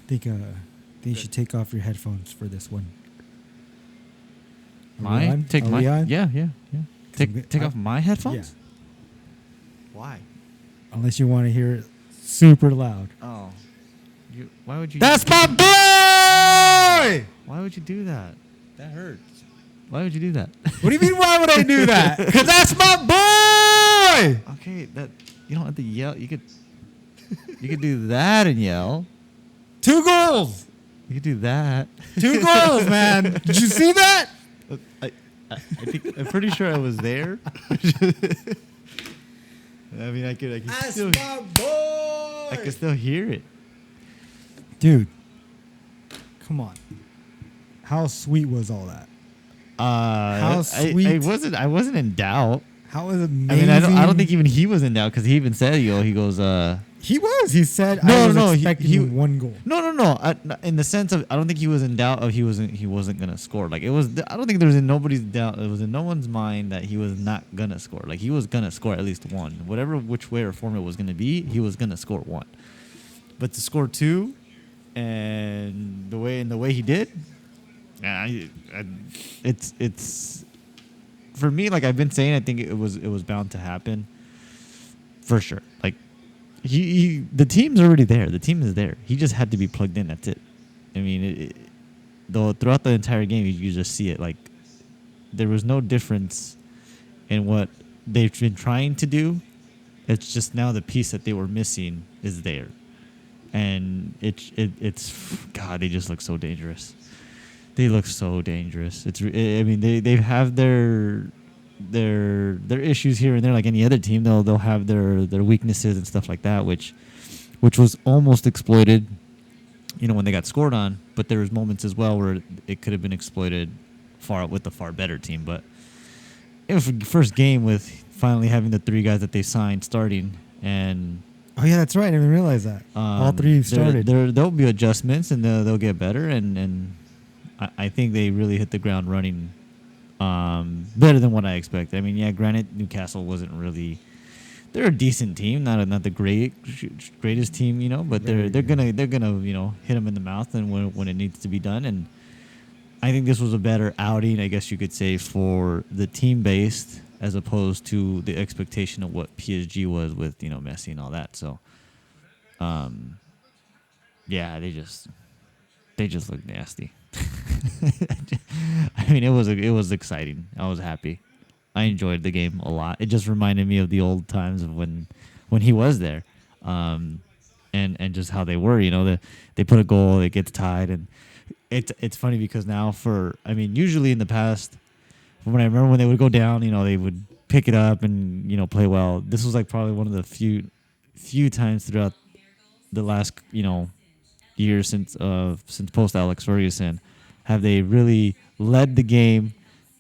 think you should take off your headphones for this one. Mine? Take Are my we on? Yeah. Take off my headphones? Yeah. Why? Unless you want to hear it super loud. Oh. Why would you That's my boy! Why would you do that? That hurts. Why would you do that? What do you mean, why would I do that? Because that's my boy! Okay, that you don't have to yell. You could do that and yell. 2 goals! You could do that. 2 goals, man. Did you see that? I'm pretty sure I was there. I mean, I could That's still, my boy! I could still hear it. Dude, come on. How sweet was all that? How sweet? I wasn't in doubt. How was amazing? I mean, I don't think even he was in doubt because he even said, he goes, He was. He said, No, I was no, expecting 1 goal. No. In the sense of, I don't think he was in doubt of he wasn't gonna score. Like it was, I don't think there was in nobody's doubt. It was in no one's mind that he was not gonna score. Like he was gonna score at least 1, whatever which way or form it was gonna be. He was gonna score 1, but to score 2, and the way he did, it's for me. Like I've been saying, I think it was bound to happen for sure. Like. The team's already there. The team is there. He just had to be plugged in. That's it. I mean, though throughout the entire game, you just see it. Like there was no difference in what they've been trying to do. It's just now the piece that they were missing is there, and it's God. They just look so dangerous. They look so dangerous. I mean, they have their issues here and there, like any other team. They'll have their weaknesses and stuff like that, which was almost exploited, when they got scored on. But there was moments as well where it could have been exploited with a far better team. But it was the first game with finally having the 3 guys that they signed starting, and oh yeah, that's right. I didn't even realize that. All 3 started. There'll be adjustments and they'll get better, and I think they really hit the ground running. Better than what I expected. I mean, yeah, granted, Newcastle wasn't really. They're a decent team, not the greatest team, but they're gonna hit them in the mouth and when it needs to be done. And I think this was a better outing, I guess you could say, for the team based as opposed to the expectation of what PSG was with Messi and all that. So, yeah, they just look nasty. I mean, it was exciting. I was happy. I enjoyed the game a lot. It just reminded me of the old times of when he was there, and just how they were. They put a goal, it gets tied, and it's funny because now usually in the past, when I remember when they would go down, they would pick it up and play well. This was like probably one of the few times throughout the last years since post Alex Ferguson have they really led the game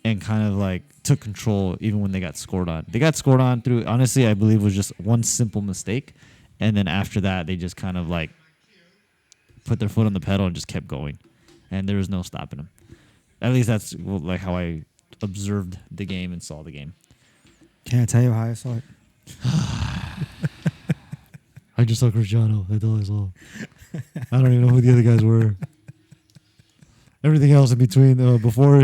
and kind of like took control even when they got scored on. They got scored on through, honestly, I believe it was just one simple mistake, and then after that they just kind of like put their foot on the pedal and just kept going, and there was no stopping them. At least that's like how I observed the game and saw the game. Can I tell you how I saw it? I just saw Cristiano. That's all I saw. I don't even know who the other guys were. Everything else in between, before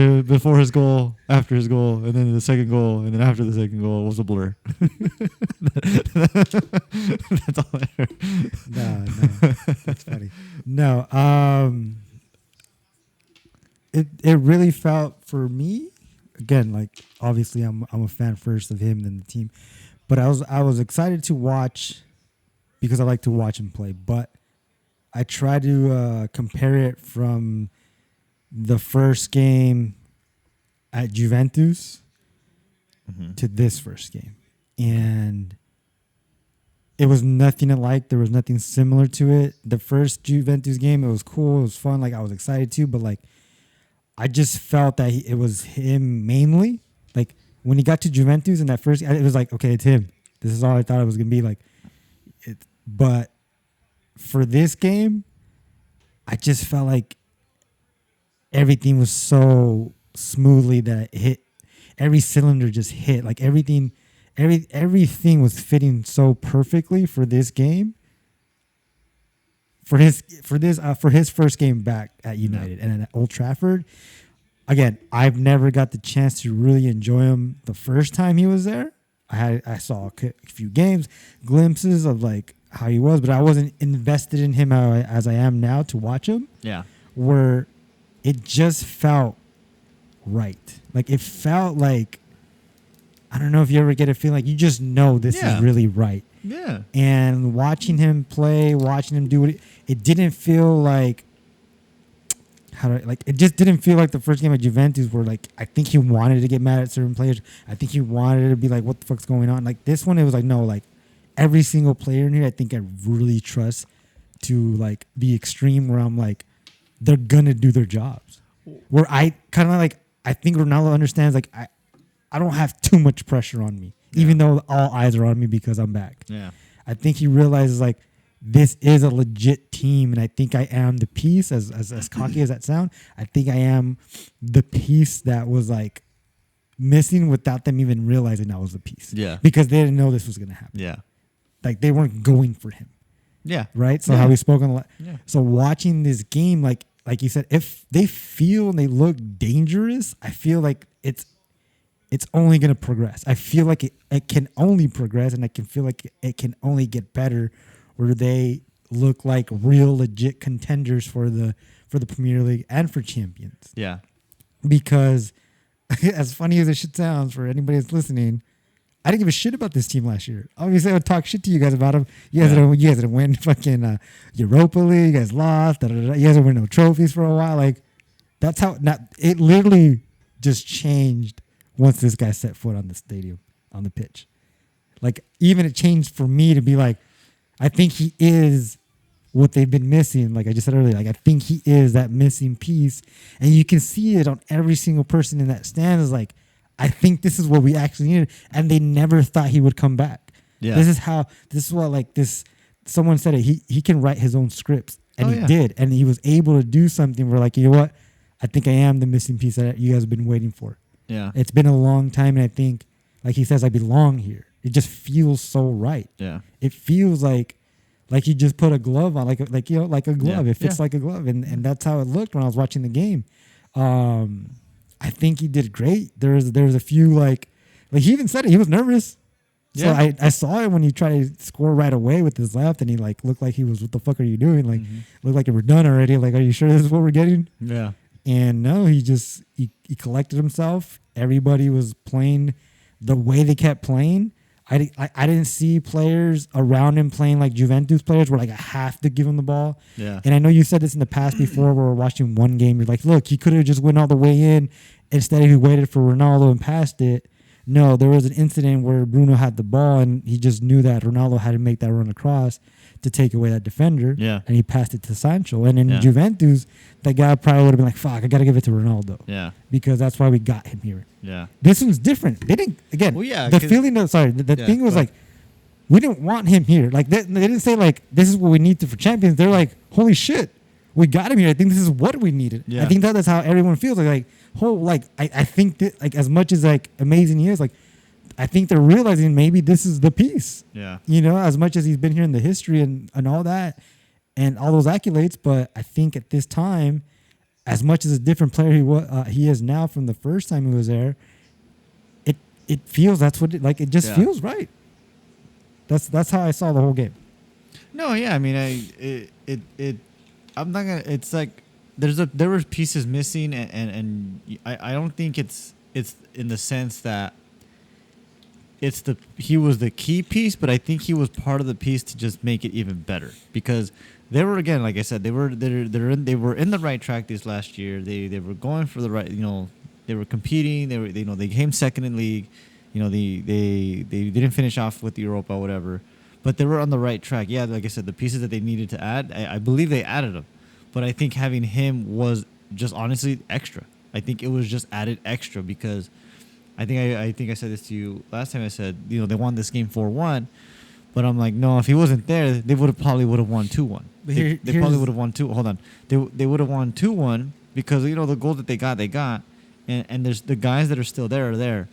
his goal, after his goal, and then the second goal, and then after the second goal was a blur. That's all I heard. No, that's funny. No, it really felt for me. Again, like obviously I'm a fan first of him than the team, but I was excited to watch because I like to watch him play. But I try to compare it from the first game at Juventus to this first game. And it was nothing alike. There was nothing similar to it. The first Juventus game, it was cool. It was fun. Like, I was excited too. But, like, I just felt that it was him mainly. Like, when he got to Juventus in that first, it was like, okay, it's him. This is all I thought it was going to be. Like, but for this game, I just felt like everything was so smoothly that it hit. Every cylinder just hit. Like everything was fitting so perfectly for this game. for his first game back at United and at Old Trafford. Again, I've never got the chance to really enjoy him the first time he was there. I saw a few games, glimpses of like how he was, but I wasn't invested in him as I am now to watch him. Yeah. Where it just felt right. Like it felt like, I don't know if you ever get a feeling like you just know this is really right. Yeah. And watching him play, watching him do it didn't feel like, it just didn't feel like the first game at Juventus where like I think he wanted to get mad at certain players. I think he wanted to be like, what the fuck's going on? Like this one, it was like, no, like every single player in here, I think I really trust to like the extreme where I'm like, they're gonna do their jobs. Where I kind of like, I think Ronaldo understands like I don't have too much pressure on me, even though all eyes are on me because I'm back. Yeah. I think he realizes like this is a legit team, and I think I am the piece. As cocky as that sound, I think I am the piece that was like missing without them even realizing I was the piece. Yeah. Because they didn't know this was gonna happen. Yeah. Like they weren't going for him. Yeah. Right. So how we spoke on the so watching this game, like you said, if they feel and they look dangerous, I feel like it's only going to progress. I feel like it can only progress, and I can feel like it can only get better where they look like real legit contenders for the Premier League and for Champions. Yeah. Because as funny as it shit sounds for anybody that's listening, I didn't give a shit about this team last year. Obviously, I would talk shit to you guys about them. You guys didn't win fucking Europa League. You guys lost. You guys didn't win no trophies for a while. Like, that's how... it literally just changed once this guy set foot on the stadium, on the pitch. Like, even it changed for me to be like, I think he is what they've been missing. Like I just said earlier, like I think he is that missing piece. And you can see it on every single person in that stand is like, I think this is what we actually needed. And they never thought he would come back. Yeah. This is what like this, someone said it, he can write his own scripts. And he did. And he was able to do something where like, you know what? I think I am the missing piece that you guys have been waiting for. Yeah. It's been a long time. And I think, like he says, I belong here. It just feels so right. Yeah. It feels like you just put a glove on, like a glove. Yeah. It fits like a glove. And that's how it looked when I was watching the game. I think he did great. There was a few like he even said it. He was nervous. So I saw it when he tried to score right away with his left, and he like looked like he was, what the fuck are you doing? Like looked like you were done already. Like, are you sure this is what we're getting? Yeah. And no, he collected himself. Everybody was playing the way they kept playing. I didn't see players around him playing like Juventus players where like I have to give him the ball. Yeah. And I know you said this in the past before where we're watching one game. You're like, look, he could have just went all the way in. Instead, he waited for Ronaldo and passed it. No, there was an incident where Bruno had the ball and he just knew that Ronaldo had to make that run across to take away that defender. Yeah. And he passed it to Sancho. And in Juventus, that guy probably would have been like, fuck, I got to give it to Ronaldo. Yeah. Because that's why we got him here. Yeah. This one's different. They didn't, again, the feeling of, the thing was like, we didn't want him here. Like, they didn't say, like, this is what we need for champions. They're like, holy shit, we got him here. I think this is what we needed. Yeah. I think that's how everyone feels. Like I think that, like, as much as, like, amazing he is, like, I think they're realizing maybe this is the piece. Yeah. You know, as much as he's been here in the history and all that and all those accolades. But I think at this time, as much as a different player he is now from the first time he was there, it feels it just feels right. That's how I saw the whole game. No, yeah, I mean, I'm not gonna. It's like there were pieces missing, and I don't think it's in the sense that he was the key piece, but I think he was part of the piece to just make it even better because they were, again, like I said, they were in the right track this last year. They were going for the right, they were competing. They came second in league. They didn't finish off with the Europa, whatever, but they were on the right track. Yeah, like I said, the pieces that they needed to add, I believe they added them, but I think having him was just honestly extra. I think it was just added extra because I think I said this to you last time. I said, they won this game 4-1, but I'm like, no, if he wasn't there, they probably would have won 2-1. They probably would have won 2. Hold on, they would have won 2-1 because the goal that they got, and there's the guys that are still there are there,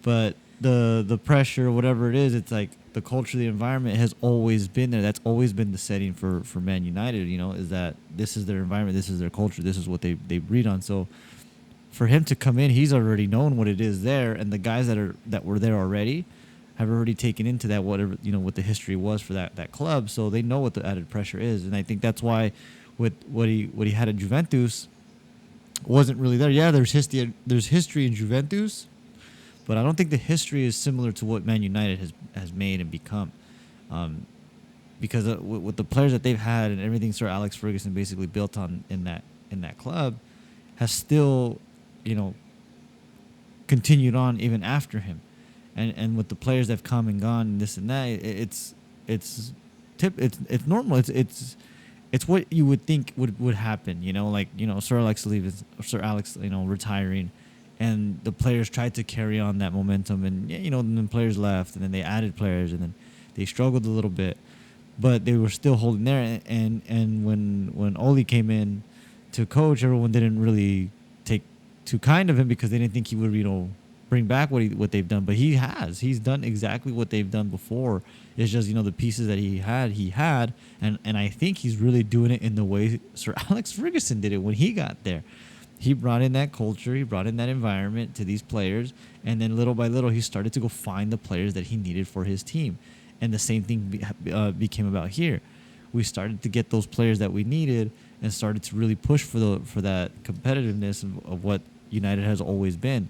but the pressure, whatever it is, it's like the culture, the environment has always been there. That's always been the setting for Man United. You know, is that this is their environment, this is their culture, this is what they breed on. So for him to come in, he's already known what it is there, and the guys that were there already have already taken into that whatever what the history was for that club. So they know what the added pressure is, and I think that's why with what he had at Juventus wasn't really there. Yeah, there's history in Juventus, but I don't think the history is similar to what Man United has made and become. Because with the players that they've had and everything Sir Alex Ferguson basically built on in that club has still, continued on even after him. And with the players that have come and gone and this and that, it's normal. It's what you would think would happen, Sir Alex retiring, and the players tried to carry on that momentum, and and then players left, and then they added players, and then they struggled a little bit, but they were still holding there. And when Oli came in to coach, everyone didn't really take too kind of him because they didn't think he would bring back what they've done, but he's done exactly what they've done before. It's just the pieces that he had, and I think he's really doing it in the way Sir Alex Ferguson did it when he got there. He brought in that culture, he brought in that environment to these players, and then little by little he started to go find the players that he needed for his team, and the same thing became about here. We started to get those players that we needed and started to really push for that competitiveness of what United has always been.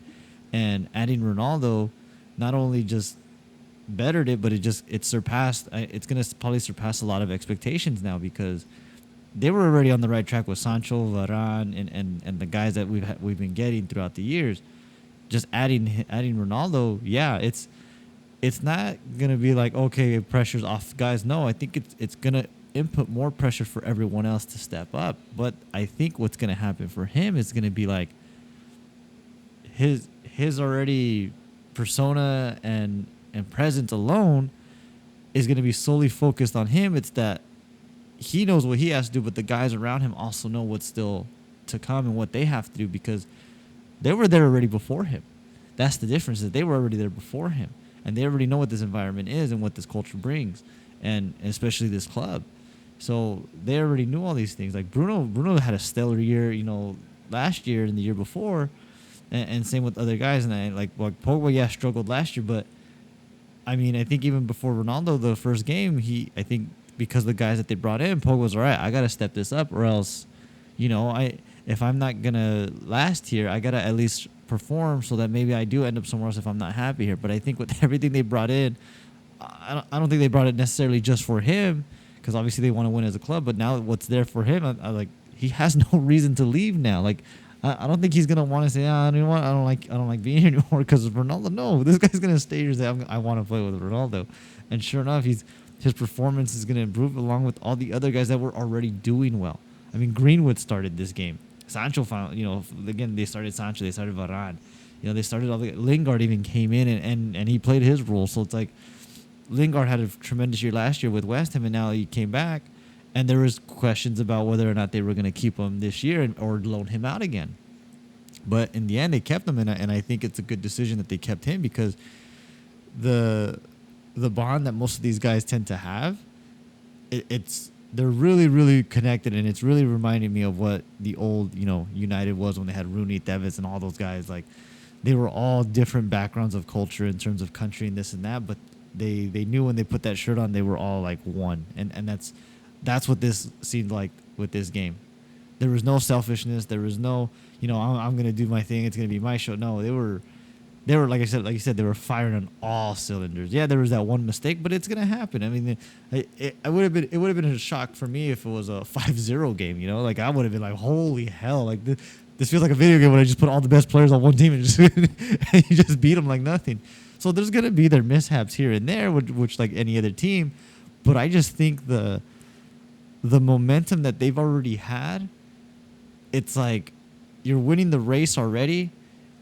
And adding Ronaldo not only just bettered it, but it surpassed. It's going to probably surpass a lot of expectations now because they were already on the right track with Sancho, Varane, and the guys that we've been getting throughout the years. Just adding Ronaldo, yeah, it's not going to be like, okay, pressure's off guys. No, I think it's going to input more pressure for everyone else to step up. But I think what's going to happen for him is going to be like his already persona and presence alone is going to be solely focused on him. It's that he knows what he has to do, but the guys around him also know what's still to come and what they have to do because they were there already before him. That's the difference, is they were already there before him, and they already know what this environment is and what this culture brings, and especially this club. So they already knew all these things. Like Bruno had a stellar year, last year and the year before, and same with other guys. And Pogba, struggled last year, but I mean, I think even before Ronaldo, the first game, I think because the guys that they brought in, Pogba was all right. I gotta step this up, or else, if I'm not gonna last here, I gotta at least perform so that maybe I do end up somewhere else if I'm not happy here. But I think with everything they brought in, I don't think they brought it necessarily just for him, because obviously they want to win as a club. But now what's there for him, he has no reason to leave now. Like, I don't think he's gonna want to say, I don't like being here anymore because of Ronaldo. No, this guy's gonna stay here and say, I want to play with Ronaldo. And sure enough, his performance is gonna improve along with all the other guys that were already doing well. I mean, Greenwood started this game. Sancho found, again, they started Sancho, they started Varane. They started Lingard even came in and he played his role. So it's like Lingard had a tremendous year last year with West Ham, and now he came back. And there was questions about whether or not they were going to keep him this year or loan him out again. But in the end, they kept him, and I think it's a good decision that they kept him because the bond that most of these guys tend to have, they're really, really connected, and it's really reminding me of what the old United was when they had Rooney, Davies, and all those guys. Like, they were all different backgrounds of culture in terms of country and this and that, but they knew when they put that shirt on, they were all like one, and that's what this seemed like with this game. There was no selfishness. There was no, I'm going to do my thing. It's going to be my show. No, they were like you said, they were firing on all cylinders. Yeah, there was that one mistake, but it's going to happen. I mean, it would have been a shock for me if it was a 5-0 game. Like I would have been like, holy hell! Like this feels like a video game when I just put all the best players on one team and you just beat them like nothing. So there's going to be their mishaps here and there, which like any other team. But I just think the momentum that they've already had, it's like you're winning the race already.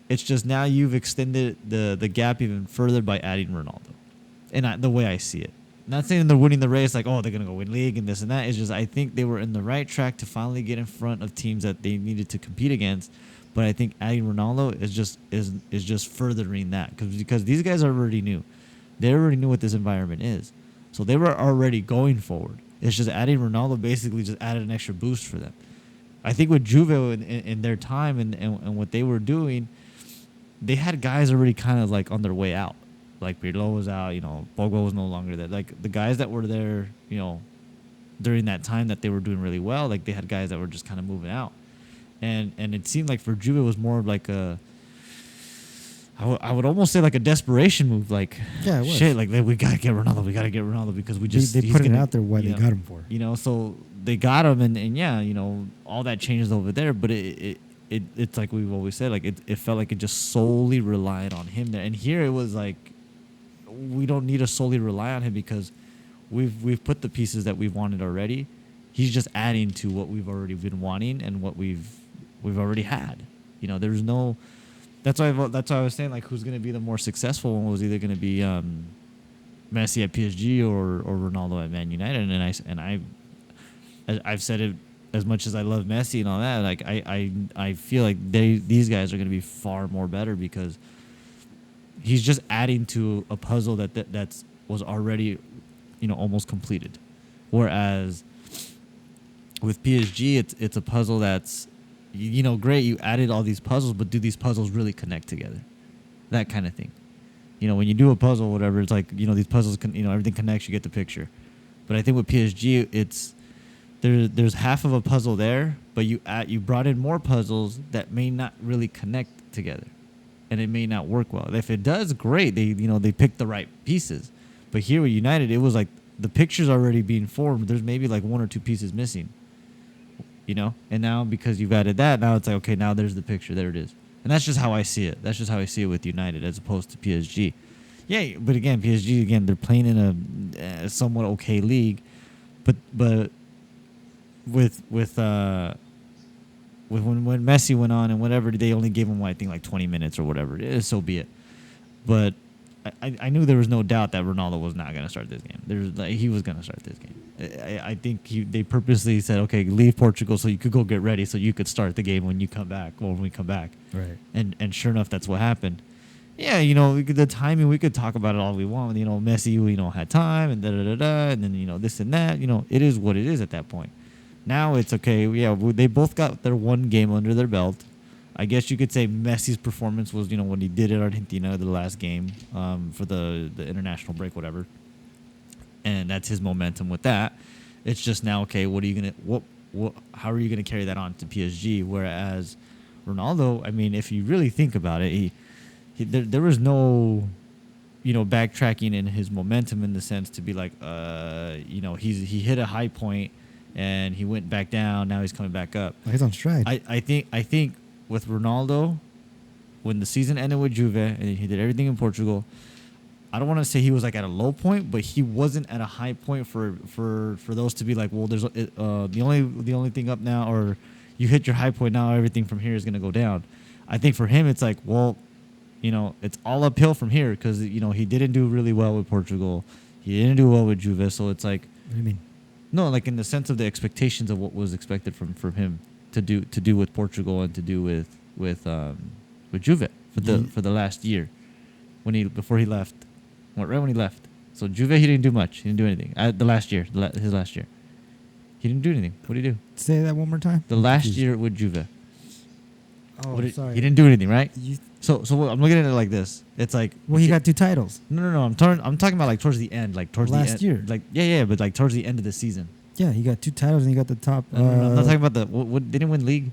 It's just now you've extended the gap even further by adding Ronaldo. And the way I see it. Not saying they're winning the race like, oh, they're going to go win league and this and that. It's just I think they were in the right track to finally get in front of teams that they needed to compete against But I think adding Ronaldo is just furthering that because these guys already knew. They already knew what this environment is. So they were already going forward. It's just adding Ronaldo basically just added an extra boost for them. I think with Juve in their time and what they were doing, they had guys already kind of like on their way out. Like Pirlo was out, Pogba was no longer there. Like the guys that were there, during that time that they were doing really well, like they had guys that were just kind of moving out. And it seemed like for Juve it was more of like I would almost say like a desperation move. Like, Yeah, it was. shit, like we got to get Ronaldo because we just... They he's put it gonna- out there what you they know, got him for. So they got him and yeah, all that changed over there. But it's like we've always said, like it felt like it just solely relied on him there. And here it was like, we don't need to solely rely on him because we've put the pieces that we've wanted already. He's just adding to what we've already been wanting and what we've already had. There's no... That's why I was saying, like, who's going to be the more successful one was either going to be Messi at PSG or Ronaldo at Man United. And I've said it as much as I love Messi and all that. Like I feel like these guys are going to be far more better because he's just adding to a puzzle that's was already almost completed. Whereas with PSG, it's a puzzle that's great. You added all these puzzles, but do these puzzles really connect together? That kind of thing. When you do a puzzle, whatever, it's like these puzzles can everything connects. You get the picture. But I think with PSG, it's there's half of a puzzle there, but you brought in more puzzles that may not really connect together, and it may not work well. If it does, great. They picked the right pieces. But here with United, it was like the picture's already being formed. There's maybe like one or two pieces missing. And now because you've added that, now it's like, okay, now there's the picture. There it is. And that's just how I see it. That's just how I see it with United as opposed to PSG. Yeah, but again, PSG, they're playing in a somewhat okay league. But with when Messi went on and whatever, they only gave him, I think, like 20 minutes or whatever it is, so be it. But I knew there was no doubt that Ronaldo was not going to start this game. He was going to start this game. I think they purposely said, okay, leave Portugal so you could go get ready so you could start the game when we come back. Right. And sure enough, that's what happened. Yeah, the timing, we could talk about it all we want. Messi, had time and da-da-da-da, and then, this and that. It is what it is at that point. Now it's okay. Yeah, they both got their one game under their belt. I guess you could say Messi's performance was, when he did it at Argentina, the last game for the international break, whatever. And that's his momentum with that. It's just now, okay, what are you gonna how are you gonna carry that on to PSG? Whereas Ronaldo, I mean, if you really think about it, there was no, backtracking in his momentum in the sense to be like, he hit a high point and he went back down. Now he's coming back up. He's on stride. I think with Ronaldo, when the season ended with Juve and he did everything in Portugal, I don't want to say he was like at a low point, but he wasn't at a high point for those to be like, well, there's the only thing up now, or you hit your high point now, everything from here is going to go down. I think for him, it's like, well, it's all uphill from here because he didn't do really well with Portugal, he didn't do well with Juve, so it's like, What do you mean? no, like in the sense of the expectations of what was expected from him to do with Portugal and to do with Juve for the last year before he left. Right when he left. So Juve, he didn't do much. He didn't do anything. His last year. He didn't do anything. What did he do? Say that one more time. The last year with Juve. Oh, sorry. He didn't do anything, right? You, So I'm looking at it like this. It's like, well, he got 2 titles. No. I'm talking about like towards the end, like towards Last the end, year. like yeah, but like towards the end of the season. Yeah, he got 2 titles and he got the top. No, I'm not talking about the what didn't win league.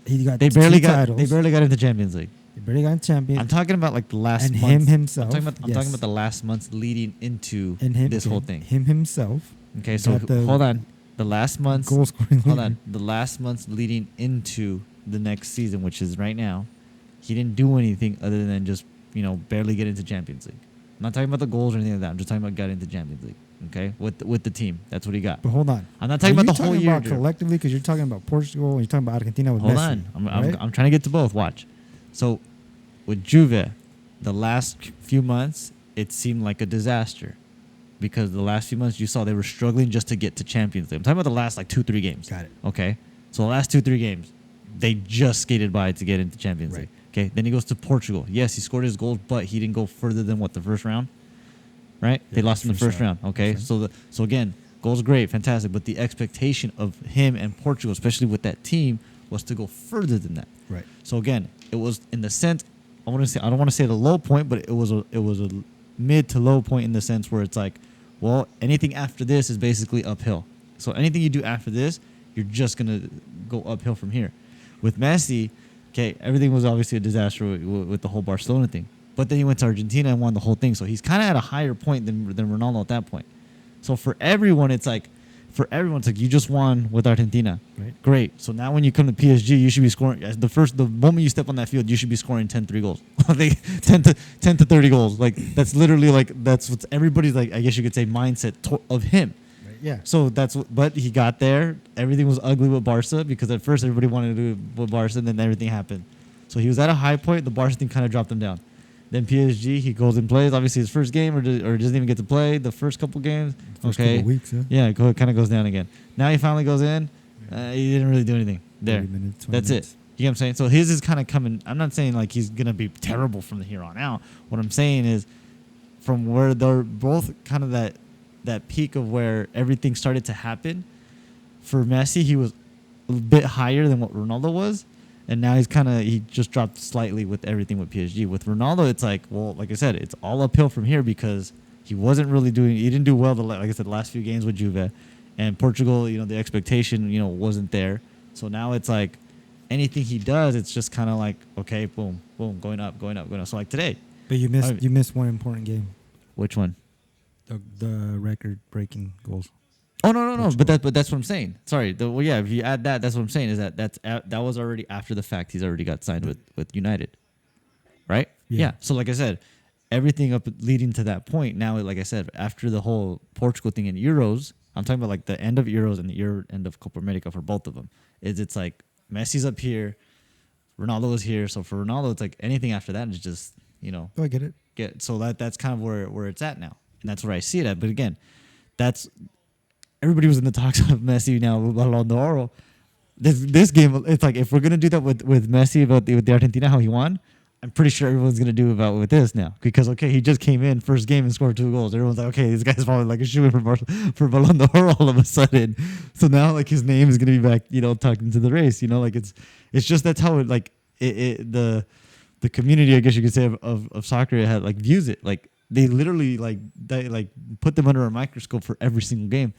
He got They barely 2 titles. They barely got into Champions League. They barely got champion. I'm talking about like the last and month. him himself. I'm talking yes. about the last months leading into and him, this whole thing. Him himself. Okay, so got the hold on. The last months. Goal scoring. Hold on. The last months leading into the next season, which is right now, he didn't do anything other than just barely get into Champions League. I'm not talking about the goals or anything like that. I'm just talking about getting into Champions League. Okay, with the team, that's what he got. But hold on. I'm not talking about the whole year. About collectively, because you're talking about Portugal and you're talking about Argentina with Hold Messi. on. Right? I'm trying to get to both. Watch. So with Juve, the last few months, it seemed like a disaster because the last few months you saw they were struggling just to get to Champions League. I'm talking about the last like 2-3 games. Got it. Okay. So the last 2-3 games, they just skated by to get into Champions Right. League. Okay, then he goes to Portugal. Yes, he scored his goals, but he didn't go further than the first round, right? Yeah, They lost in the first round. Okay, First so again, goals great, fantastic, but the expectation of him and Portugal, especially with that team, was to go further than that. Right. So again, it was in the sense I don't want to say the low point, but it was a mid to low point in the sense where it's like, well, anything after this is basically uphill. So anything you do after this, you're just gonna go uphill from here. With Messi, okay, everything was obviously a disaster with the whole Barcelona thing. But then he went to Argentina and won the whole thing. So he's kind of at a higher point than Ronaldo at that point. So for everyone, it's like you just won with Argentina. Right. Great. So now when you come to PSG, you should be scoring the moment you step on that field, you should be scoring 10-3 goals. Like 10 to 30 goals. Like that's literally that's what everybody's like, I guess you could say, mindset of him. Right. Yeah. So but he got there. Everything was ugly with Barca because at first everybody wanted to do it with Barca, and then everything happened. So he was at a high point. The Barca team kind of dropped him down. Then PSG, he goes and plays. Obviously, his first game or doesn't even get to play the first couple games. First Okay, couple weeks, yeah. yeah, it kind of goes down again. Now he finally goes in. He didn't really do anything there. 30 minutes, 20 That's minutes. it. You know what I'm saying? So his is kind of coming. I'm not saying like he's gonna be terrible from here on out. What I'm saying is, from where they're both kind of that peak of where everything started to happen. For Messi, he was a bit higher than what Ronaldo was. And now he just dropped slightly with everything with PSG. With Ronaldo, it's like, well, like I said, it's all uphill from here because he didn't do well, like I said, the last few games with Juve. And Portugal, the expectation, wasn't there. So now it's like anything he does, it's just kind of like, okay, boom, boom, going up, going up, going up. So like today. But you missed one important game. Which one? The record-breaking goals. Oh no! But that's what I'm saying. Sorry. If you add that, that's what I'm saying. Is that was already after the fact. He's already got signed with United, right? Yeah. So like I said, everything up leading to that point. Now, like I said, after the whole Portugal thing in Euros, I'm talking about like the end of Euros and the end of Copa America for both of them. It's like Messi's up here, Ronaldo is here. So for Ronaldo, it's like anything after that is just Oh, I get it. So that's kind of where it's at now, and that's where I see it at. But again, everybody was in the talks of Messi now with Ballon d'Or. This game, it's like if we're gonna do that with Messi with the Argentina how he won, I'm pretty sure everyone's gonna do about with this now because he just came in first game and scored 2 goals. Everyone's like, okay, this guy's probably like a shoe for Ballon d'Or all of a sudden. So now like his name is gonna be back, tucked into the race. Like it's just that's how the community, I guess you could say, of soccer had views it. Like they literally they put them under a microscope for every single game.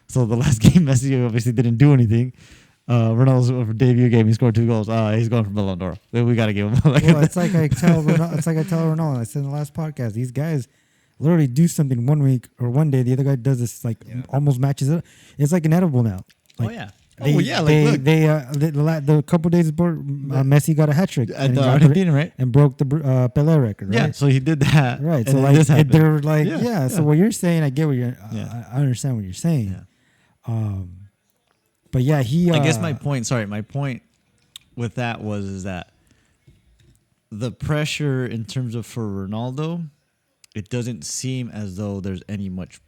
So the last game, Messi obviously didn't do anything. Ronaldo's debut game, he scored 2 goals. He's going for Ballon d'Or. We got to give him. Well, it's like I tell Ronaldo. I said in the last podcast, these guys literally do something one week or one day. The other guy does this almost matches it. It's like inedible now. Like, yeah. Look. The couple days before Messi got a hat trick at the Argentina, right? And broke the Pelé record, right? Yeah, so he did that. Right. So they're like, So what you're saying, I get what you're. I understand what you're saying. Yeah. But yeah, I guess my point with that is that the pressure in terms of for Ronaldo, it doesn't seem as though there's any much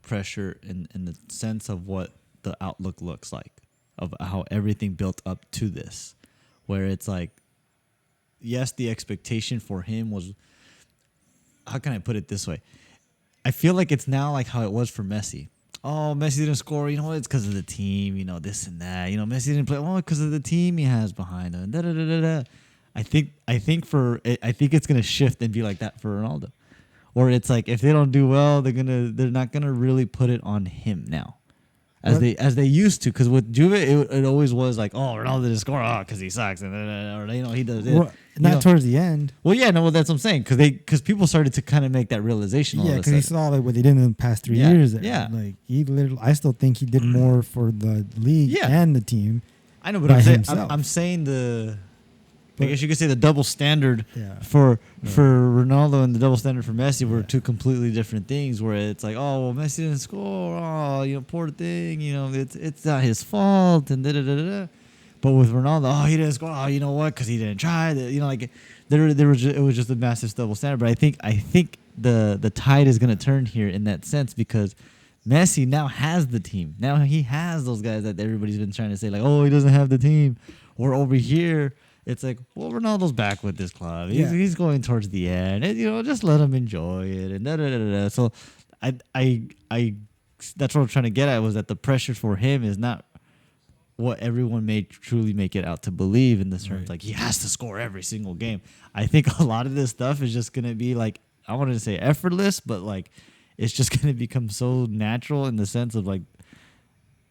pressure in the sense of what the outlook looks like, of how everything built up to this, where it's like, yes, the expectation for him was, how can I put it this way? I feel like it's now like how it was for Messi. Oh, Messi didn't score. It's because of the team. This and that. Messi didn't play. Oh, because of the team he has behind him. Da, da, da, da, da. I think it's gonna shift and be like that for Ronaldo, or it's like if they don't do well, they're not gonna really put it on him now, as they used to. Because with Juve, it always was like, oh, Ronaldo didn't score, because he sucks, and he does it. Not towards the end. Well, yeah, no, that's what I'm saying. Because people started to kind of make that realization. Yeah, because he saw what they did in the past 3 years. There. Yeah, he literally. I still think he did more for the league and the team. I know, but I'm saying I guess you could say the double standard for Ronaldo and the double standard for Messi were two completely different things. Where it's like, oh, well, Messi didn't score. Oh, poor thing. It's not his fault, and da da da da. But with Ronaldo, oh, he didn't score. Oh, you know what? Because he didn't try. It was just a massive double standard. But I think the tide is going to turn here in that sense because Messi now has the team. Now he has those guys that everybody's been trying to say like, oh, he doesn't have the team, Or over here, it's like, well, Ronaldo's back with this club. He's going towards the end, and just let him enjoy it. And da da da da. So, I that's what I'm trying to get at, was that the pressure for him is not what everyone may truly make it out to believe in this terms. Right. Like, he has to score every single game. I think a lot of this stuff is just gonna be like, I wanted to say effortless, but like, it's just gonna become so natural in the sense of like,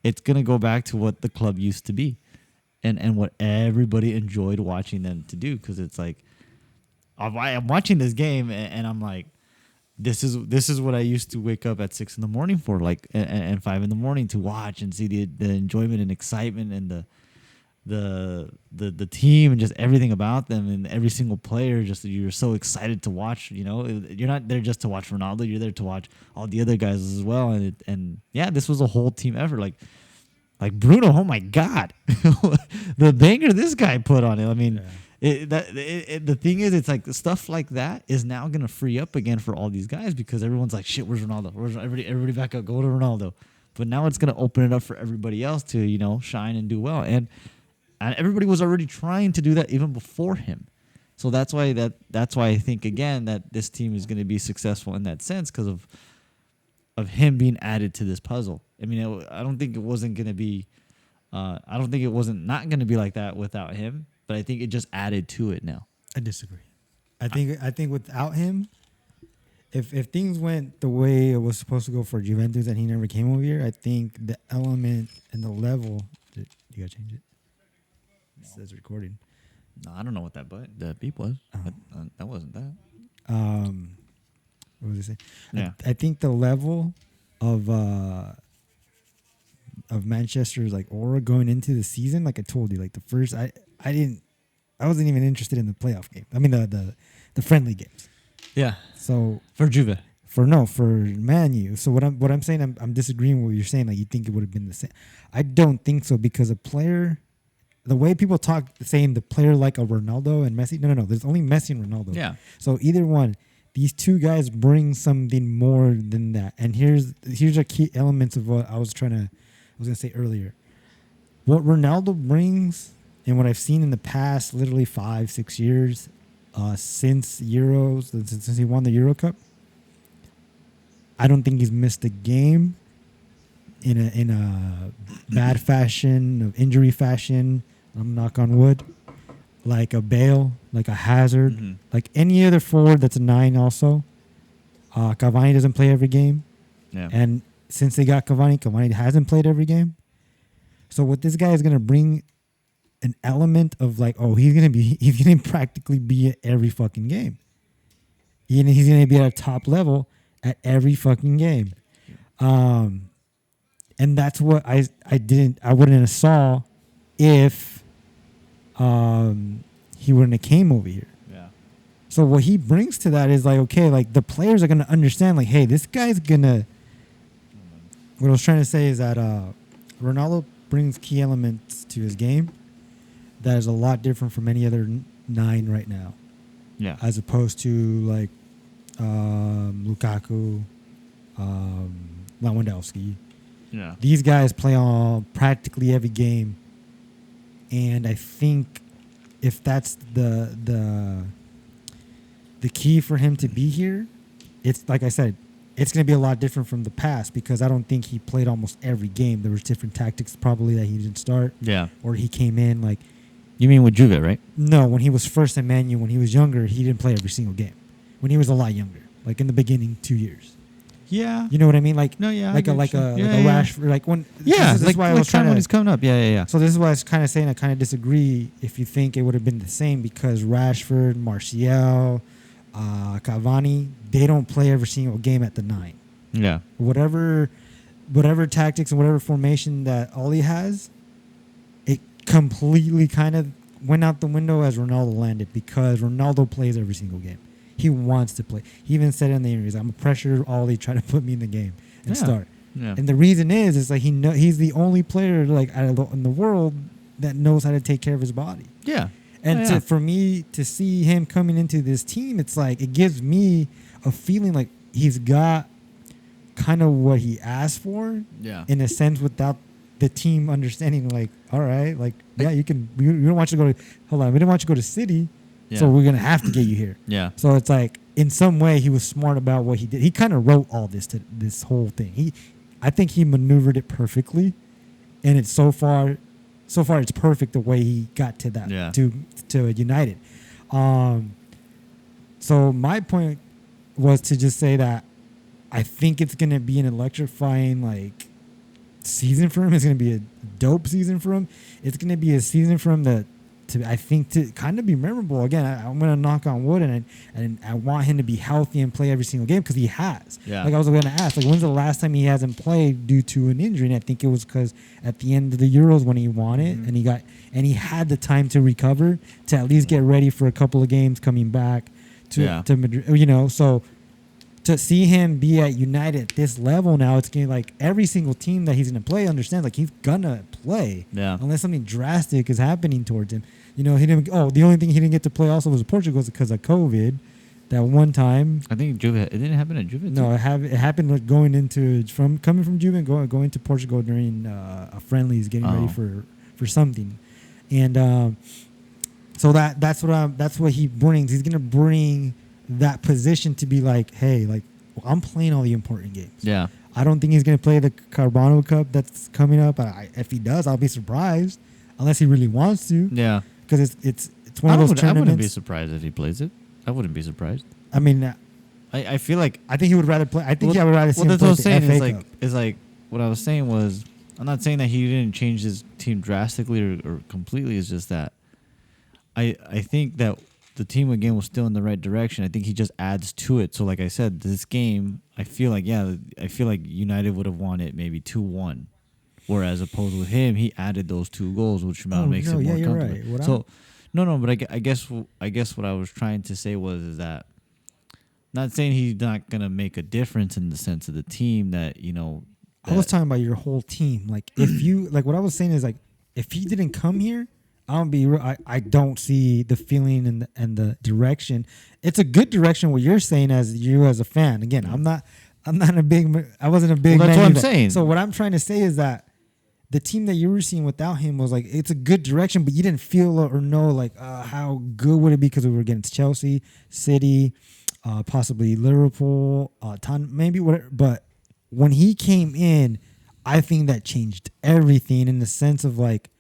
it's gonna go back to what the club used to be, and what everybody enjoyed watching them to do. Because it's like, I'm watching this game and I'm like, this is what I used to wake up at 6 a.m. for, like, and 5 a.m. to watch and see the enjoyment and excitement and the team and just everything about them, and every single player. Just, you're so excited to watch. You're not there just to watch Ronaldo. You're there to watch all the other guys as well. And yeah, this was a whole team effort. Like Bruno, oh my God, the banger this guy put on it. I mean. Yeah. The thing is, it's like stuff like that is now gonna free up again for all these guys, because everyone's like, shit, where's Ronaldo? Where's everybody back up? Go to Ronaldo. But now it's gonna open it up for everybody else to shine and do well, and everybody was already trying to do that even before him. So that's why I think again that this team is gonna be successful in that sense, because of him being added to this puzzle. I mean, I don't think it wasn't gonna be. I don't think it wasn't not gonna be like that without him. But I think it just added to it now. I disagree. I think without him, if things went the way it was supposed to go for Juventus and he never came over here, I think the element and the level. You gotta change it. It says recording. No, I don't know what that beep was. That wasn't that. What was I saying? Yeah. I think the level of Manchester's like aura going into the season, like I told you, like the first I wasn't even interested in the playoff game. I mean the friendly games. Yeah. So for Juve. For Man U. So what I'm saying, I'm disagreeing with what you're saying. Like, you think it would have been the same. I don't think so, because a player, the way people talk, saying the player like a Ronaldo and Messi. No. There's only Messi and Ronaldo. Yeah. So either one, these two guys bring something more than that. And here's the key elements of what I was gonna say earlier. What Ronaldo brings, and what I've seen in the past, literally 5-6 years, since Euros, since he won the Euro Cup, I don't think he's missed a game in a bad fashion, of injury fashion. I'm knock on wood, like a Bale, like a Hazard, like any other forward that's a 9. Also, Cavani doesn't play every game, and since they got Cavani hasn't played every game. So what this guy is gonna bring, an element of like, he's gonna practically be at every fucking game. He's gonna be at a top level at every fucking game, and that's what I wouldn't have saw if he wouldn't have came over here. Yeah. So what he brings to that is like, okay, like the players are gonna understand, like, hey, this guy's gonna. What I was trying to say is that Ronaldo brings key elements to his game that is a lot different from any other 9 right now. Yeah. As opposed to like Lukaku, Lewandowski. Yeah. These guys play on practically every game, and I think if that's the key for him to be here, it's like I said, it's going to be a lot different from the past, because I don't think he played almost every game. There was different tactics probably that he didn't start. Yeah. Or he came in like. You mean with Juve, right? No, when he was first in Man U, when he was younger, he didn't play every single game. When he was a lot younger, like in the beginning 2 years. Yeah. You know what I mean? Like no, yeah. Like a Rashford, like when. Yeah. This is why I was trying when he's coming up. Yeah. So this is why I was kind of saying I kind of disagree if you think it would have been the same, because Rashford, Martial, Cavani, they don't play every single game at the 9. Yeah. Whatever tactics and whatever formation that Oli has, it completely kind of went out the window as Ronaldo landed, because Ronaldo plays every single game. He wants to play. He even said in the interviews, "I'm a pressure Oli trying to put me in the game and start." Yeah. And the reason is like he's the only player like in the world that knows how to take care of his body. Yeah. And for me to see him coming into this team, it's like it gives me a feeling like he's got kind of what he asked for, Yeah. in a sense, without the team understanding, like, all right, like, yeah, you can. We don't want you to go to. Hold on, we didn't want you to go to City, so we're gonna have to get you here. Yeah. So it's like, in some way, he was smart about what he did. He kind of wrote all this whole thing. I think he maneuvered it perfectly, and it's so far it's perfect the way he got to that to United. So my point was to just say that I think it's gonna be an electrifying like season for him. It's gonna be a dope season for him. It's gonna be a season for him that I think to kind of be memorable. Again, I'm gonna knock on wood, and I want him to be healthy and play every single game because he has. Yeah. Like I was gonna ask, like, when's the last time he hasn't played due to an injury? And I think it was because at the end of the Euros when he won it, and he had the time to recover to at least get ready for a couple of games coming back to Madrid. You know, so to see him be at United at this level now, it's gonna like every single team that he's gonna play understands like he's gonna play, unless something drastic is happening towards him. You know, he didn't. Oh, the only thing he didn't get to play also was Portugal because of COVID. That one time, I think Juve. It didn't happen at Juve. No, it happened like coming from Juve and going to Portugal during a friendlies, getting ready for something, and so that's what he brings. He's gonna bring that position to be like, hey, like I'm playing all the important games. Yeah. I don't think he's gonna play the Carabao Cup that's coming up. If he does, I'll be surprised, unless he really wants to. Yeah. Because it's one of those tournaments. I wouldn't be surprised if he plays it. I wouldn't be surprised. I mean, I feel like I think he would rather play. I think I would rather see him that's play what I was saying. the FA Cup. It's like what I was saying was, I'm not saying that he didn't change his team drastically or completely. It's just that I think that the team again was still in the right direction. I think he just adds to it. So like I said, this game, I feel like United would have won it maybe 2-1. Whereas opposed with him, he added those 2 goals, which makes it more comfortable. Right. So, but I guess what I was trying to say is that, not saying he's not gonna make a difference in the sense of the team that I was talking about your whole team. Like if you like, what I was saying is like, if he didn't come here, I don't see the feeling and the direction. It's a good direction what you're saying as a fan. Again, I wasn't a big. Well, that's what I'm saying. So what I'm trying to say is that the team that you were seeing without him was like, it's a good direction, but you didn't feel or know like how good would it be because we were against Chelsea, City, possibly Liverpool, maybe whatever. But when he came in, I think that changed everything in the sense of like,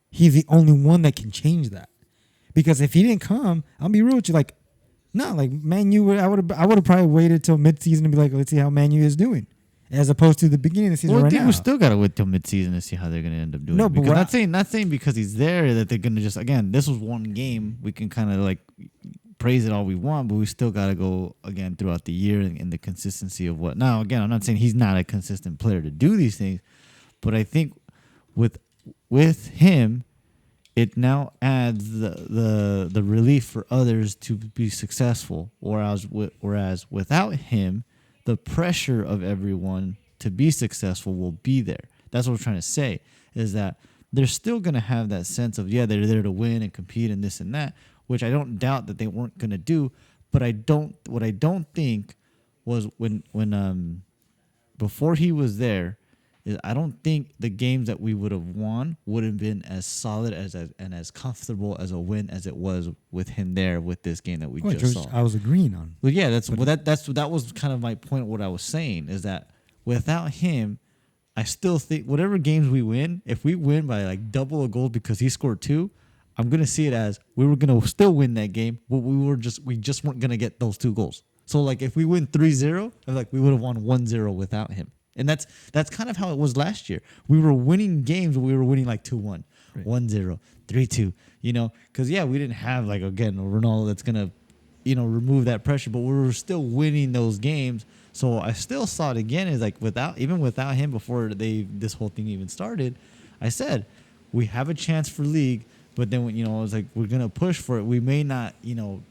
he's the only one that can change that. Because if he didn't come, I'll be real with you, like, no, like Man U, I would have probably waited till mid-season to be like, let's see how Man U is doing, as opposed to the beginning of the season. Well, right I think now. we still gotta wait till mid-season to see how they're gonna end up doing. No, it. but not saying because he's there that they're gonna just again. This was one game. We can kind of like praise it all we want, but we still gotta go again throughout the year and the consistency of what. Now, again, I'm not saying he's not a consistent player to do these things, but I think with him, it now adds the relief for others to be successful. Whereas without him, the pressure of everyone to be successful will be there. That's what we're trying to say, is that they're still going to have that sense of, they're there to win and compete and this and that, which I don't doubt that they weren't going to do. But what I don't think was when before he was there, is I don't think the games that we would have won would have been as solid and as comfortable as a win as it was with him there with this game that we just saw. I was agreeing on. Well, yeah, that was kind of my point. What I was saying is that without him, I still think whatever games we win, if we win by like double a goal because he scored 2, I'm gonna see it as we were gonna still win that game, but we just weren't gonna get those 2 goals. So like if we win 3-0, like we would have won 1-0 without him. And that's kind of how it was last year. We were winning games, but we were winning like 2-1, right. 1-0, 3-2, because we didn't have like, again, Ronaldo that's going to, remove that pressure, but we were still winning those games. So I still saw it again is like without him before this whole thing even started, I said, we have a chance for league. But then, I was like, we're going to push for it. We may not,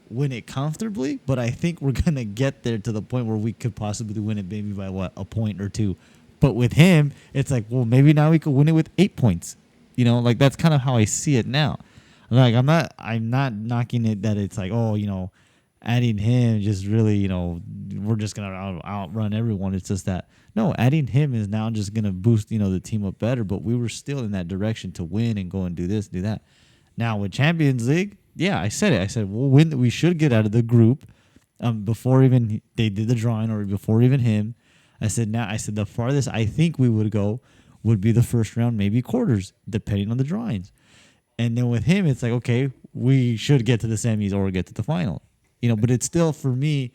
win it comfortably, but I think we're going to get there to the point where we could possibly win it maybe by, a point or 2. But with him, it's like, well, maybe now we could win it with 8 points. Like that's kind of how I see it now. Like I'm not knocking it that it's like, adding him just really, we're just gonna outrun everyone. It's just that no, adding him is now just gonna boost, the team up better. But we were still in that direction to win and go and do this, do that. Now with Champions League, yeah, I said it. I said we'll win. We should get out of the group before even they did the drawing or before even him. I said the farthest I think we would go would be the first round, maybe quarters, depending on the drawings. And then with him, it's like, okay, we should get to the semis or get to the final. But it's still, for me,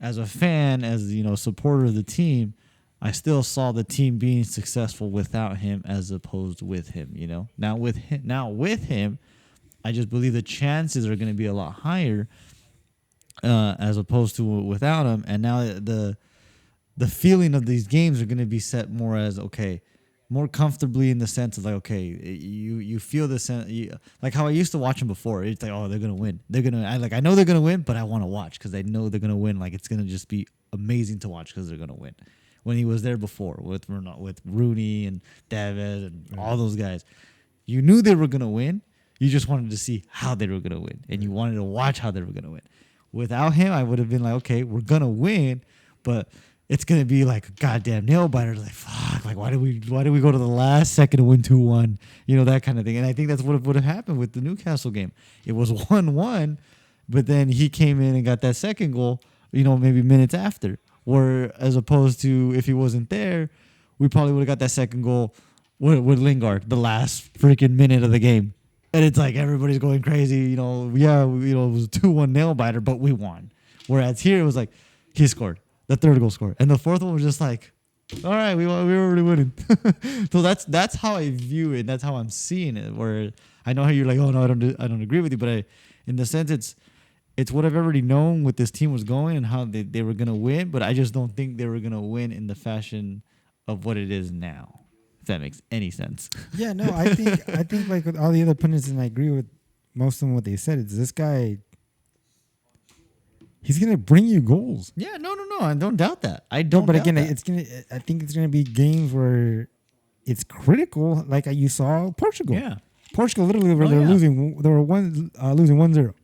as a fan, as, supporter of the team, I still saw the team being successful without him as opposed with him, Now with him, I just believe the chances are going to be a lot higher as opposed to without him. And now the feeling of these games are going to be set more as, okay, more comfortably in the sense of like, okay, you feel the sense, like how I used to watch them before. It's like, oh, they're gonna win. I know they're gonna win, but I want to watch because I know they're gonna win. Like it's gonna just be amazing to watch because they're gonna win. When he was there before with Rooney and Davies and all those guys, you knew they were gonna win. You just wanted to see how they were gonna win, and you wanted to watch how they were gonna win. Without him, I would have been like, okay, we're gonna win, but it's gonna be like a goddamn nail biter. Like fuck, like why do we go to the last second to win 2-1? That kind of thing. And I think that's what would have happened with the Newcastle game. It was 1-1, but then he came in and got that second goal. Maybe minutes after. Where as opposed to if he wasn't there, we probably would have got that second goal with Lingard the last freaking minute of the game. And it's like everybody's going crazy. It was a 2-1 nail biter, but we won. Whereas here it was like he scored. The third goal scored. And the fourth one was just like, all right, we were already winning. So that's how I view it. That's how I'm seeing it. Where I know how you're like, oh no, I don't agree with you. But in the sense, it's what I've already known what this team was going and how they were gonna win. But I just don't think they were gonna win in the fashion of what it is now. If that makes any sense. Yeah, no, I think like with all the other pundits, and I agree with most of them what they said. It's this guy. He's gonna bring you goals. Yeah, no, I don't doubt that. I don't. But doubt again, that. I think it's gonna be games where it's critical, like you saw Portugal. Yeah, Portugal literally where they're losing. They were losing 1-0.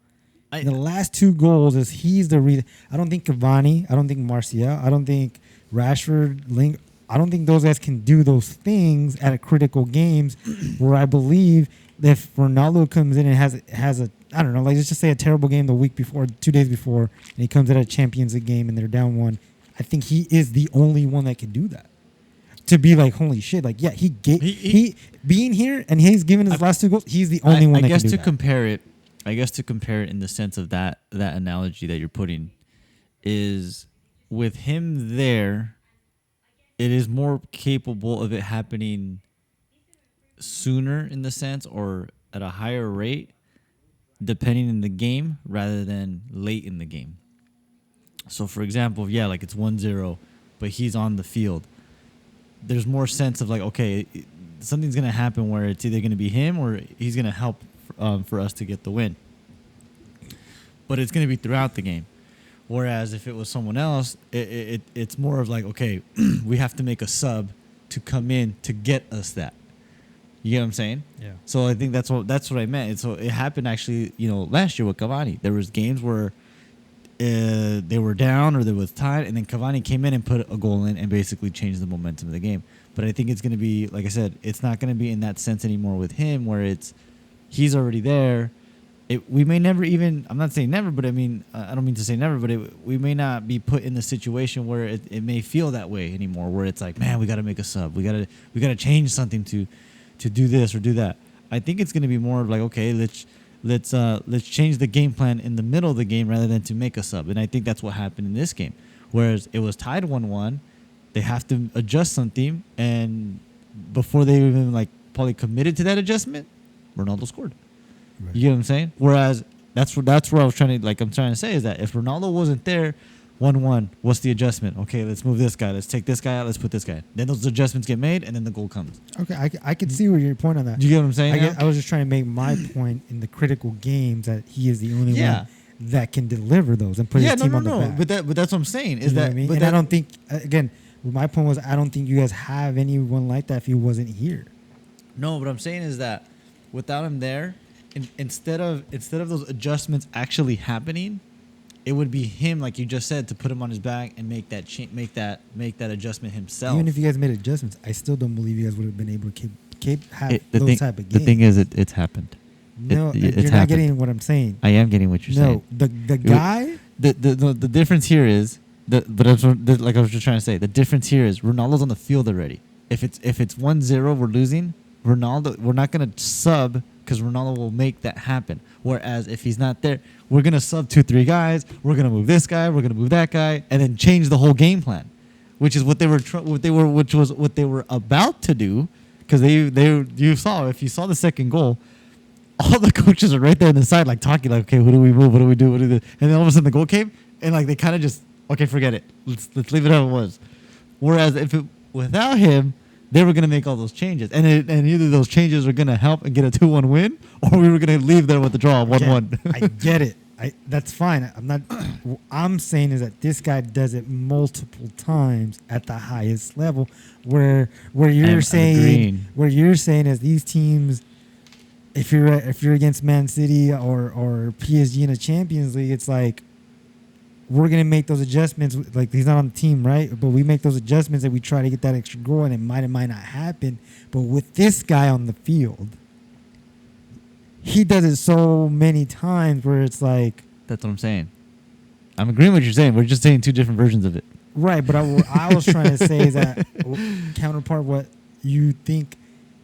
The last two goals he's the reason. I don't think Cavani. I don't think Martial. I don't think Rashford. Link. I don't think those guys can do those things at a critical games. Where I believe if Ronaldo comes in and has a I don't know, like let's just say a terrible game the week before, 2 days before, and he comes in a Champions League game and they're down 1. I think he is the only one that can do that. To be like, holy shit, like yeah, he being here and he's given his last 2 goals. He's the only one that can do that. I guess to compare it in the sense of that analogy that you're putting is with him there, it is more capable of it happening sooner in the sense or at a higher rate depending in the game rather than late in the game. So for example, yeah, like it's 1-0, but he's on the field. There's more sense of like, okay, something's going to happen where it's either going to be him or he's going to help for us to get the win. But it's going to be throughout the game. Whereas if it was someone else, it's more of like, okay, we have to make a sub to come in to get us that. You get what I'm saying? Yeah. So I think that's what I meant. And so it happened actually, last year with Cavani. There was games where they were down or there was tied, and then Cavani came in and put a goal in and basically changed the momentum of the game. But I think it's going to be, like I said, it's not going to be in that sense anymore with him where he's already there. We may never even, I'm not saying never, but I mean, I don't mean to say never, but we may not be put in the situation where it may feel that way anymore, where it's like, man, we got to make a sub. We got to change something to do this or do that. I think it's going to be more of like, okay, let's change the game plan in the middle of the game rather than to make a sub. And I think that's what happened in this game. Whereas it was tied 1-1, they have to adjust something, and before they even like probably committed to that adjustment, Ronaldo scored. Right. You get what I'm saying? Whereas that's where I was trying to say is that if Ronaldo wasn't there, 1-1, what's the adjustment? Okay, let's move this guy. Let's take this guy out. Let's put this guy. Then those adjustments get made, and then the goal comes. Okay, I can see where your point on that. Do you get what I'm saying? I was just trying to make my point in the critical games that he is the only one that can deliver those and put his team on the back. But that's what I'm saying. Is you know that what I mean? But and I don't think again. My point was I don't think you guys have anyone like that if he wasn't here. No, what I'm saying is that without him there, instead of those adjustments actually happening, it would be him, like you just said, to put him on his back and make that make that adjustment himself. Even if you guys made adjustments, I still don't believe you guys would have been able to have the those thing, type of the games. thing is, it's happened. No, it's you're not happened. getting what I'm saying. I am getting what you're saying. No, the guy. The difference here is like I was just trying to say, the difference here is Ronaldo's on the field already. If it's 1-0, we're losing. Ronaldo, we're not gonna sub because Ronaldo will make that happen. Whereas if he's not there, we're gonna sub 2-3 guys. We're gonna move this guy. We're gonna move that guy, and then change the whole game plan, which is what they were about to do. Because if you saw the second goal, all the coaches are right there on the side, like talking, like, okay, who do we move? What do we do? What do we do? And then all of a sudden the goal came, and like they kind of just, okay, forget it. Let's leave it how it was. Whereas without him, they were gonna make all those changes, and either those changes were gonna help and get a 2-1 win, or we were gonna leave there with the draw 1-1. I get it. That's fine. I'm not. What I'm saying is that this guy does it multiple times at the highest level, where you're saying is these teams. If you're against Man City or PSG in a Champions League, it's like we're gonna make those adjustments. Like he's not on the team, right? But we make those adjustments and we try to get that extra goal, and it might not happen. But with this guy on the field, he does it so many times where it's like. That's what I'm saying. I'm agreeing with what you're saying. We're just saying two different versions of it. Right, but I was trying to say is that counterpart what you think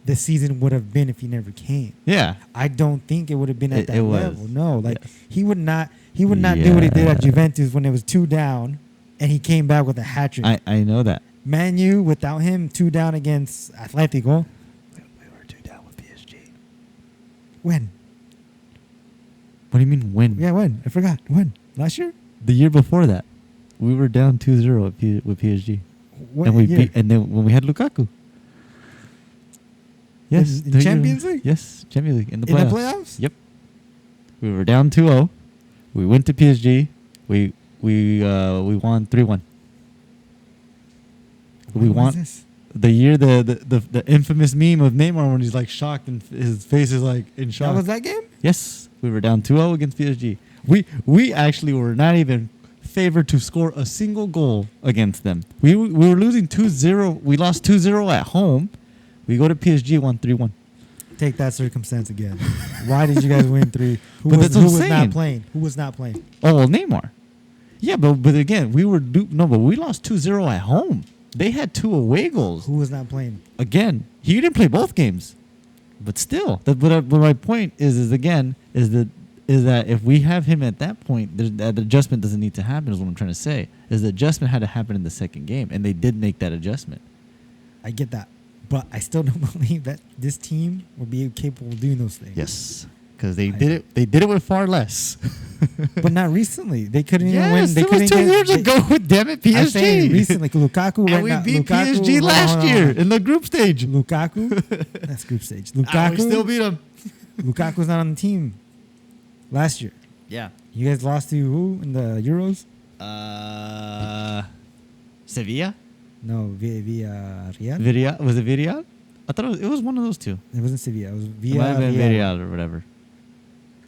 the season would have been if he never came. Yeah. I don't think it would have been at that level. No, like yes. he would not do what he did at Juventus when it was 2 down and he came back with a hat trick. I know that. Man U, without him, 2 down against Atletico. We were 2 down with PSG. When? What do you mean when? Yeah, when? I forgot. When? Last year? The year before that. We were down 2-0 with PSG. What and we year? beat, and then when we had Lukaku. Yes. In Champions League? Yes, Champions League. In the In the playoffs. playoffs? Yep. We were down 2-0. We went to PSG. We won 3-1. We When won was this? the year the infamous meme of Neymar when he's like shocked and his face is like in shock. That was that game? Yes, we were down 2-0 against PSG. We actually were not even favored to score a single goal against them. We were losing 2-0. We lost 2-0 at home. We go to PSG, won 3-1. Take that circumstance again. Why did you guys win 3? Who But was, that's what who I'm was saying. not playing? Who was not playing? Oh, well, Neymar. Yeah, but again, but we lost 2-0 at home. They had 2 away goals. Who was not playing? Again, he didn't play both games. But still, but my point is that if we have him at that point, that adjustment doesn't need to happen. Is what I'm trying to say. Is the adjustment had to happen in the second game, and they did make that adjustment. I get that. But I still don't believe that this team will be capable of doing those things. Yes, because they did it. They did it with far less. But not recently. They couldn't even win. Yes, They it was couldn't 2 years ago. Damn it, PSG. I'm saying recently, Lukaku. And we beat PSG last year in the group stage. Lukaku. That's group stage. We Lukaku. still beat them. Lukaku's not on the team last year. Yeah. You guys lost to who in the Euros? Sevilla. No, Villarreal. Villarreal. Was it Villarreal? I thought it was one of those two. It wasn't Sevilla. It was It might have been Villarreal. Villarreal or whatever.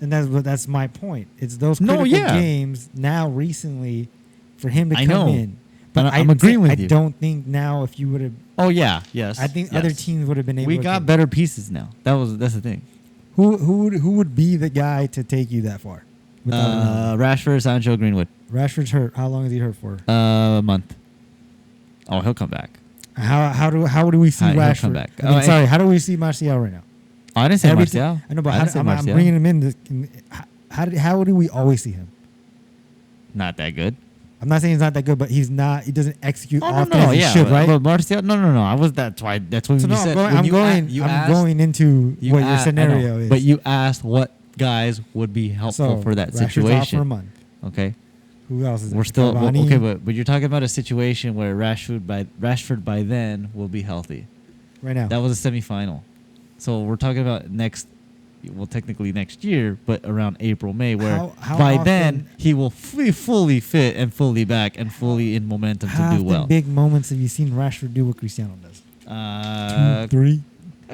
And that's my point. It's those No, critical yeah. games now recently for him to I come know. in. And I'm agreeing with you. I don't think now if you would have. Oh yeah, yes. I think yes. other teams would have been able. We to got better pieces now. That's the thing. Who would be the guy to take you that far? Without Ronaldo? Rashford, Sancho, Greenwood. Rashford's hurt. How long is he hurt for? A month. Oh, he'll come back. How do we see He'll Rashford? come back. I mean, Oh, sorry. How do we see Martial right now? Oh, I didn't say Every Martial. I know, but I didn't say I'm Martial. bringing him in. How do we always see him? Not that good. I'm not saying he's not that good, but he's not. He doesn't execute Oh often no, as he yeah. should, right? But Martial, no. I was that's why. That's what So you no, said. I'm going into what your scenario is. But you asked what guys would be helpful for that Rashford's off situation. for a month. Okay. Who else is We're there? still Cavani? okay, but you're talking about a situation where Rashford by then will be healthy. right now. That was a semifinal, so we're talking about technically next year, but around April, May, where How by often- then he will be fully fit and fully back and fully in momentum How to do well. often big moments have you seen Rashford do what Cristiano does? 2, 3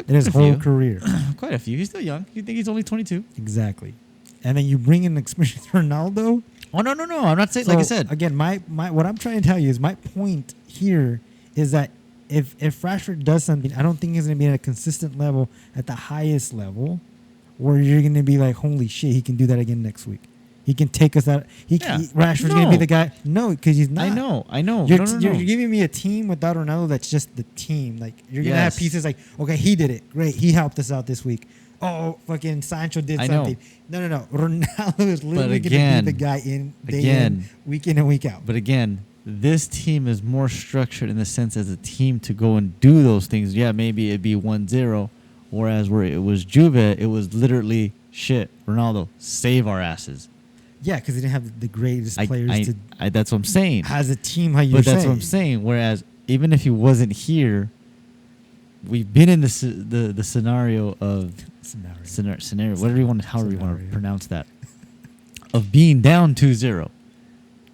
in his a whole few. career. Quite a few. He's still young. You think he's only 22? Exactly. And then you bring in experienced Ronaldo. Oh no, I'm not saying So, like I said. again, my what I'm trying to tell you is my point here is that if Rashford does something, I don't think he's going to be at a consistent level at the highest level, where you're going to be like, holy shit, he can do that again next week. He can take us out. Rashford's going to be the guy. No, because he's not. I know. You're giving me a team without Ronaldo that's just the team. Like, you're going to have pieces like, okay, he did it. Great. He helped us out this week. Oh, fucking Sancho did something. No. Ronaldo is literally going to be the guy week in and week out. But again, this team is more structured in the sense as a team to go and do those things. Yeah, maybe it'd be 1-0, whereas where it was Juve, it was literally, shit, Ronaldo, save our asses. Yeah, because they didn't have the greatest players that's what I'm saying. As a team, how you're saying. But that's what I'm saying. Whereas even if he wasn't here, we've been in the scenario of scenario, however you want to pronounce that, of being down 2-0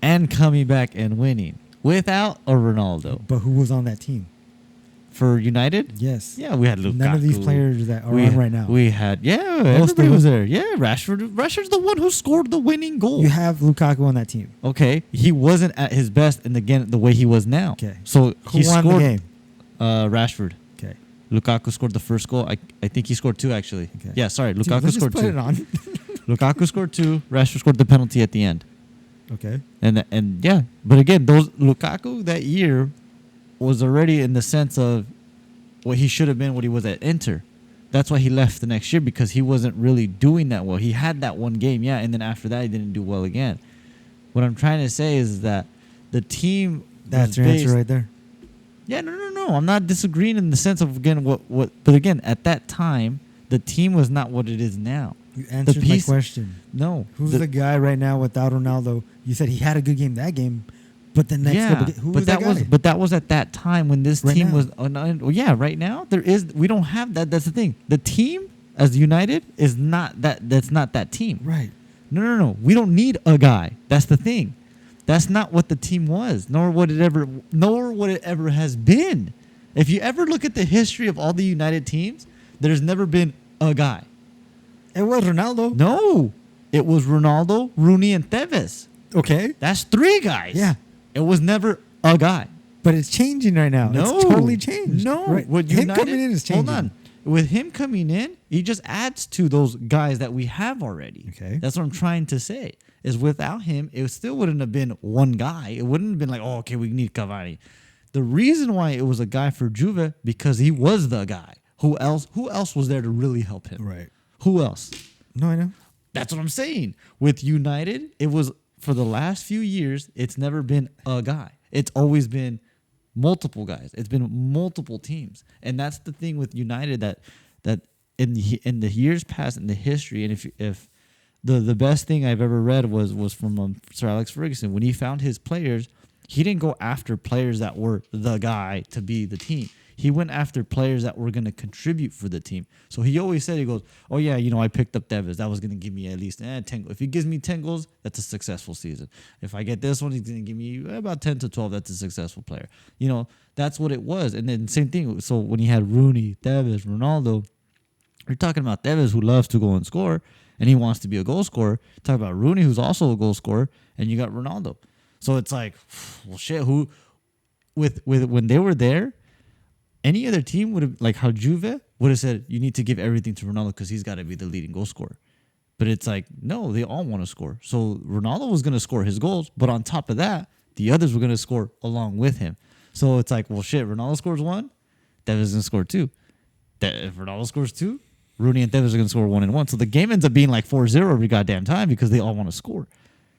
and coming back and winning without a Ronaldo. But who was on that team? For United? Yes. Yeah, we had Lukaku. None of these players that are on right now. We had, everybody was there. Yeah, Rashford's the one who scored the winning goal. You have Lukaku on that team. Okay. He wasn't at his best, and again, the way he was now. Okay. So who won the game? Rashford. Okay. Lukaku scored the first goal. I think he scored 2, actually. Okay. Yeah, sorry. Lukaku scored 2. Put it on. Lukaku scored 2. Rashford scored the penalty at the end. Okay. And yeah, but again, those Lukaku that year was already in the sense of what he should have been, what he was at Inter. That's why he left the next year, because he wasn't really doing that well. He had that one game, yeah, and then after that, he didn't do well again. What I'm trying to say is that the team. That's your answer right there. Yeah, no. I'm not disagreeing in the sense of, again, but again, at that time, the team was not what it is now. You answered my question. No. Who's the guy right now without Ronaldo? You said he had a good game that game, but the next who was that guy? But that was at that time when this team now. was. Right now we don't have that. That's the thing. The team as United is not that. That's not that team. Right. No. We don't need a guy. That's the thing. That's not what the team was, nor what it ever has been. If you ever look at the history of all the United teams, there's never been a guy. It was Ronaldo. No, it was Ronaldo, Rooney, and Tevez. Okay. That's 3 guys. Yeah. It was never a guy. But it's changing right now. No. It's totally changed. No. Right. Him coming in is changing. Hold on. With him coming in, he just adds to those guys that we have already. Okay. That's what I'm trying to say. Is without him, it still wouldn't have been one guy. It wouldn't have been like, oh, okay, we need Cavani. The reason why it was a guy for Juve, because he was the guy. Who else was there to really help him? Right. Who else? No, I know. That's what I'm saying. With United, it was, for the last few years, it's never been a guy. It's always been multiple guys. It's been multiple teams. And that's the thing with United that in the years past, in the history, and if the best thing I've ever read was from Sir Alex Ferguson. When he found his players, he didn't go after players that were the guy to be the team. He went after players that were going to contribute for the team. So he always said, he goes, oh, yeah, I picked up Tevez. That was going to give me at least 10 goals. If he gives me 10 goals, that's a successful season. If I get this one, he's going to give me about 10 to 12. That's a successful player. That's what it was. And then same thing. So when he had Rooney, Tevez, Ronaldo, you're talking about Tevez, who loves to go and score, and he wants to be a goal scorer. Talk about Rooney, who's also a goal scorer, and you got Ronaldo. So it's like, well, shit, who, with when they were there, any other team would have, like how Juve would have said, you need to give everything to Ronaldo because he's got to be the leading goal scorer. But it's like, no, they all want to score. So Ronaldo was going to score his goals, but on top of that, the others were going to score along with him. So it's like, well, shit, Ronaldo scores 1, Tevez is going to score 2. If Ronaldo scores 2, Rooney and Tevez are going to score 1 and 1. So the game ends up being like 4-0 every goddamn time because they all want to score.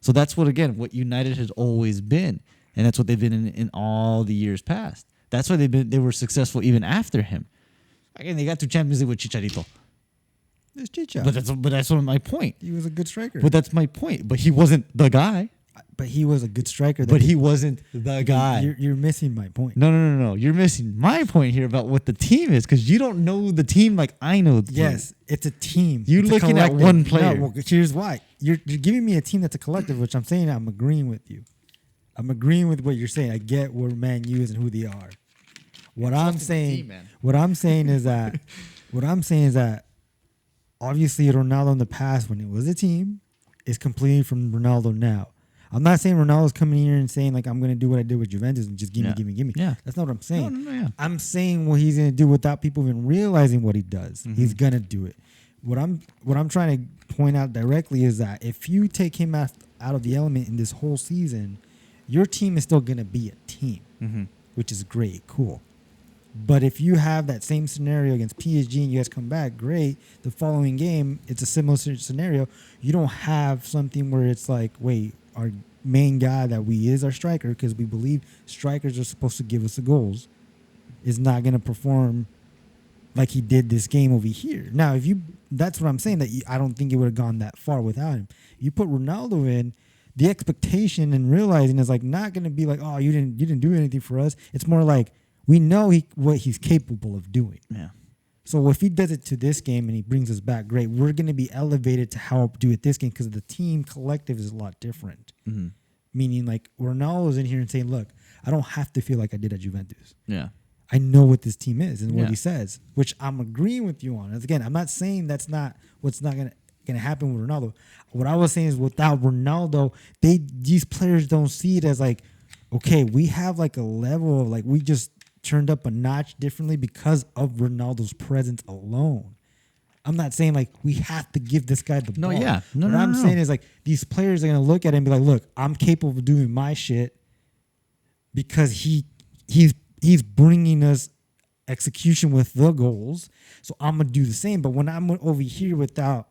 So that's what United has always been. And that's what they've been in all the years past. That's why they were successful even after him. Again, they got to Champions League with Chicharito. It's Chicha. But that's my point. He was a good striker. But that's my point. But he wasn't the guy. But he was a good striker. But he wasn't the guy. You're missing my point. No. You're missing my point here about what the team is because you don't know the team like I know the team. Yes, it's a team. You're looking at one player. No, well, here's why. You're giving me a team that's a collective, which I'm saying I'm agreeing with you. I'm agreeing with what you're saying. I get where Man U is and who they are. What I'm saying is that obviously Ronaldo in the past when it was a team is completely from Ronaldo now. I'm not saying Ronaldo's coming here and saying like I'm going to do what I did with Juventus and just give Yeah. me. Yeah. That's not what I'm saying. No, yeah. I'm saying what he's going to do without people even realizing what he does. Mm-hmm. He's going to do it. What I'm trying to point out directly is that if you take him out of the element in this whole season, your team is still going to be a team, Mm-hmm. which is great, cool. But if you have that same scenario against PSG and you guys come back, great. The following game, it's a similar scenario. You don't have something where it's like, wait, our main guy that we is our striker, because we believe strikers are supposed to give us the goals, is not going to perform like he did this game over here. Now, that's what I'm saying, that I don't think it would have gone that far without him. You put Ronaldo in, the expectation and realizing is like not going to be like, oh, you didn't do anything for us. It's more like, we know what he's capable of doing. Yeah. So if he does it to this game and he brings us back, great. We're going to be elevated to how to do it this game because the team collective is a lot different. Mm-hmm. Meaning like Ronaldo's in here and saying, look, I don't have to feel like I did at Juventus. Yeah. I know what this team is and what Yeah. he says, which I'm agreeing with you on. And again, I'm not saying that's not what's not going to happen with Ronaldo. What I was saying is without Ronaldo, these players don't see it as like, okay, we have like a level of like we just turned up a notch differently because of Ronaldo's presence alone. I'm not saying like we have to give this guy the ball. Yeah. No, what no, I'm no. saying is like these players are gonna look at it and be like, look, I'm capable of doing my shit because he's bringing us execution with the goals. So I'm gonna do the same. But when I'm over here without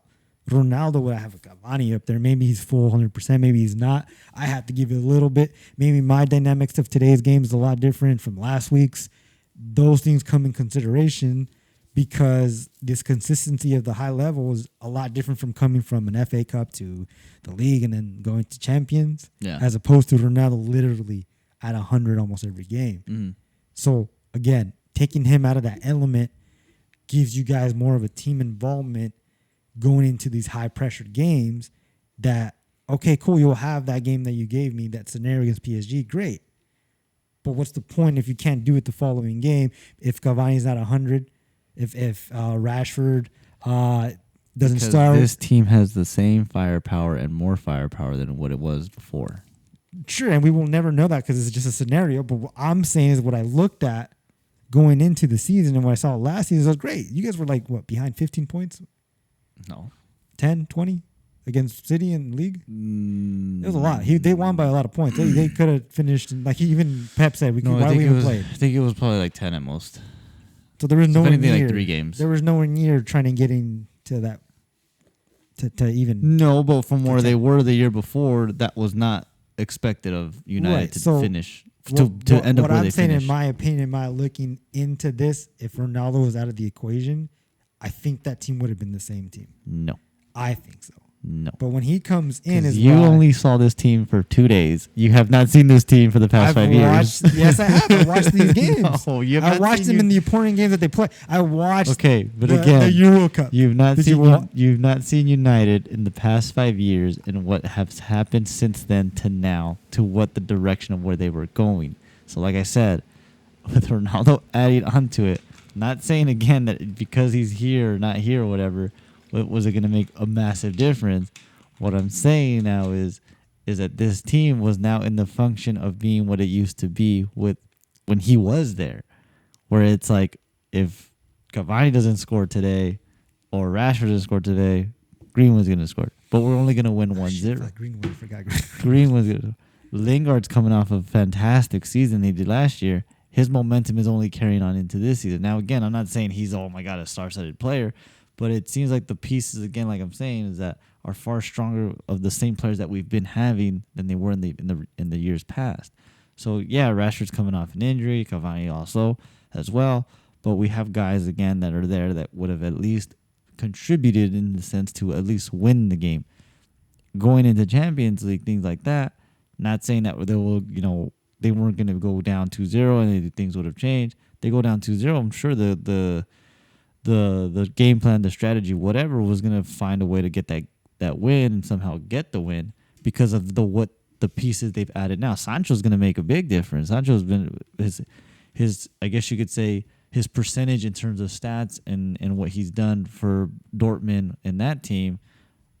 Ronaldo, would I have a Cavani up there? Maybe he's full 100%. Maybe he's not. I have to give it a little bit. Maybe my dynamics of today's game is a lot different from last week's. Those things come in consideration because this consistency of the high level is a lot different from coming from an FA Cup to the league and then going to champions, as opposed to Ronaldo literally at 100 almost every game. Mm-hmm. So again, taking him out of that element gives you guys more of a team involvement going into these high pressured games that, okay, cool, you'll have that game that you gave me, that scenario against PSG, great. But what's the point if you can't do it the following game? If Cavani's not 100, if Rashford doesn't Because start. this team has the same firepower and more firepower than what it was before. Sure, and we will never know that because it's just a scenario. But what I'm saying is what I looked at going into the season and what I saw last season was great. You guys were like, what, behind 15 points? No. 10, 20 against City in the league? It was a lot. They won by a lot of points. They could have finished, like even Pep said, why we even played. I think it was probably like 10 at most. So there was nowhere anything, near. like 3 games. There was nowhere near trying to get into that to even. No, but from where they were the year before, that was not expected of United to finish. To end up what where I'm they saying, finished. in my opinion, looking into this, if Ronaldo was out of the equation, I think that team would have been the same team. No. I think so. No. But when he comes in, You only saw this team for 2 days. You have not seen this team for the past 5 years. Yes, I have. I watched these games. No, you have I not watched seen them in the important games that they play. I watched. Okay, but the again, Euro Cup. You've not Did you seen wa- you've not seen United in the past 5 years and what has happened since then to now to what the direction of where they were going. So, like I said, with Ronaldo adding onto it, not saying again that because he's here or not here or whatever, was it going to make a massive difference? What I'm saying now is that this team was now in the function of being what it used to be with when he was there, where it's like if Cavani doesn't score today or Rashford doesn't score today, Greenwood's going to score. But we're only going to win 1-0. Greenwood, I forgot. Greenwood's going to. Lingard's coming off a fantastic season he did last year. His momentum is only carrying on into this season. Now, again, I'm not saying he's, oh my God, a star-studded player, but it seems like the pieces, again, like I'm saying, is that are far stronger of the same players that we've been having than they were in the years past. So yeah, Rashford's coming off an injury, Cavani also as well, but we have guys again that are there that would have at least contributed in the sense to at least win the game. Going into Champions League, things like that. Not saying that they will, they weren't going to go down 2-0 and things would have changed. They go down 2-0. I'm sure the game plan, the strategy, whatever, was going to find a way to get that win and somehow get the win because of the pieces they've added now. Sancho's going to make a big difference. Sancho's been his I guess you could say his percentage in terms of stats and what he's done for Dortmund and that team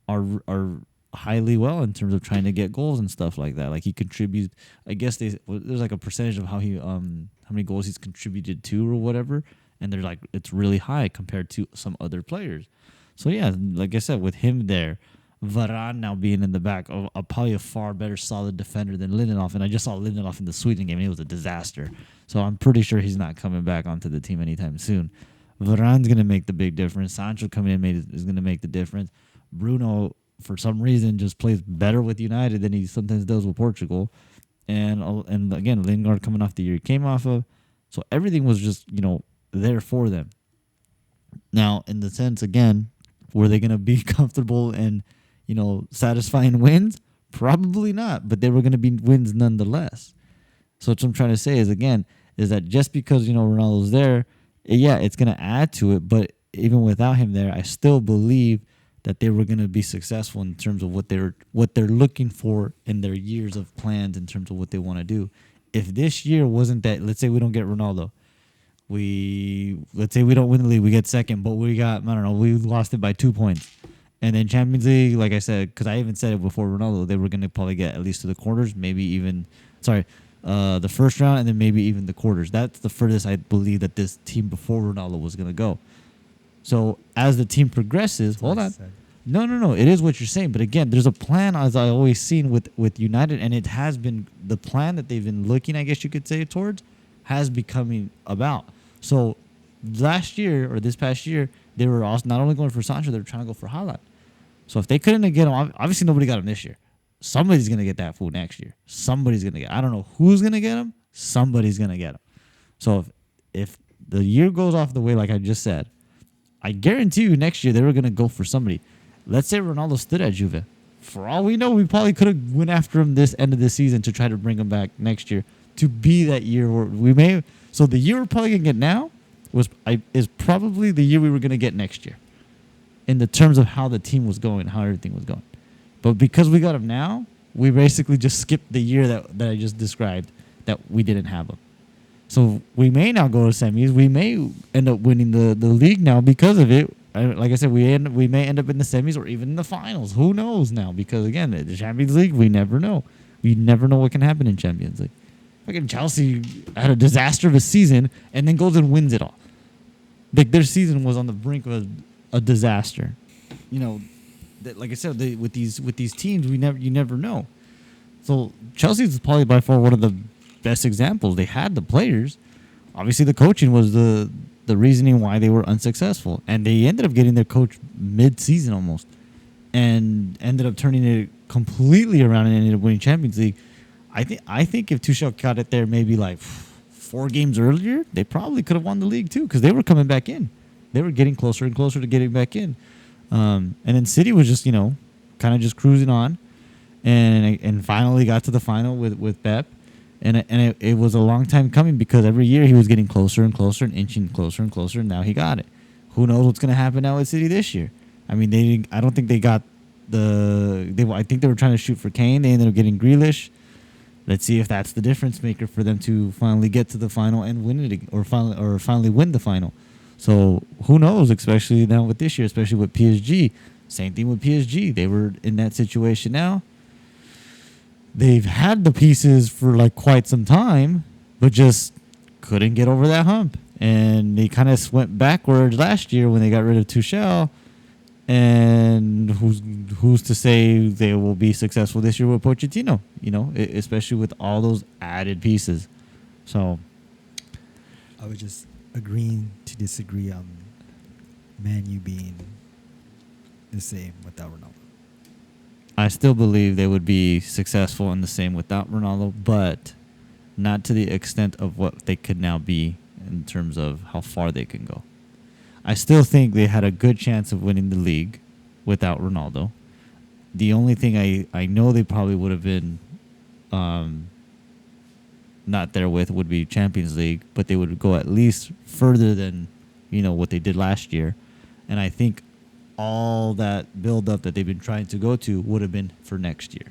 are highly well in terms of trying to get goals and stuff like that. Like he contributes. I guess there's like a percentage of how many goals he's contributed to or whatever, and they're like it's really high compared to some other players. So yeah, like I said, with him there, Varane now being in the back, probably a far better solid defender than Lindelof. And I just saw Lindelof in the Sweden game, and it was a disaster. So I'm pretty sure he's not coming back onto the team anytime soon. Varane's going to make the big difference. Sancho coming in is going to make the difference. Bruno, for some reason, just plays better with United than he sometimes does with Portugal. And again, Lingard coming off the year he came off of. So everything was just, there for them. Now, in the sense, again, were they going to be comfortable and, satisfying wins? Probably not, but they were going to be wins nonetheless. So what I'm trying to say is that just because, Ronaldo's there, yeah, it's going to add to it, but even without him there, I still believe that they were going to be successful in terms of what they're looking for in their years of plans in terms of what they want to do. If this year wasn't that, let's say we don't get Ronaldo, let's say we don't win the league, we get second, but we lost it by 2 points. And then Champions League, like I said, because I even said it before Ronaldo, they were going to probably get at least to the quarters, maybe even, the first round, and then maybe even the quarters. That's the furthest I believe that this team before Ronaldo was going to go. So as the team progresses, hold on. No. It is what you're saying. But again, there's a plan, as I always seen with United, and it has been the plan that they've been looking, I guess you could say, towards, has becoming about. So last year or this past year, they were also not only going for Sancho, they were trying to go for Haaland. So if they couldn't get him, obviously nobody got him this year. Somebody's going to get that fool next year. Somebody's going to get. I don't know who's going to get him. Somebody's going to get him. So if the year goes off the way like I just said, I guarantee you next year they were going to go for somebody. Let's say Ronaldo stood at Juve. For all we know, we probably could have went after him this end of the season to try to bring him back next year to be that year where we may. So the year we're probably going to get now is probably the year we were going to get next year in the terms of how the team was going, how everything was going. But because we got him now, we basically just skipped the year that I just described that we didn't have him. So we may now go to semis. We may end up winning the league now because of it. Like I said, we may end up in the semis or even in the finals. Who knows now? Because again, the Champions League, we never know. We never know what can happen in Champions League. Fucking Chelsea had a disaster of a season and then goes and wins it all. Like their season was on the brink of a disaster. Like I said, with these teams, you never know. So Chelsea's probably by far one of the best examples. They had the players. Obviously, the coaching was the reasoning why they were unsuccessful, and they ended up getting their coach mid-season almost, and ended up turning it completely around and ended up winning Champions League. I think if Tuchel got it there maybe like 4 games earlier, they probably could have won the league too because they were coming back in. They were getting closer and closer to getting back in. And then City was just, kind of just cruising on and finally got to the final with Pep. And it was a long time coming because every year he was getting closer and closer and inching closer and closer, and now he got it. Who knows what's going to happen now with City this year? I mean, I don't think they got I think they were trying to shoot for Kane. They ended up getting Grealish. Let's see if that's the difference maker for them to finally get to the final and win it, or finally win the final. So who knows, especially now with this year, especially with PSG. Same thing with PSG. They were in that situation now. They've had the pieces for like quite some time, but just couldn't get over that hump. And they kind of went backwards last year when they got rid of Tuchel. And who's to say they will be successful this year with Pochettino? Especially with all those added pieces. So I was just agreeing to disagree on Man U being the same without Ronaldo. I still believe they would be successful and the same without Ronaldo, but not to the extent of what they could now be in terms of how far they can go. I still think they had a good chance of winning the league without Ronaldo. The only thing I know they probably would have been not there with would be Champions League, but they would go at least further than what they did last year. And I think all that build-up that they've been trying to go to would have been for next year,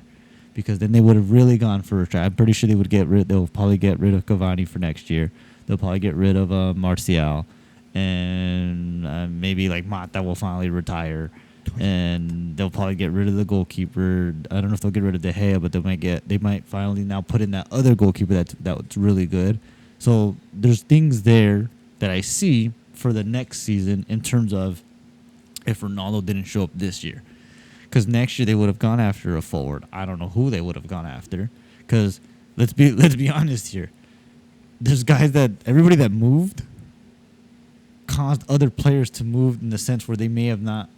because then they would have really gone for a try. I'm pretty sure they'll probably get rid of Cavani for next year. They'll probably get rid of Martial. And maybe like Mata will finally retire. and they'll probably get rid of the goalkeeper. I don't know if they'll get rid of De Gea, but they might finally now put in that other goalkeeper that's really good. So there's things there that I see for the next season in terms of if Ronaldo didn't show up this year. Because next year they would have gone after a forward. I don't know who they would have gone after. Because let's be honest here. There's guys that everybody that moved caused other players to move in the sense where they may have not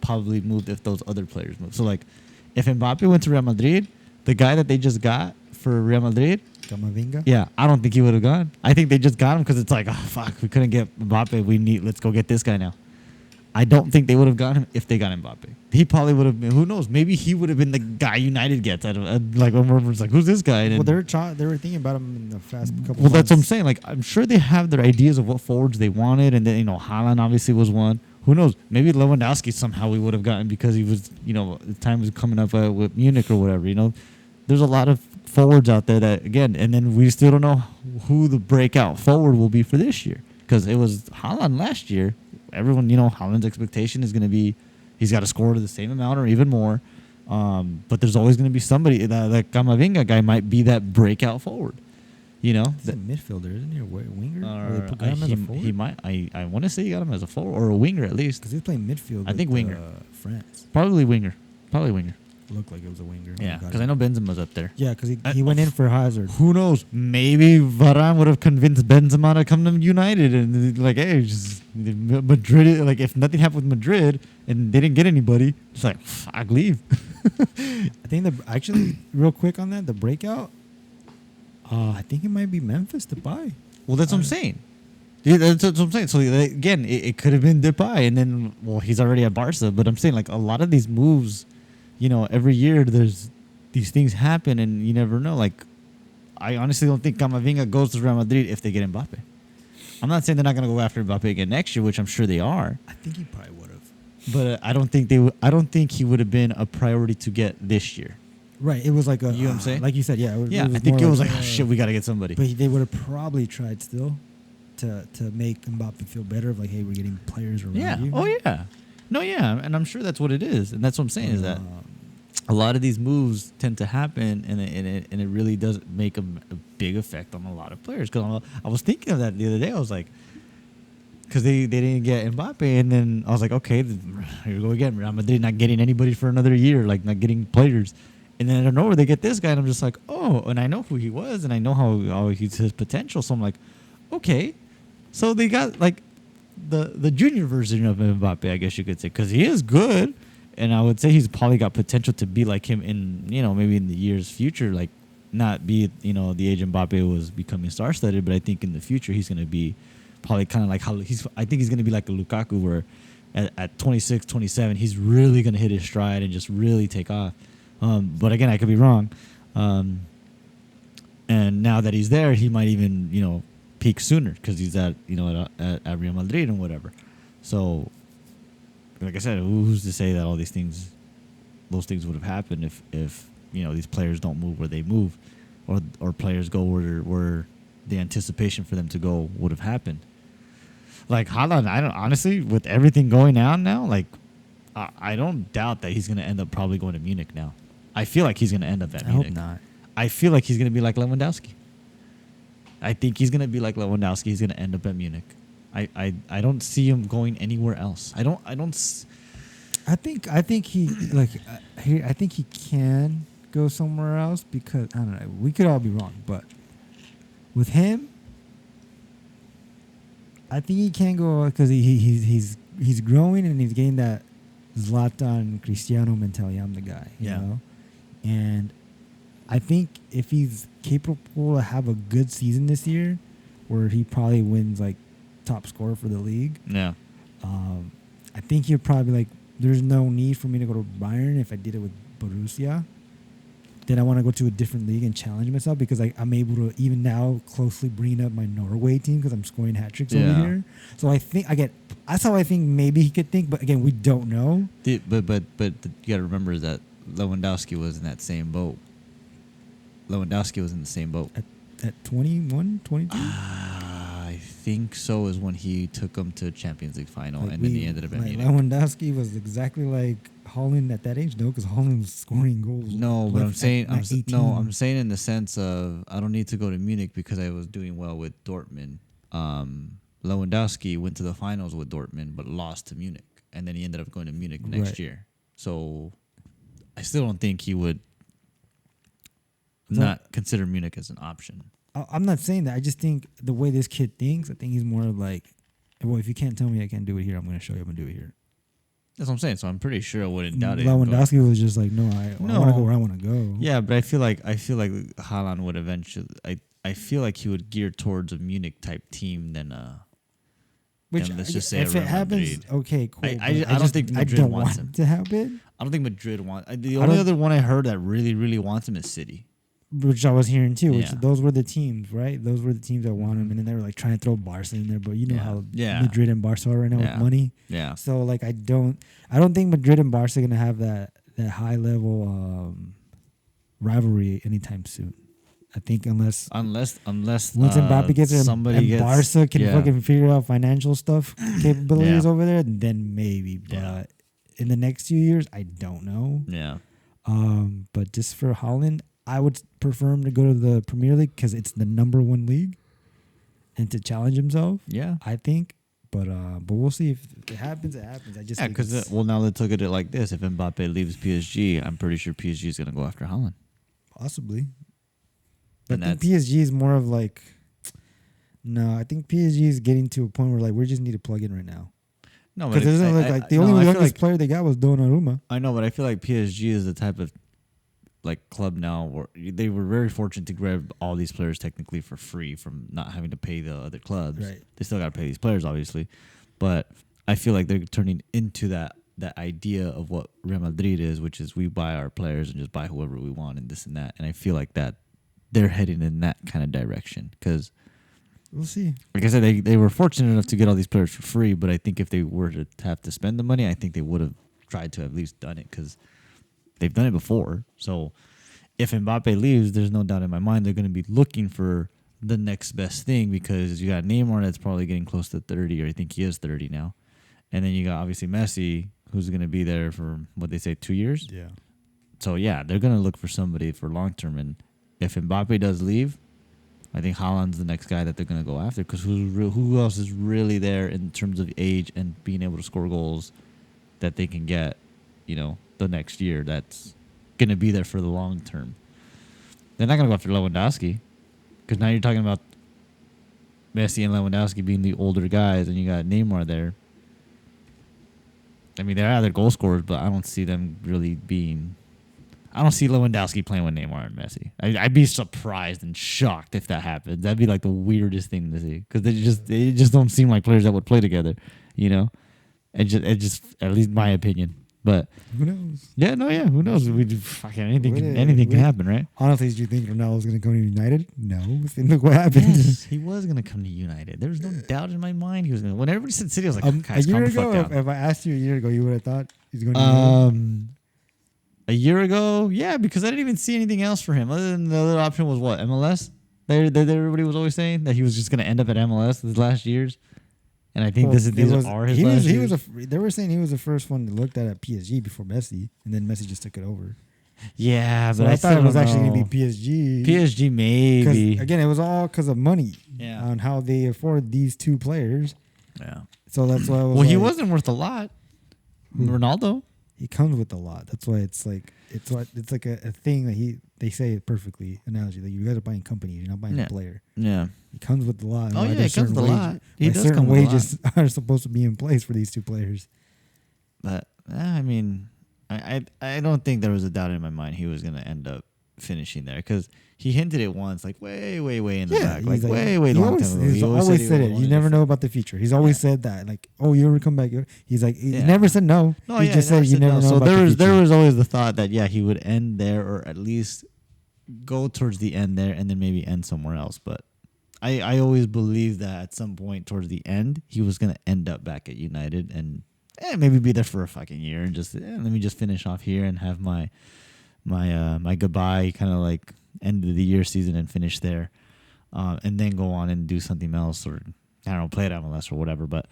probably moved if those other players moved. So like, if Mbappe went to Real Madrid, the guy that they just got for Real Madrid, Camavinga? yeah, I don't think he would have gone. I think they just got him because it's like, oh fuck, we couldn't get Mbappe. Let's go get this guy now. I don't think they would have got him if they got Mbappe. He probably would have been. Who knows? Maybe he would have been the guy United gets. I don't like when everyone's like, "Who's this guy?" And Well, they were thinking about him in the past couple. well, that's what I'm months. saying. Like, I'm sure they have their ideas of what forwards they wanted, and then Haaland obviously was one. Who knows? Maybe Lewandowski somehow we would have gotten because he was, the time was coming up with Munich or whatever. There's a lot of forwards out there that again, and then we still don't know who the breakout forward will be for this year because it was Haaland last year. Everyone, Haaland's expectation is going to be he's got to score the same amount or even more. But there's always going to be somebody that Camavinga guy might be that breakout forward. He's a midfielder, isn't he? A winger? Or they got him as a forward? He might. I want to say he got him as a forward or a winger at least. Because he's playing midfield. I think winger. France. Probably winger. Looked like it was a winger. Yeah, because I know Benzema's up there. Yeah, because he went in for Hazard. Who knows? Maybe Varane would have convinced Benzema to come to United and like, hey, just Madrid. Like, if nothing happened with Madrid and they didn't get anybody, it's like, fuck, leave. I think actually, real quick on that, the breakout. I think it might be Memphis to buy. Well, that's what I'm saying. Yeah, that's what I'm saying. So again, it could have been Depay, and then he's already at Barca. But I'm saying like a lot of these moves. Every year there's these things happen and you never know. Like, I honestly don't think Camavinga goes to Real Madrid if they get Mbappe. I'm not saying they're not going to go after Mbappe again next year, which I'm sure they are. I think he probably would have. But I don't think I don't think he would have been a priority to get this year. Right. It was like You know what I'm saying? like you said, yeah. I think it was like, oh, shit, we got to get somebody. But they would have probably tried still to make Mbappe feel better of like, hey, we're getting players around you. Oh, yeah. No, yeah. And I'm sure that's what it is. And that's what I'm saying is that a lot of these moves tend to happen, and it really does make a big effect on a lot of players. Because I was thinking of that the other day. I was like, because they didn't get Mbappe, and then I was like, okay, here we go again. Real Madrid not getting anybody for another year, like not getting players. And then I don't know where they get this guy, and I'm just like, oh, and I know who he was, and I know how he's his potential. So I'm like, okay, so they got like the junior version of Mbappe, I guess you could say, because he is good. And I would say he's probably got potential to be like him in, maybe in the years future, like not be, the age Mbappe was becoming star-studded, but I think in the future he's going to be probably kind of like I think he's going to be like a Lukaku where at 26, 27, he's really going to hit his stride and just really take off. But again, I could be wrong. And now that he's there, he might even, peak sooner because he's at Real Madrid and whatever. So, like I said, who's to say that those things would have happened if these players don't move where they move, or players go where the anticipation for them to go would have happened. Like Haaland, I don't honestly with everything going on now, like I don't doubt that he's going to end up probably going to Munich now. I feel like he's going to end up at Munich. I hope not. I feel like he's going to be like Lewandowski. I think he's going to be like Lewandowski. He's going to end up at Munich. I don't see him going anywhere else. I think he I think he can go somewhere else because I don't know. We could all be wrong, but with him, I think he can go because he's growing and he's getting that Zlatan Cristiano mentality. I'm the guy, you know, and I think if he's capable to have a good season this year, where he probably wins like top scorer for the league. Yeah. I think he'd probably be like, there's no need for me to go to Bayern if I did it with Borussia. Then I want to go to a different league and challenge myself because I'm able to even now closely bring up my Norway team because I'm scoring hat tricks over here. So I think that's how I think maybe he could think, but again, we don't know. But you got to remember is that Lewandowski was in that same boat. Lewandowski was in the same boat. At 21, 22? I think so is when he took them to Champions League final, Like and then he ended up at like Munich. Lewandowski was exactly like Haaland at that age, though, because Haaland was scoring goals. No, but I'm saying at 18. I'm saying in the sense of I don't need to go to Munich because I was doing well with Dortmund. Lewandowski went to the finals with Dortmund but lost to Munich, and then he ended up going to Munich next year. So I still don't think he would not consider Munich as an option. I'm not saying that. I just think the way this kid thinks, I think he's more like, well, if you can't tell me I can't do it here, I'm going to show you I'm going to do it here. That's what I'm saying. So I'm pretty sure I wouldn't doubt it. Lewandowski was just like, no, I want to go where I want to go. Yeah, but I feel like Haaland would eventually. I feel like he would gear towards a Munich type team than Which let's just say if it happens, Madrid. Okay, cool. I don't think Madrid I don't wants want him it to happen. I don't think Madrid wants. The only other one I heard that really really wants him is City. Which I was hearing too. Which Yeah. those were the teams, right? Those were the teams that want him, and then they were like trying to throw Barca in there. But you know how Madrid and Barca are right now with money. Yeah. So like I don't think Madrid and Barca are gonna have that high level rivalry anytime soon. I think unless once Mbappe gets there and Barca can fucking figure out financial stuff capabilities over there, then maybe. But in the next few years, I don't know. Yeah. But just for Haaland, I would prefer him to go to the Premier League because it's the #1 league, and to challenge himself. Yeah. I think. But we'll see if it happens. It happens. I just because now let's look at it like this: if Mbappe leaves PSG, I'm pretty sure PSG is going to go after Haaland. Possibly. But I think PSG is more of like, no, I think PSG is getting to a point where like we just need to plug in right now. No, because it doesn't look like the only youngest player they got was Donnarumma. I know, but I feel like PSG is the type of like club now where they were very fortunate to grab all these players technically for free from not having to pay the other clubs. Right. They still got to pay these players, obviously, but I feel like they're turning into that idea of what Real Madrid is, which is we buy our players and just buy whoever we want and this and that. And I feel like that they're heading in that kind of direction because we'll see. Like I said, they were fortunate enough to get all these players for free, but I think if they were to have to spend the money, I think they would have tried to at least done it because they've done it before. So if Mbappe leaves, there's no doubt in my mind they're going to be looking for the next best thing because you got Neymar that's probably getting close to 30, or I think he is 30 now. And then you got obviously Messi, who's going to be there for, what they say, 2 years? Yeah. So, yeah, they're going to look for somebody for long term. And if Mbappe does leave, I think Haaland's the next guy that they're going to go after because who else is really there in terms of age and being able to score goals that they can get, the next year that's going to be there for the long term. They're not going to go after Lewandowski because now you're talking about Messi and Lewandowski being the older guys and you got Neymar there. I mean, they're either goal scorers, but I don't see them really being... I don't see Lewandowski playing with Neymar and Messi. I'd be surprised and shocked if that happens. That'd be like the weirdest thing to see because they just don't seem like players that would play together, It just at least my opinion. But who knows? Yeah, who knows? Anything can happen, right? Honestly, did you think Ronaldo was going to come to United? No. Look what happened. Yes, he was going to come to United. There was no doubt in my mind he was going to. When everybody said City, I was like, a year ago, if I asked you a year ago, you would have thought he's going to United? A year ago, yeah, because I didn't even see anything else for him. Other than the other option was what? MLS? Everybody was always saying that he was just going to end up at MLS his last years. And I think these are his last years. They were saying he was the first one looked at PSG before Messi, and then Messi just took it over. Yeah, but so I thought it was actually going to be PSG. PSG maybe. Again, it was all because of money. Yeah. On how they afford these two players. Yeah. So that's why I was he wasn't worth a lot. Ronaldo. He comes with a lot. That's why it's like a thing that they say it perfectly analogy. Like you guys are buying companies, you're not buying a player. Yeah. He comes with a lot. Oh yeah, he comes with a lot. He does certain wages are supposed to be in place for these two players. But I mean, I don't think there was a doubt in my mind he was going to end up finishing there because he hinted it once, like way in the back, like way long time ago. He's always said it. You never know about the future. He's always said that, like, oh, you ever come back? He's like, he never said no. He just said you never know. So there was always the thought that he would end there or at least go towards the end there and then maybe end somewhere else. But I always believed that at some point towards the end he was going to end up back at United and maybe be there for a fucking year and just let me just finish off here and have my goodbye kind of like end of the year season and finish there, and then go on and do something else or I don't know, play at MLS or whatever. But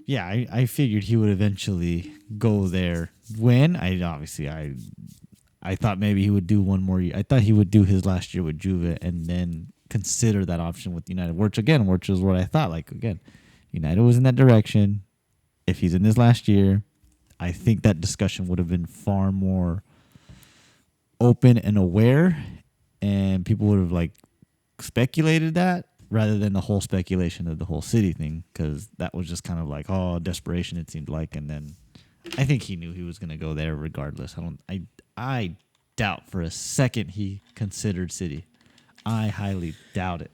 yeah, I figured he would eventually go there. When I thought maybe he would do one more year. I thought he would do his last year with Juve and then consider that option with United, which is what I thought. Like, again, United was in that direction. If he's in his last year, I think that discussion would have been far more open and aware, and people would have like speculated that rather than the whole speculation of the whole City thing, because that was just kind of like, oh, desperation, it seemed like. And then I think he knew he was going to go there regardless. I doubt for a second he considered City. I highly doubt it.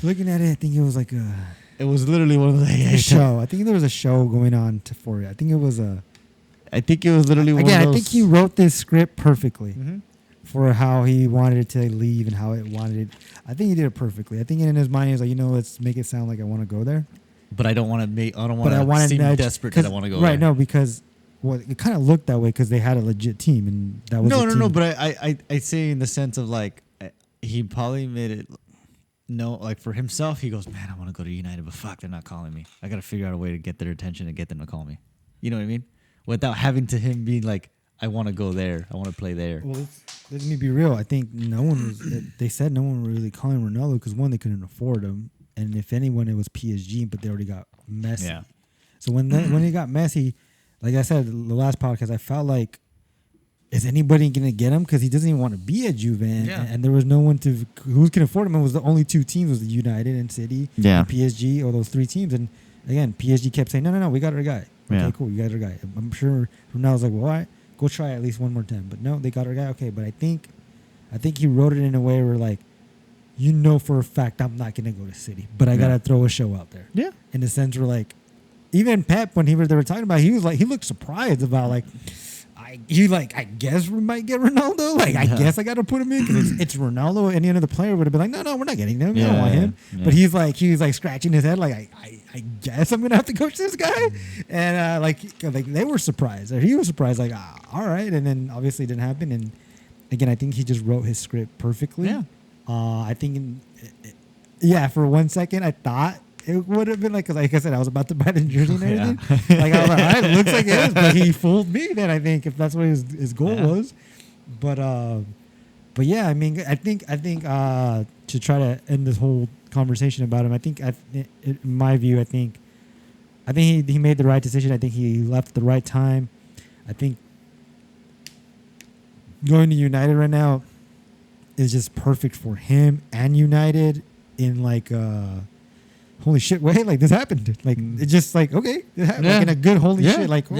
Looking at it, I think it was like It was literally one of the show. I think there was a show going on for it. I think it was literally one of those. I think he wrote this script perfectly Mm-hmm. for how he wanted it to leave and how it wanted it. I think he did it perfectly. I think in his mind he was like, let's make it sound like I want to go there. But I don't want to seem desperate that I want to go there. Right, no, because it kind of looked that way because they had a legit team, and that was no. But I say in the sense of like he probably made it. No, like for himself, he goes, man, I want to go to United, but fuck, they're not calling me. I got to figure out a way to get their attention and get them to call me. You know what I mean? Without having to him being like, I want to go there. I want to play there. Well, let me be real. I think no one was. They said no one was really calling Ronaldo because one, they couldn't afford him, and if anyone, it was PSG, but they already got Messi. Yeah. So when they got Messi, like I said the last podcast, I felt like, is anybody gonna get him? Because he doesn't even want to be at Juve, and there was no one who can afford him. It was the only two teams was the United and City, and PSG, or those three teams. And again, PSG kept saying, no, we got our guy. Okay, cool, you got our guy. I'm sure Ronaldo's like, well, all right, go try at least one more time. But no, they got our guy. Okay, but I think he wrote it in a way where like, for a fact I'm not gonna go to City, but I gotta throw a show out there. Yeah. In the sense where like, even Pep when they were talking about it, he was like, he looked surprised about like. I guess we might get Ronaldo. Like, I guess I got to put him in because it's Ronaldo. Any other player would have been like, no, we're not getting him. We don't want him. Yeah. But he was like scratching his head, like, I guess I'm gonna have to coach this guy. And like they were surprised, or he was surprised, like, all right. And then obviously it didn't happen. And again, I think he just wrote his script perfectly. Yeah. I think, for 1 second I thought. It would have been like I said, I was about to buy the jersey and everything. Like I was like, all right, it looks like it is, but he fooled me. Then I think if that's what his goal was, but yeah, I mean, I think to try to end this whole conversation about him, I think in my view, I think he made the right decision. I think he left at the right time. I think going to United right now is just perfect for him and United in like holy shit way, like this happened, like it's just like, okay, it happened. Like in a good holy shit, like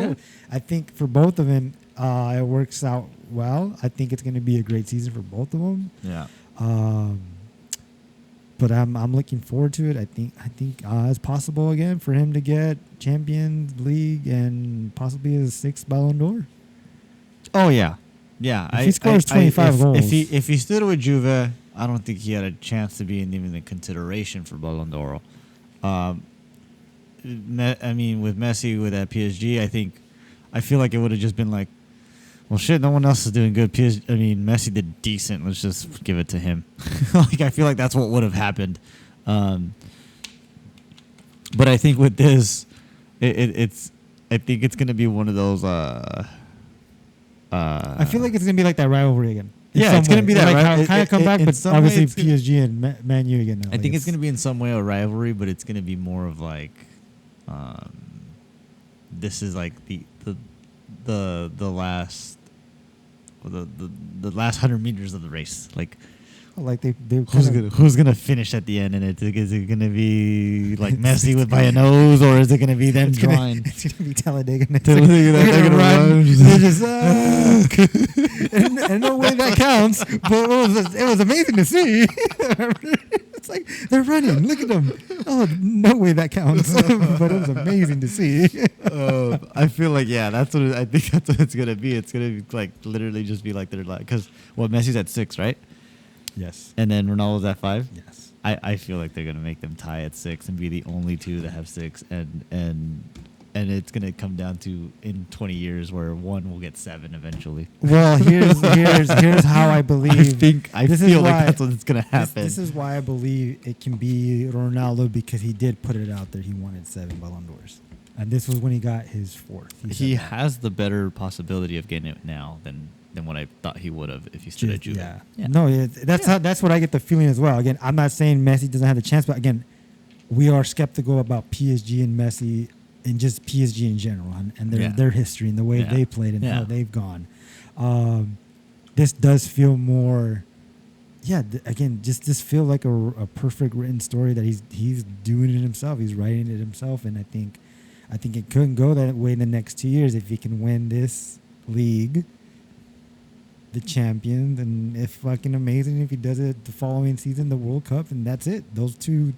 I think for both of them it works out well. I think it's going to be a great season for both of them. But I'm looking forward to it. I think it's possible again for him to get Champions League and possibly his 6th Ballon d'Or. Oh yeah. If he scores 25 goals, if he stood with Juve, I don't think he had a chance to be even the consideration for Ballon d'Or. I mean, with Messi, with that PSG, I feel like it would have just been like, well, shit, no one else is doing good. Messi did decent. Let's just give it to him. Like, I feel like that's what would have happened. But I think with this, I think it's going to be one of those. I feel like it's going to be like that rivalry again. It's going to be that like kind of come back, but obviously PSG and Man U again. Now. I think it's going to be in some way a rivalry, but it's going to be more of like, this is like the last, the last 100 meters of the race. Like who's gonna finish at the end? And is it gonna be like Messi with by a nose, or is it gonna be them drawing? It's gonna be Talladega. They're gonna run. They're just and no way that counts. But it was amazing to see. It's like they're running. Look at them. Oh, no way that counts. But it was amazing to see. I feel like I think that's what it's gonna be. It's gonna be like literally just be like they're like, because Messi's at 6, right? Yes. And then Ronaldo's at 5? Yes. I feel like they're going to make them tie at 6 and be the only two that have 6. And and it's gonna come down to in 20 years where one will get 7 eventually. Well, here's how I believe. I This is feel like why- that's what's gonna happen. This is why I believe it can be Ronaldo, because he did put it out there. He wanted 7 Ballon d'Ors, and this was when he got his 4th. He said that. has the better possibility of getting it now than what I thought he would have if he stood at Juve. Yeah. No, that's what I get the feeling as well. Again, I'm not saying Messi doesn't have the chance, but again, we are skeptical about PSG and Messi and just PSG in general and their history and the way they played and how they've gone. This does feel more, again, just feel like a perfect written story that he's doing it himself. He's writing it himself, and I think it couldn't go that way in the next 2 years if he can win this league, the champions, and if fucking amazing if he does it the following season, the World Cup, and that's it. Those 2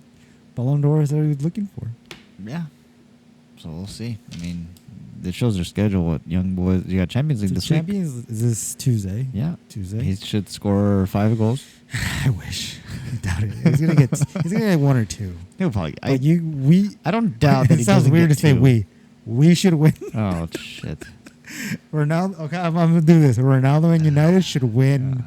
Ballon d'Ors that he was looking for. Yeah. So we'll see. I mean, it shows their schedule. What young boys? You got Champions League this week. Champions is this Tuesday. Yeah, Tuesday. He should score 5 goals. I wish. I doubt it. He's gonna get 1 or 2. He'll probably. I I don't doubt that it he sounds doesn't weird get to say 2. we should win. Oh shit. Ronaldo. Okay, I'm gonna do this. Ronaldo and United should win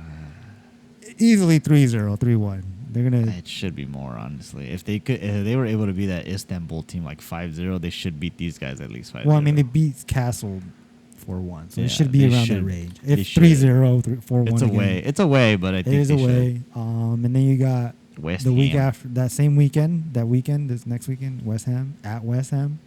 easily 3-0, 3-1. They're gonna. It should be more, honestly. If they were able to be that Istanbul team like 5-0, they should beat these guys at least 5-0. Well, I mean, they beat Castle 4-1, so Yeah, it should be they around should. that range. They If should. 3-0, 4-1. It's away. again, It's away, but I It think is they away. And then you got West the week Ham. after that same weekend. This next weekend, West Ham at West Ham.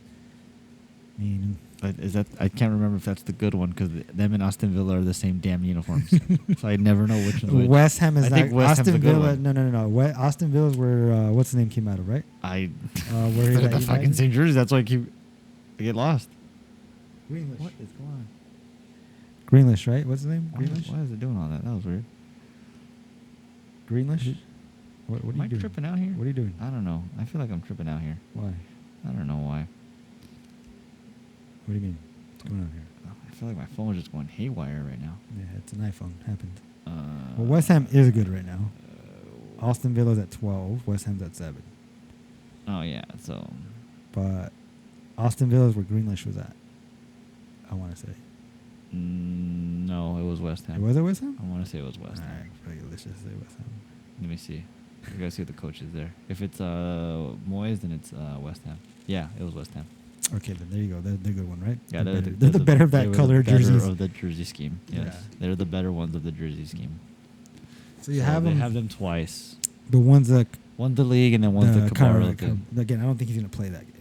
I mean, Is that? I can't remember if that's the good one because them and Aston Villa are the same damn uniforms. So I never know which one's which. West Ham is I think not West Ham's Aston a good Villa. one. No. Aston Villa is where what's the name came out of, right? I Where he's the at fucking United? same jersey. That's why I get lost. Greenish. What is going on? Greenish, right? What's his name? Why Greenish. is it doing all that? That was weird. Greenish. What are Am you I doing? tripping out here? What are you doing? I don't know. I feel like I'm tripping out here. Why? I don't know why. What do you mean? What's going on here? I feel like my phone is just going haywire right now. Yeah, it's an iPhone. Happened. Well, West Ham is good right now. Aston Villa's at 12. West Ham's at 7. Oh yeah. So But Aston Villa's where Greenish was at. I want to say. no, it was West Ham. Was it West Ham? I want to say it was West All Ham. right, probably let's just say West Ham. Let me see. We gotta see what the coach is there. If it's Moyes, then it's West Ham. Yeah, it was West Ham. Okay, then there you go. They're the good one, right? Yeah, they're the better of they that were color the better jerseys. of the jersey scheme. Yes, Yeah. they're the better ones of the jersey scheme. So you have they them, have them twice. the ones that One's the league and then one's the Cabral thing. again, I don't think he's gonna play that game.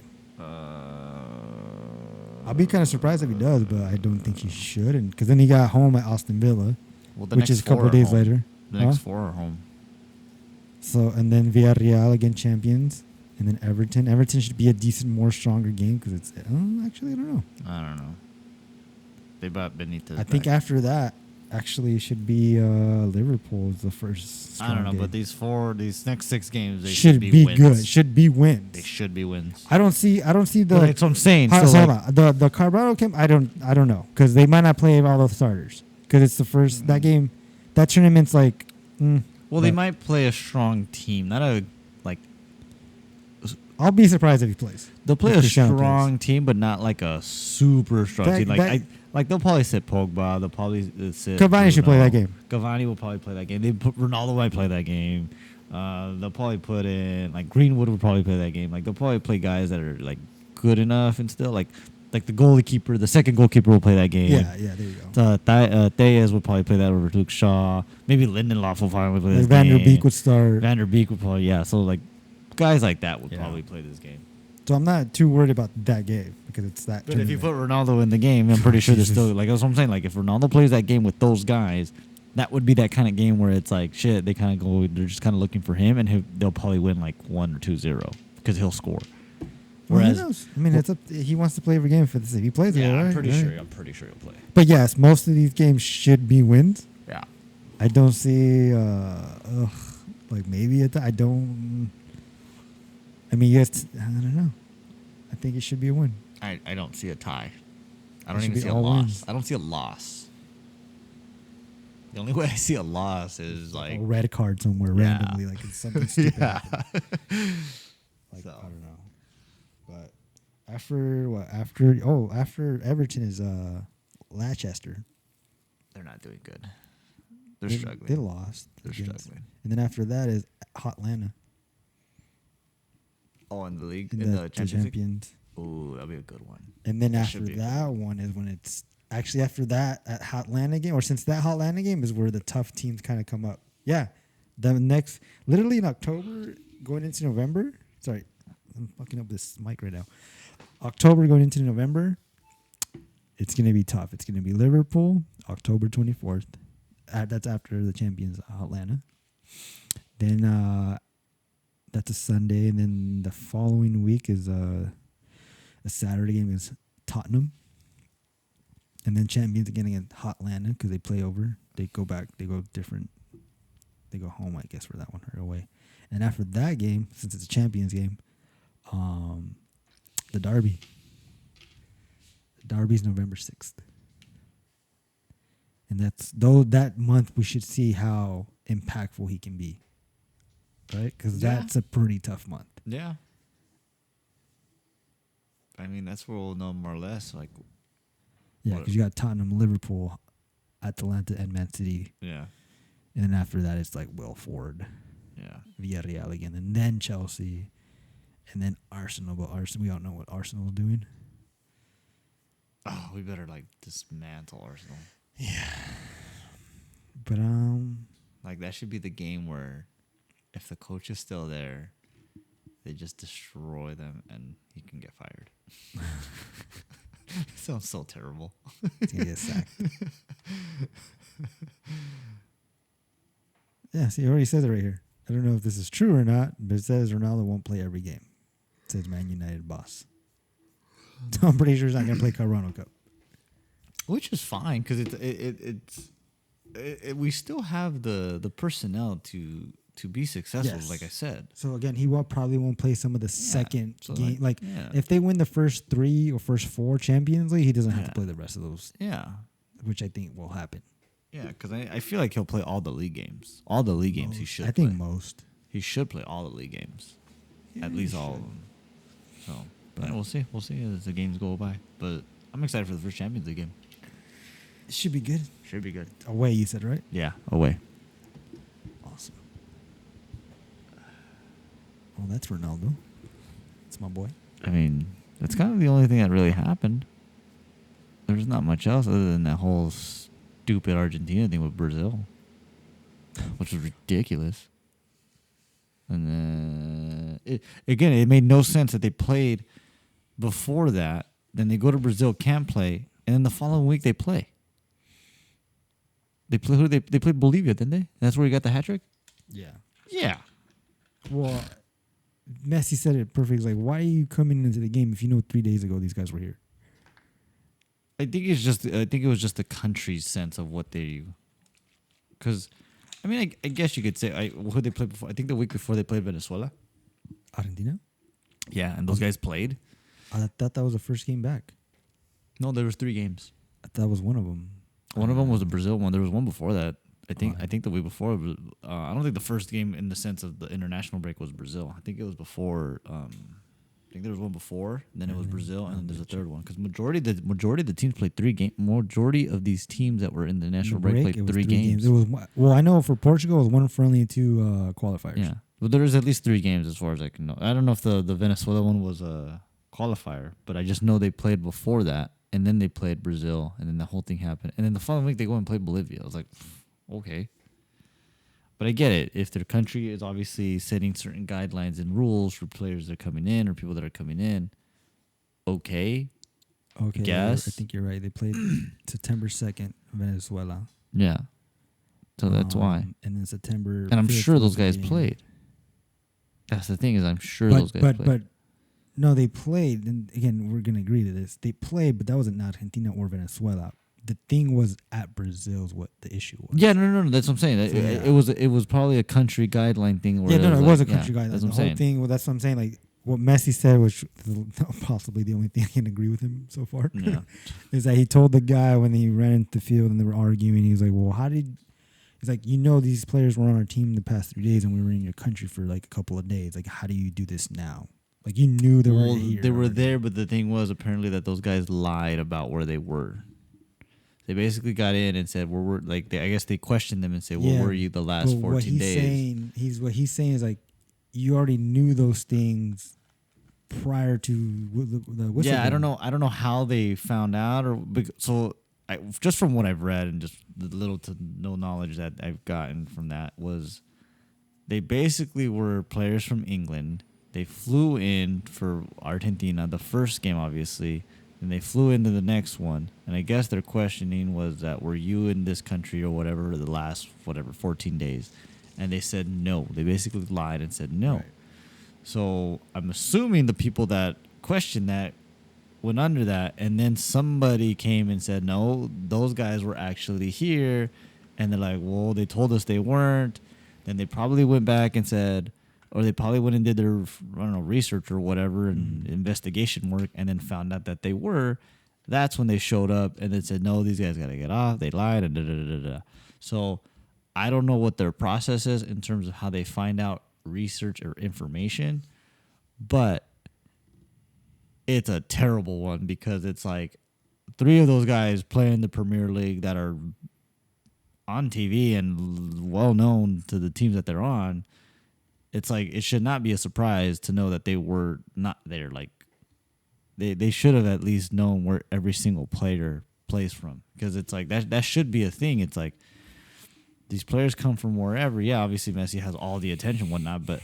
I'll be kind of surprised if he does, but I don't think he should. And because then he got home at Aston Villa, Well, the which next is a couple four of are days home. later. The next Huh? 4 are home. So and then Villarreal again champions, and then Everton. Everton should be a decent, more stronger game because it's actually I don't know. I don't know. They brought Benitez. I think back. after that, actually, it should be Liverpool is the first. I don't strong know, game. but these next 6 games, they should be wins. good. Should be wins. They should be wins. I don't see the. But that's what I'm saying. Hold So on, like, hold on. The Carvalho game, I don't know because they might not play all the starters because it's the first that game. That tournament's like. well, they but might play a strong team, not a like. I'll be surprised if he plays. They'll play If a Cristiano strong team, but not like a super strong That- team. that- Like they'll probably sit Pogba. They'll probably sit. Cavani should play Bruno. that game. Cavani will probably play that game. Ronaldo might play that game. They'll probably put in like Greenwood will probably play that game. Like they'll probably play guys that are like good enough and still like the goalkeeper, the second goalkeeper will play that game. Yeah, there you go. Thayez would probably play that over Luke Shaw. Maybe Lindelof will probably play this Van der game. Beek would start. Van der Beek would probably So like guys like that would Yeah. probably play this game. So I'm not too worried about that game because it's that. But if you put tournament. Ronaldo in the game, I'm pretty sure there's Jesus. still like that's what I'm saying. Like if Ronaldo plays that game with those guys, that would be that kind of game where it's like shit. They kind of go. They're just kind of looking for him, and they'll probably win like 1 or 2-0 because he'll score. Well, Whereas who knows? I mean, it's up. He wants to play every game for this. If he plays it, I'm right? pretty Right. sure. I'm pretty sure he'll play. But yes, most of these games should be wins. Yeah. I don't see, like maybe I don't. I mean, yes, I don't know. I think it should be a win. I don't see a tie. I It don't should even be see a all loss. wins. I don't see a loss. The only way I see a loss is like A red card somewhere Yeah. randomly, like it's something stupid. yeah. happened. Like So. I don't know, but after Everton is Leicester. They're not doing good. They're They struggling. lost. They're struggling. And then after that is Hotlanta Oh, in the league, in in the the Champions League. champions. Ooh, that'll be a good one. And then That after should be a that one is when it's actually after that at Hotlanta game, or since that Hotlanta game is where the tough teams kind of come up. Yeah, the next literally in October going into November. Sorry, I'm fucking up this mic right now. October going into November, it's gonna be tough. It's gonna be Liverpool, October 24th. That's after the champions Atlanta. Then that's a Sunday, and then the following week is a Saturday game is Tottenham, and then champions again against Hotlanta because they play over. They go back. They go different. They go home, I guess, for that one or away. And after that game, since it's a champions game, the Derby. The Derby's November 6th. And that month we should see how impactful he can be. Right? Because that's a pretty tough month. Yeah. I mean, that's where we'll know more or less. Like, Yeah, because you got Tottenham, Liverpool, Atalanta, and Man City. yeah. And then after that, it's like Will Ford, Yeah. Villarreal again, and then Chelsea, and then Arsenal. But Arsenal, we don't know what Arsenal is doing. Oh, we better like dismantle Arsenal. Yeah. But Like that should be the game where, if the coach is still there, they just destroy them and he can get fired. Sounds so terrible. he's gonna get sacked. Yeah, see, it already says it right here. I don't know if this is true or not, but it says Ronaldo won't play every game. It says Man United boss. So I'm pretty sure he's not gonna play Corona Cup. Which is fine because we still have the personnel to be successful. Yes. Like I said, So again, he probably won't play some of the second so game. yeah. If they win the first 3 or first 4 Champions League, he doesn't have to Yeah. play the rest of those, Yeah. which I think will happen. Yeah, because I feel like he'll play all the league games. All the league games he should I think play. most. He should play all the league games. Yeah, At he least all should. of them. So, but we'll see. We'll see as the games go by. But I'm excited for the first Champions League game. It should be good. Should be good. Away, you said, right? Yeah, away. Awesome. Well, that's Ronaldo. That's my boy. I mean, that's kind of the only thing that really happened. There's not much else other than that whole stupid Argentina thing with Brazil, which was ridiculous. And then, it made no sense that they played before that. Then they go to Brazil, can't play, and then the following week they play. They play they played Bolivia, didn't they? That's where he got the hat trick. Yeah. Yeah. Well, Messi said it perfect. He's like, why are you coming into the game if you know 3 days ago these guys were here? I think it was just the country's sense of what they, because, I mean, I guess you could say who they played before. I think the week before they played Venezuela. Argentina? Yeah, and those guys played. I thought that was the first game back. No, there was 3 games. I thought that was one of them. One of them was the Brazil one. There was one before that. I think Oh. I think the week before. I don't think the first game in the sense of the international break was Brazil. I think it was before. I think there was one before. And then it was Brazil, and then there's a third one because majority of the teams played 3 games. Majority of these teams that were in the national break it played was 3 games. It was well, I know for Portugal it was 1 friendly and 2 qualifiers. Yeah, but there was at least 3 games as far as I can know. I don't know if the Venezuela one was a qualifier, but I just know they played before that, and then they played Brazil, and then the whole thing happened, and then the following week they go and play Bolivia. I was like, okay, but I get it. If their country is obviously setting certain guidelines and rules for players that are coming in or people that are coming in, okay, Okay. Guess. I think you're right. They played September 2nd, Venezuela. yeah. So that's why, And then September. and I'm 5th sure was those the guys game. played. That's the thing is, I'm sure those guys played. But no, they played. And again, we're gonna agree to this. They played, but that wasn't Argentina or Venezuela. The thing was at Brazil is what the issue was. Yeah, no. That's what I'm saying. It was probably a country guideline thing. Where Yeah, no, it was a like, country guideline. That's The what I'm whole saying. thing. Well, that's what I'm saying. Like what Messi said, which is possibly the only thing I can agree with him so far, Yeah. is that he told the guy when he ran into the field and they were arguing. He was like, "Well, how did?" He's like, these players were on our team the past 3 days, and we were in your country for like a couple of days. Like, how do you do this now? Like you knew they were Well, here. they were already. there, but the thing was apparently that those guys lied about where they were. They basically got in and said, "Where were like?" I guess they questioned them and said, "Where were you the last But 14 days?" what he's saying is like you already knew those things prior to the whistle. Yeah, I don't know how they found out, so just from what I've read and just the little to no knowledge that I've gotten from that was they basically were players from England. They flew in for Argentina, the first game, obviously, and they flew into the next one. And I guess their questioning was that were you in this country or whatever the last 14 days, and they said no. They basically lied and said no. Right. So I'm assuming the people that questioned that went under that, and then somebody came and said, no, those guys were actually here. And they're like, well, they told us they weren't. Then they probably went back and said, or they probably went and did their, I don't know, research or whatever and investigation work and then found out that they were. That's when they showed up and then said, no, these guys got to get off. They lied. And da, da, da, da, da. So I don't know what their process is in terms of how they find out research or information, but it's a terrible one because it's like 3 of those guys play in the Premier League that are on TV and well known to the teams that they're on. It's like it should not be a surprise to know that they were not there. Like they should have at least known where every single player plays from, because it's like that should be a thing. It's like these players come from wherever. Yeah, obviously Messi has all the attention, whatnot, but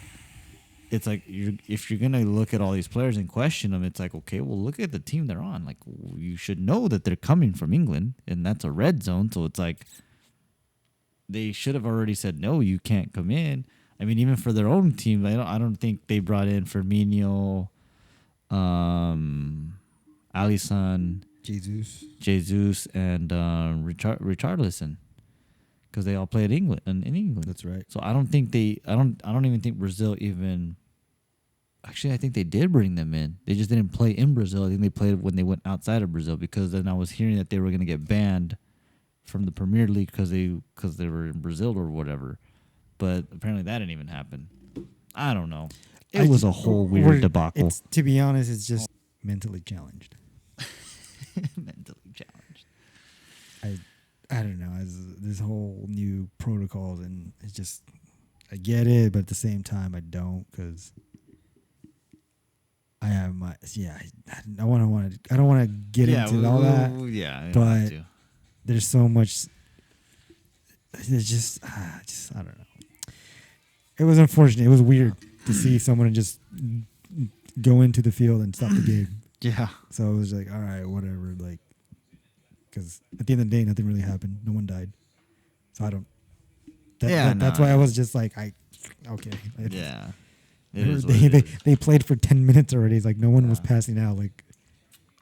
it's like if you're gonna look at all these players and question them, it's like, okay, well, look at the team they're on. Like you should know that they're coming from England, and that's a red zone. So it's like they should have already said no, you can't come in. I mean, even for their own team, I don't think they brought in Firmino, Alisson, Jesus, and Richarlison, because they all played in England. That's right. So I don't think I don't even think Brazil even. Actually, I think they did bring them in. They just didn't play in Brazil. I think they played when they went outside of Brazil, because then I was hearing that they were going to get banned from the Premier League because they were in Brazil or whatever. But apparently that didn't even happen. I don't know. It was a whole weird debacle. To be honest, it's just mentally challenged. Mentally challenged. I don't know. This whole new protocols, and it's just, I get it, but at the same time I don't, because I have my I don't want to get into all that. Yeah, but there's so much. It's just I don't know. It was unfortunate. It was weird to see someone just go into the field and stop the game. Yeah. So it was like, all right, whatever. Like, because at the end of the day, nothing really happened. No one died. So I don't. That's why I was just like, okay. Yeah. They played for 10 minutes already. It's like no one was passing out. Like,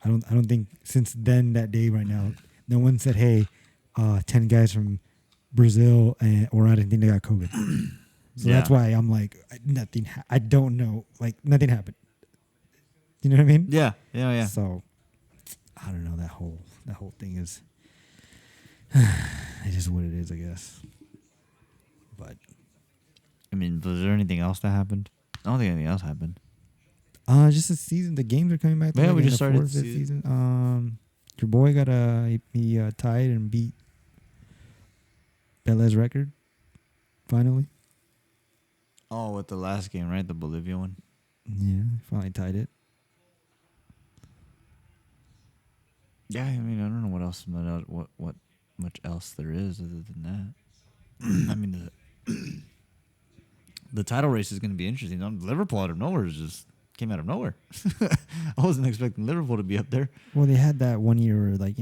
I don't think since then, that day right now, no one said, hey, 10 guys from Brazil or Argentina got COVID. So that's why I'm like, nothing. I don't know. Like, nothing happened. You know what I mean? Yeah. Yeah. So I don't know. That whole thing is. It is what it is, I guess. But I mean, was there anything else that happened? I don't think anything else happened. Just the season. The games are coming back. Yeah, we just started the season. Your boy got he tied and beat Pele's record. Finally. Oh, with the last game, right? The Bolivia one. Yeah, finally tied it. Yeah, I mean, I don't know what else, what much else there is other than that. I mean, the title race is going to be interesting. Liverpool out of nowhere just came out of nowhere. I wasn't expecting Liverpool to be up there. Well, they had that one year where, like,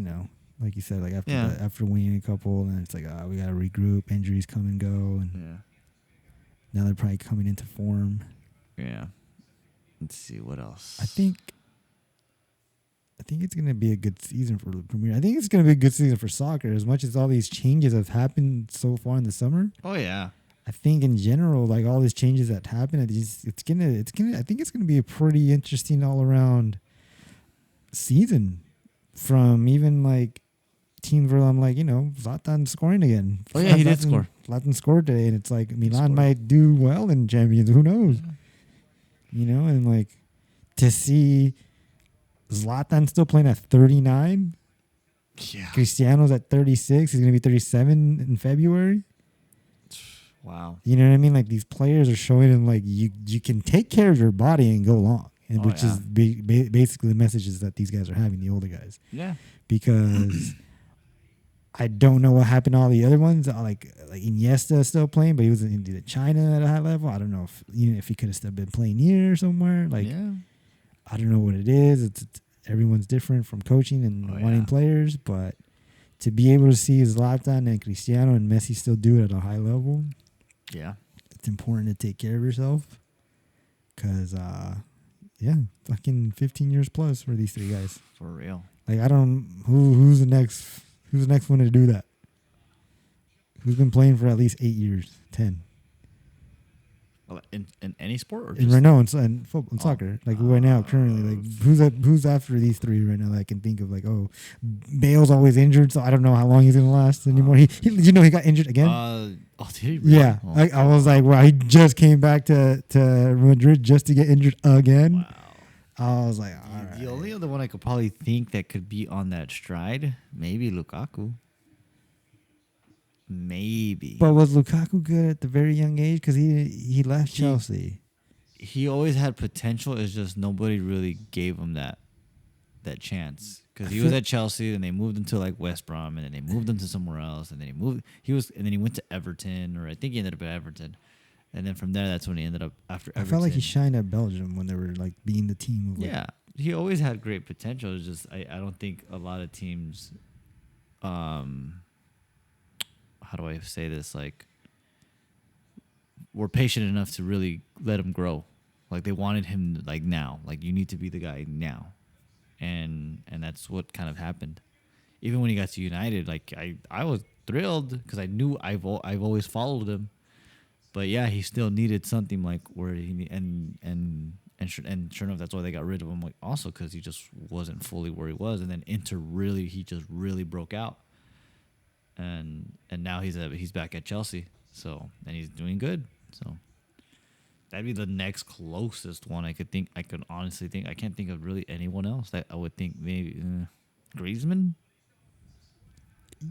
like you said, like after winning a couple, and it's like, we got to regroup. Injuries come and go, and now they're probably coming into form. Yeah. Let's see what else. I think it's going to be a good season for the Premier. I think it's going to be a good season for soccer, as much as all these changes have happened so far in the summer. Oh yeah. I think in general, like all these changes that happen, I think it's gonna be a pretty interesting all around season. From even like teams where I'm like, Zlatan scoring again. Oh yeah, he did score. Zlatan scored today, and it's like Milan might do well in Champions. Who knows? And like to see Zlatan still playing at 39. Yeah. Cristiano's at 36. He's going to be 37 in February. Wow. You know what I mean? Like these players are showing him like you can take care of your body and go long, and which is basically the messages that these guys are having, the older guys. Yeah. Because I don't know what happened to all the other ones. Like Iniesta is still playing, but he was in China at a high level. I don't know if he could have still been playing here somewhere. Like I don't know what it is. It's everyone's different from coaching and wanting players, but to be able to see Zlatan and Cristiano and Messi still do it at a high level, it's important to take care of yourself. Because, fucking 15 years plus for these three guys. For real. Like I don't who's the next one to do that? Who's been playing for at least 8 years, 10? In any sport or just right now in football and soccer, like right now currently, like who's after these three right now that I can think of? Like Bale's always injured, so I don't know how long he's gonna last anymore. He got injured again. Did he really? Yeah, I was like, wow, he just came back to Madrid just to get injured again. Wow. I was like, all right. The only other one I could probably think that could be on that stride, maybe Lukaku. Maybe. But was Lukaku good at the very young age? Because he left Chelsea. He always had potential. It's just nobody really gave him that chance. Because he was at Chelsea, and they moved him to like West Brom, and then they moved him to somewhere else, and then he went to Everton, or I think he ended up at Everton, and then from there, that's when he ended up after Everton. I felt like he shined at Belgium when they were like being the team. Yeah, he always had great potential. It's just I don't think a lot of teams, how do I say this? Like, were patient enough to really let him grow. Like they wanted him like now. Like you need to be the guy now. And that's what kind of happened. Even when he got to United, like I was thrilled because I knew I've always followed him, but yeah, he still needed something like where he and sure enough, that's why they got rid of him. Like also because he just wasn't fully where he was, and then he just really broke out, and now he's back at Chelsea, so and he's doing good, so. That'd be the next closest one I could think. I could honestly think. I can't think of really anyone else that I would think maybe Griezmann.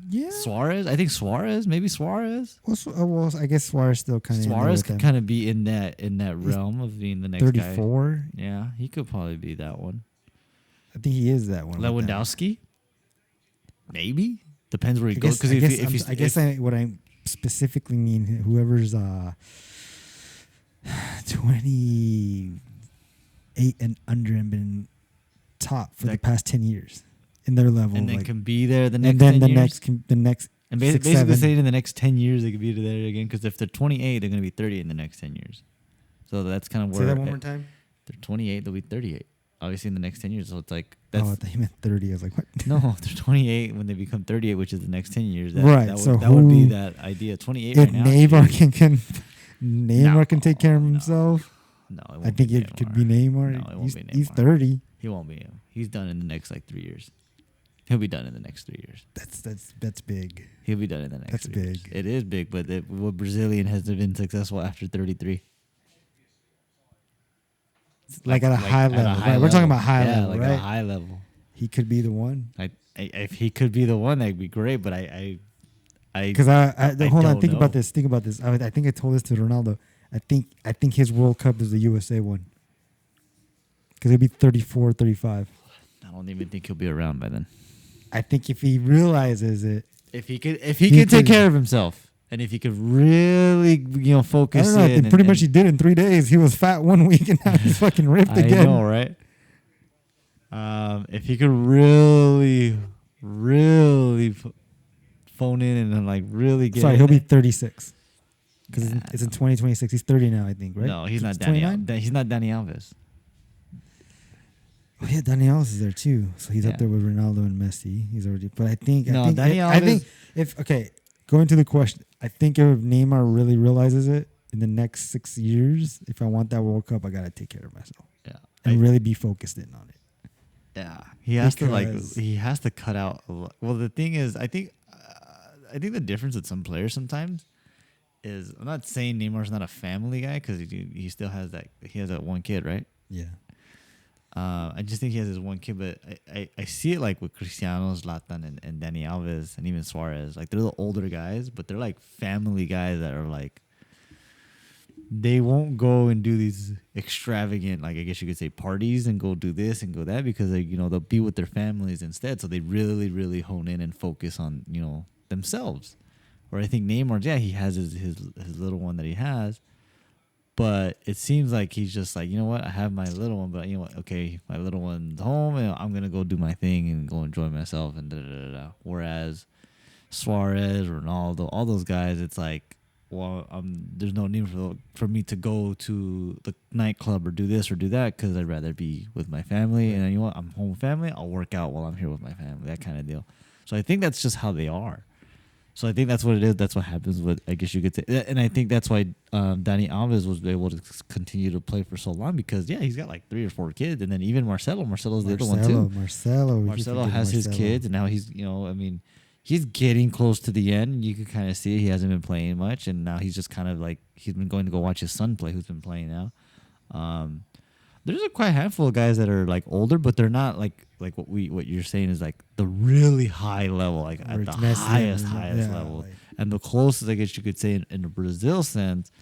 Yeah. Suarez. I think Suarez. Maybe Suarez. Well, I guess Suarez still kind of. Suarez could kind of be in that realm of being the next 34. Guy. Yeah, he could probably be that one. I think he is that one. Lewandowski. Maybe depends where he goes. Because I guess what I specifically mean, whoever's 28 and under and been top for the past 10 years in their level, and then like, can be there the next. And then 10 the years? next and basically saying in the next 10 years they could be there again, because if they're 28, they're going to be 30 in the next 10 years. So that's kind of where. Say that one more time. They're 28, they'll be 38. Obviously in the next 10 years. So it's like. I thought you meant 30. I was like, what? No, they're 28 when they become 38, which is the next 10 years. That would be that idea. 28 right now. Neymar can take care of himself. No, I think it could be Neymar. No, it won't be Neymar. He's 30. He won't be him. He's done in the next like 3 years. He'll be done in the next 3 years. That's big. He'll be done in the next. That's 3 big. Years. It is big, but what Brazilian has been successful after 33? Like at a high level, right? We're talking about high level, like right? At a high level. He could be the one. If he could be the one, that'd be great. But because hold on, think about this. Think about this. I think I told this to Ronaldo. I think his World Cup is the USA one. Because he'll be 34, 35. I don't even think he'll be around by then. I think if he realizes it, if he could take care of himself, and if he could really, focus. I don't know. I think pretty much he did in 3 days. He was fat 1 week and now he's fucking ripped again. I know, right? If he could really, really phone in and then like really get. Sorry, he'll be 36. Because it's in 2026. He's 30 now, I think, right? No, he's not Danny. He's not Danny Alves. Oh yeah, Danny Alves is there too. So he's up there with Ronaldo and Messi. He's already. But I think Danny Alves. I think going to the question, I think if Neymar really realizes it in the next 6 years, if I want that World Cup, I gotta take care of myself. Yeah, and really be focused in on it. Yeah, he has to cut out. Well, the thing is, I think the difference with some players sometimes is, I'm not saying Neymar's not a family guy, because he still has that. He has that one kid, right? Yeah. I just think he has his one kid, but I see it like with Cristiano, Zlatan, and Dani Alves, and even Suarez. Like, they're the older guys, but they're like family guys that are like, they won't go and do these extravagant, like, I guess you could say, parties and go do this and go that, because, like, they'll be with their families instead. So they really, really hone in and focus on, themselves. Where I think Neymar, yeah, he has his little one that he has, but it seems like he's just like, you know what, I have my little one, but you know what, okay, my little one's home, and I'm gonna go do my thing and go enjoy myself and da da da da. Whereas Suarez, Ronaldo, all those guys, it's like, well, there's no need for me to go to the nightclub or do this or do that, because I'd rather be with my family. And you know what, I'm home with family, I'll work out while I'm here with my family, that kind of deal. So I think that's just how they are. So I think that's what it is. That's what happens with, I guess you could say. And I think that's why Dani Alves was able to continue to play for so long, because, yeah, he's got like 3 or 4 kids. And then even Marcelo's the other one too. Marcelo has his kids, and now he's, he's getting close to the end. You can kind of see he hasn't been playing much, and now he's just kind of like, he's been going to go watch his son play, who's been playing now. There's a quite handful of guys that are like older, but they're not like what you're saying is like the really high level, like at the highest level. Like, and the closest, I guess you could say, in the Brazil sense,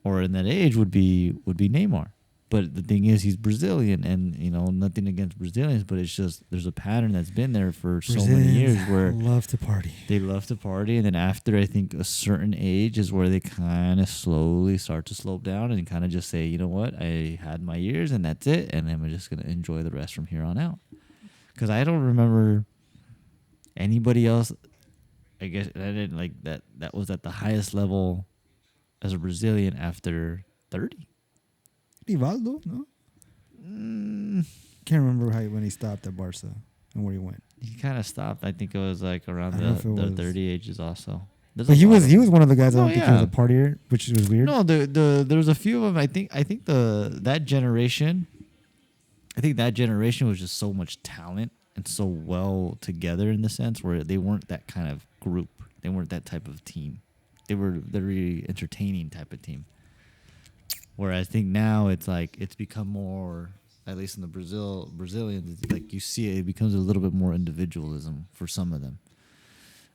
or in that age, would be Neymar. But the thing is, he's Brazilian, and nothing against Brazilians, but it's just there's a pattern that's been there for so many years where love to party. They love to party, and then after, I think, a certain age is where they kind of slowly start to slope down and kind of just say, you know what, I had my years and that's it, and then we're just gonna enjoy the rest from here on out. Because I don't remember anybody else. I guess I didn't like that. That was at the highest level as a Brazilian after 30. Rivaldo, no? Can't remember when he stopped at Barca and where he went. He kind of stopped. I think it was like around the 30 ages also. But he was one of the guys. I don't think he was a partier, which was weird. No, there was a few of them. I think that generation. I think that generation was just so much talent and so well together in the sense where they weren't that kind of group. They weren't that type of team. They were the really entertaining type of team. Whereas I think now it's like it's become more, at least in the Brazilians, it's like you see it becomes a little bit more individualism for some of them.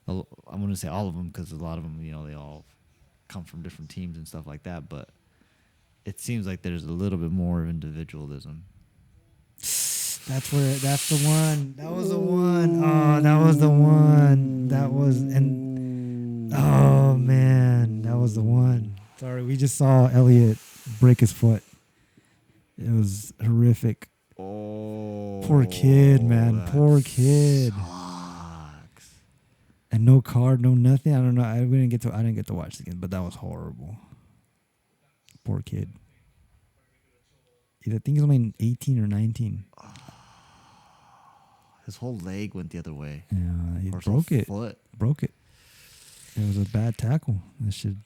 I wouldn't say all of them, because a lot of them, they all come from different teams and stuff like that. But it seems like there's a little bit more of individualism. That's the one. That was the one. Oh, that was the one. Oh man, that was the one. Sorry, we just saw Elliot break his foot. It was horrific. Oh, poor kid, man. Poor kid. Sucks. And no card, no nothing. I don't know. I didn't get to watch the game, but that was horrible. Poor kid. I think he's only 18 or 19. His whole leg went the other way. Yeah, he or broke it. Foot. Broke it. It was a bad tackle. It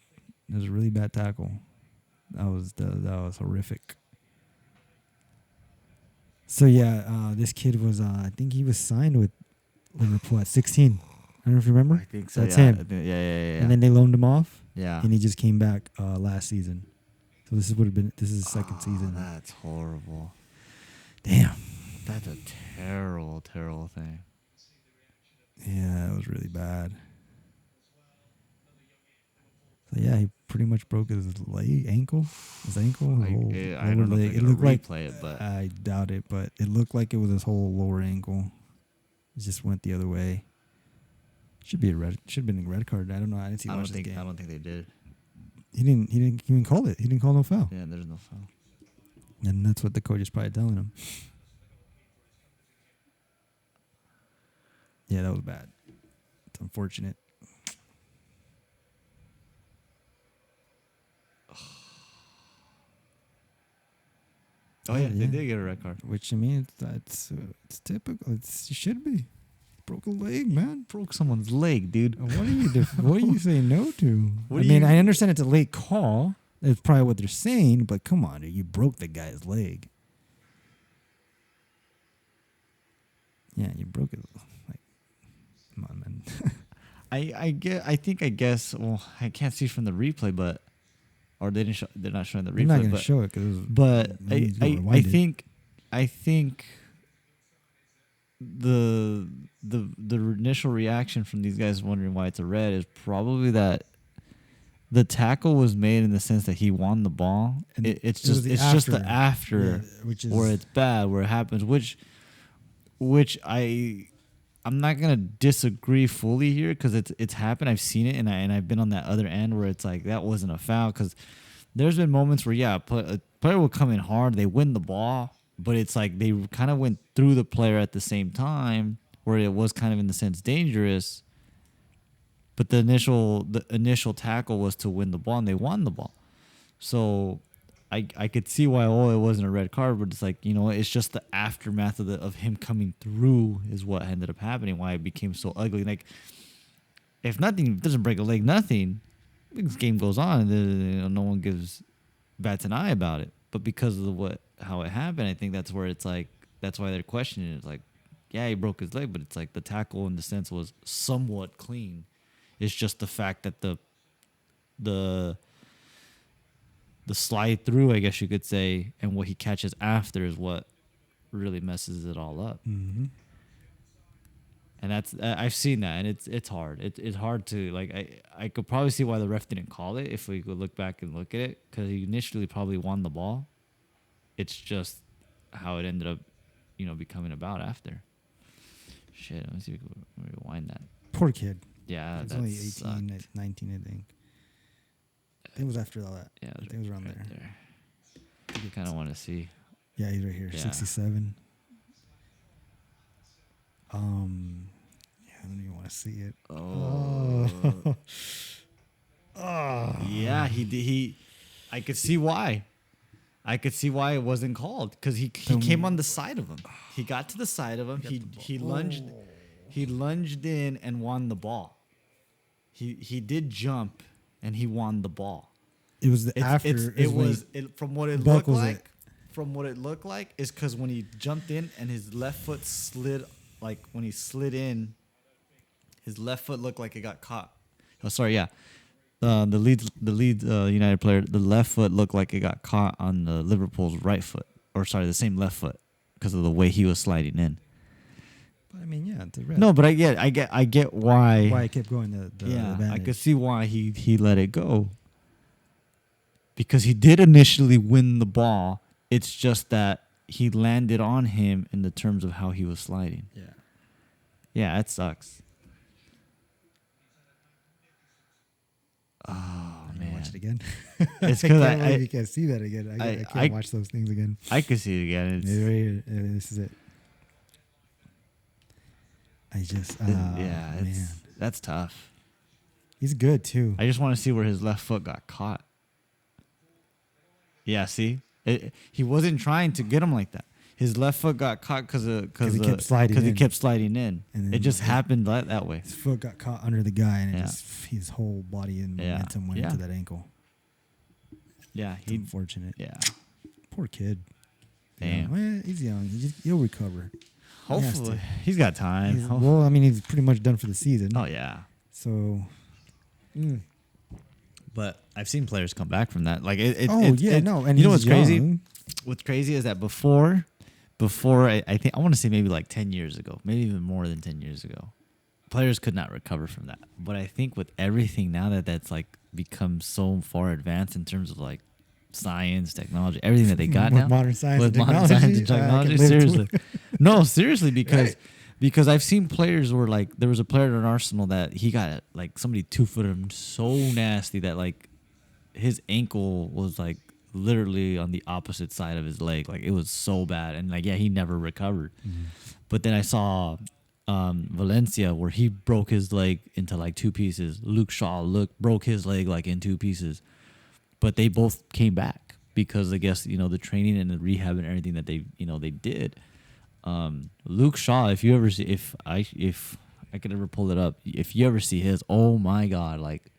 was a really bad tackle. That was horrific. So yeah, this kid was. I think he was signed with Liverpool at 16. I don't know if you remember. I think so. That's yeah. him. Yeah. And then they loaned him off. Yeah. And he just came back last season. So this is his second season. That's horrible. Damn. That's a terrible, terrible thing. Yeah, it was really bad. So yeah, he pretty much broke his ankle. His ankle. I don't know if it looked like replay it, but I doubt it. But it looked like it was his whole lower ankle. It just went the other way. Should have been a red card. I don't know. I didn't see much of the game. I don't think they did. He didn't even call it. He didn't call no foul. Yeah, there's no foul. And that's what the coach is probably telling him. Yeah, that was bad. It's unfortunate. Oh yeah, they did get a red card. Which I mean, it's typical. It should be. Broke a leg, man. Broke someone's leg, dude. What are you saying no to? I understand it's a late call. That's probably what they're saying, but come on, dude, you broke the guy's leg. Yeah, you broke it. Like, come on, man. I guess. Well, I can't see from the replay, but they're not showing the replay. They're not going to show it because. But I I think the initial reaction from these guys wondering why it's a red is probably that the tackle was made in the sense that he won the ball. And It's it was just the just the after. after Yeah, which is where it's bad, where it happens, which I'm not gonna disagree fully here because it's happened. I've seen it, and I've been on that other end where it's like that wasn't a foul because there's been moments where a player will come in hard, they win the ball, but it's like they kind of went through the player at the same time where it was kind of in the sense dangerous. But the initial tackle was to win the ball, and they won the ball. So I could see why it wasn't a red card, but it's like, it's just the aftermath of him coming through is what ended up happening, why it became so ugly. Like, if nothing doesn't break a leg, nothing, this game goes on, and no one bats an eye about it. But because of how it happened, I think that's where it's like, that's why they're questioning it. It's like, yeah, he broke his leg, but it's like the tackle in the sense was somewhat clean. It's just the fact that the slide through, I guess you could say, and what he catches after is what really messes it all up. Mm-hmm. And that's I've seen that, and it's hard. It's hard to like. I could probably see why the ref didn't call it if we could look back and look at it, because he initially probably won the ball. It's just how it ended up, becoming about after. Shit, let me see if we can rewind that. Poor kid. Yeah, He's that only 18, sucked. 19, I think. I think it was after all that. Yeah, I think it was around right there. You kind of want to see. Yeah, he's right here, Yeah. 67. Yeah, I don't even want to see it. Oh. Oh. Yeah, he I could see why. I could see why it wasn't called, because he came on the side of him. He got to the side of him. He lunged in and won the ball. He did jump and he won the ball. It was From what it looked buckles like. it. From what it looked like is because when he jumped in and his left foot slid, like when he slid in, his left foot looked like it got caught. Oh, sorry, yeah. The lead United player, the left foot looked like it got caught on the Liverpool's right foot, or sorry, the same left foot, because of the way he was sliding in. But I mean, yeah, the red. No, but I get why. Why it kept going the Yeah, I advantage. could see why he let it go. Because he did initially win the ball. It's just that he landed on him in the terms of how he was sliding. Yeah. Yeah, it sucks. Oh, man. Watch it again. It's I because can't believe you can't see that again. I can't watch those things again. I could see it again. It's right here. This is it. Man. That's tough. He's good too. I just want to see where his left foot got caught. Yeah, see? He wasn't trying to get him like that. His left foot got caught because he kept sliding he in. kept sliding in. And then It just happened that way. His foot got caught under the guy, and Yeah. his whole body and momentum went Yeah. into that ankle. Yeah, It's unfortunate. yeah. Poor kid. Damn. Well, he's young. He'll recover. Hopefully. He's got time. Well, I mean, he's pretty much done for the season. Oh, yeah. So. But I've seen players come back from that. Like And you know what's he's crazy? young. What's crazy is that before I think I want to say maybe like 10 years ago, maybe even more than 10 years ago, players could not recover from that. But I think with everything now that's like become so far advanced in terms of like science, technology, everything that they got With now, modern science with and modern technology, science and I can technology, live seriously, through no, seriously, because I've seen players where like there was a player at Arsenal that he got like somebody 2-footed him so nasty that like his ankle was like literally on the opposite side of his leg. Like it was so bad. And like, yeah, he never recovered. Mm-hmm. But then I saw Valencia where he broke his leg into like 2 pieces. Luke Shaw broke his leg like in 2 pieces. But they both came back because I guess, the training and the rehab and everything that they did. Luke Shaw, if you ever see, if I could ever pull it up, if you ever see his, oh my God, like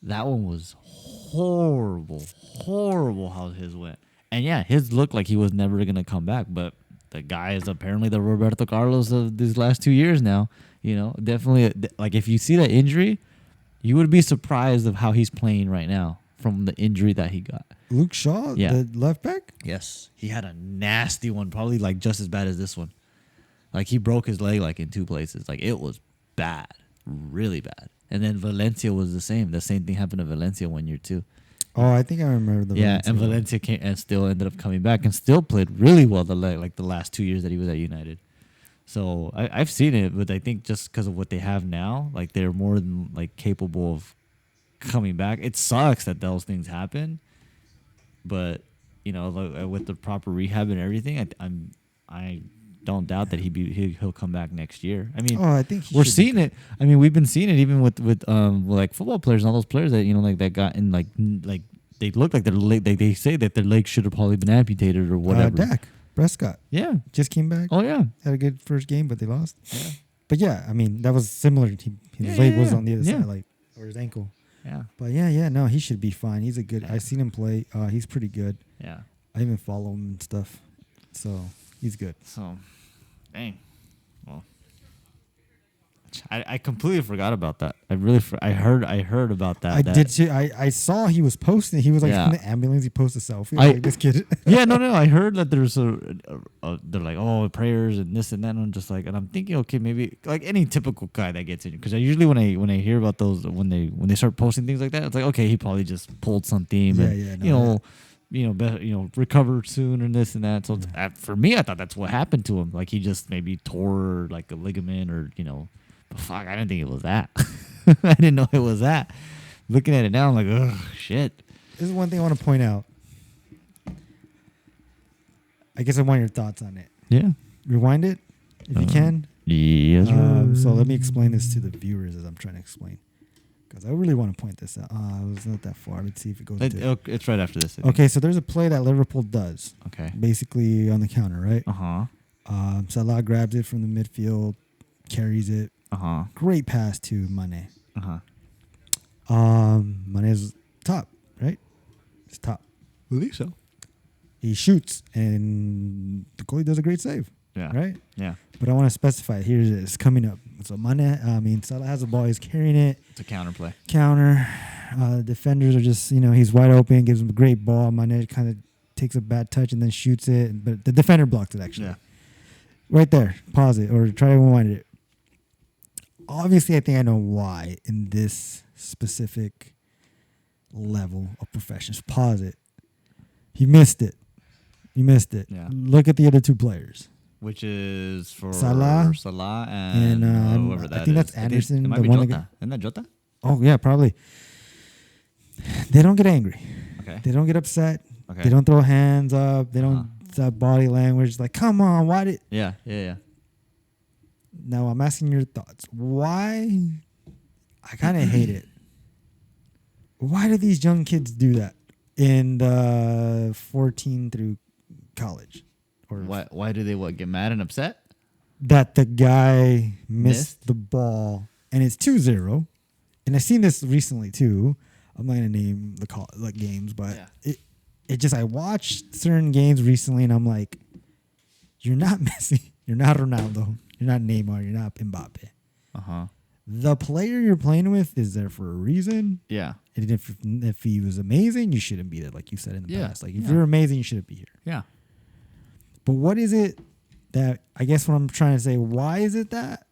that one was horrible how his went. And yeah, his looked like he was never going to come back, but the guy is apparently the Roberto Carlos of these last 2 years now. Definitely, like if you see that injury, you would be surprised of how he's playing right now from the injury that he got. Luke Shaw, Yeah. the left back. Yes, he had a nasty one, probably like just as bad as this one. Like he broke his leg like in 2 places. Like it was bad, really bad. And then Valencia was the same. The same thing happened to Valencia 1 year too. Oh, I think I remember the. Yeah, Valencia and one. Valencia came and still ended up coming back and still played really well the last 2 years that he was at United. So I've seen it, but I think just because of what they have now, like they're more than like capable of coming back. It sucks that those things happen, but you know, with the proper rehab and everything, I don't doubt that he'll come back next year. I mean, Oh, I think we're seeing it. I mean, we've been seeing it even with like football players and all those players that like that got in like they look like their leg. They say that their legs should have probably been amputated or whatever. Dak Prescott. Yeah, Just came back. Oh yeah. Had a good first game, but they lost. Yeah. But yeah, I mean that was similar. His leg was on the other side, like or his ankle. Yeah. But yeah, no, he should be fine. He's a good. Yeah. I seen him play. He's pretty good. Yeah. I even follow him and stuff. So he's good. So, dang. Well, I completely forgot about that. I really I heard about that. I did too. I saw he was posting. He was like in the ambulance. He posted a selfie. Like, this kid. Yeah, no. I heard that there's they're like, oh, prayers and this and that. And I'm just like, and I'm thinking, okay, maybe like any typical guy that gets in, because I usually when I hear about those when they start posting things like that, it's like, okay, he probably just pulled something. Recover soon and this and that. So for me, I thought that's what happened to him. Like he just maybe tore like a ligament or but fuck, I didn't think it was that. I didn't know it was that. Looking at it now, I'm like, ugh, shit. This is one thing I want to point out. I guess I want your thoughts on it. Yeah. Rewind it if you can. Yes. So let me explain this to the viewers as I'm trying to explain. Because I really want to point this out. It was not that far. Let's see if it goes. It's right after this. Okay, so there's a play that Liverpool does. Okay. Basically on the counter, right? Uh-huh. Salah grabs it from the midfield, carries it. Uh-huh. Great pass to Mane. Uh-huh. Mane's top, right? It's top. I believe so. He shoots, and the goalie does a great save. Yeah. Right? Yeah. But I want to specify. Here it is coming up. So Salah has the ball. He's carrying it. It's a counterplay. Counter. Defenders are just, he's wide open. Gives him a great ball. Mane kind of takes a bad touch and then shoots it. But the defender blocked it, actually. Yeah. Right there. Pause it or try to rewind it. Obviously, I think I know why in this specific level of professions. Pause it. He missed it. Yeah. Look at the other two players. Which is for Salah and whoever that is. I think that's Anderson. It might be Jota. Isn't that Jota? Oh, yeah, probably. They don't get angry. Okay. They don't get upset. Okay. They don't throw hands up. They don't body language. Like, come on, why did... Yeah. Now, I'm asking your thoughts. Why? I kind of hate it. Why do these young kids do that in the 14 through college? Or why do they get mad and upset? That the guy missed the ball and it's 2-0. And I've seen this recently too. I'm not gonna name the games, but it just I watched certain games recently and I'm like, you're not Messi, you're not Ronaldo, you're not Neymar, you're not Mbappe. The player you're playing with is there for a reason. Yeah. And if he was amazing, you shouldn't be there, like you said in the past. Like if Yeah. you're amazing, you shouldn't be here. Yeah. But what is it that, I guess what I'm trying to say, why is it that?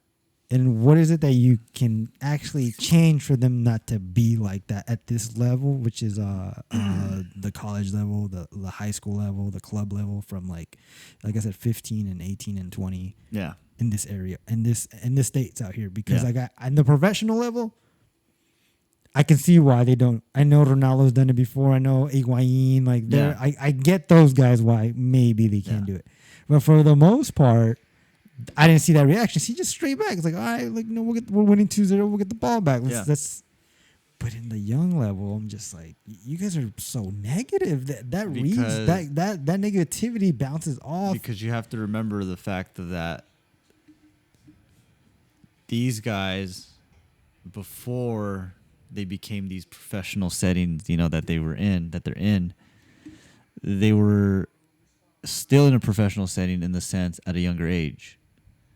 And what is it that you can actually change for them not to be like that at this level, which is the college level, the high school level, the club level, from like I said, 15 and 18 and 20 in this area, in the States out here. Because on the professional level, I can see why they don't. I know Ronaldo's done it before. I know Higuain. I get those guys why maybe they can't do it. But for the most part, I didn't see that reaction. See, just straight back. It's like, all right, we're winning 2-0. We'll get the ball back. But in the young level, I'm just like, you guys are so negative. That negativity bounces off. Because you have to remember the fact that these guys, before they became these professional settings, that they're in, they were still in a professional setting in the sense at a younger age.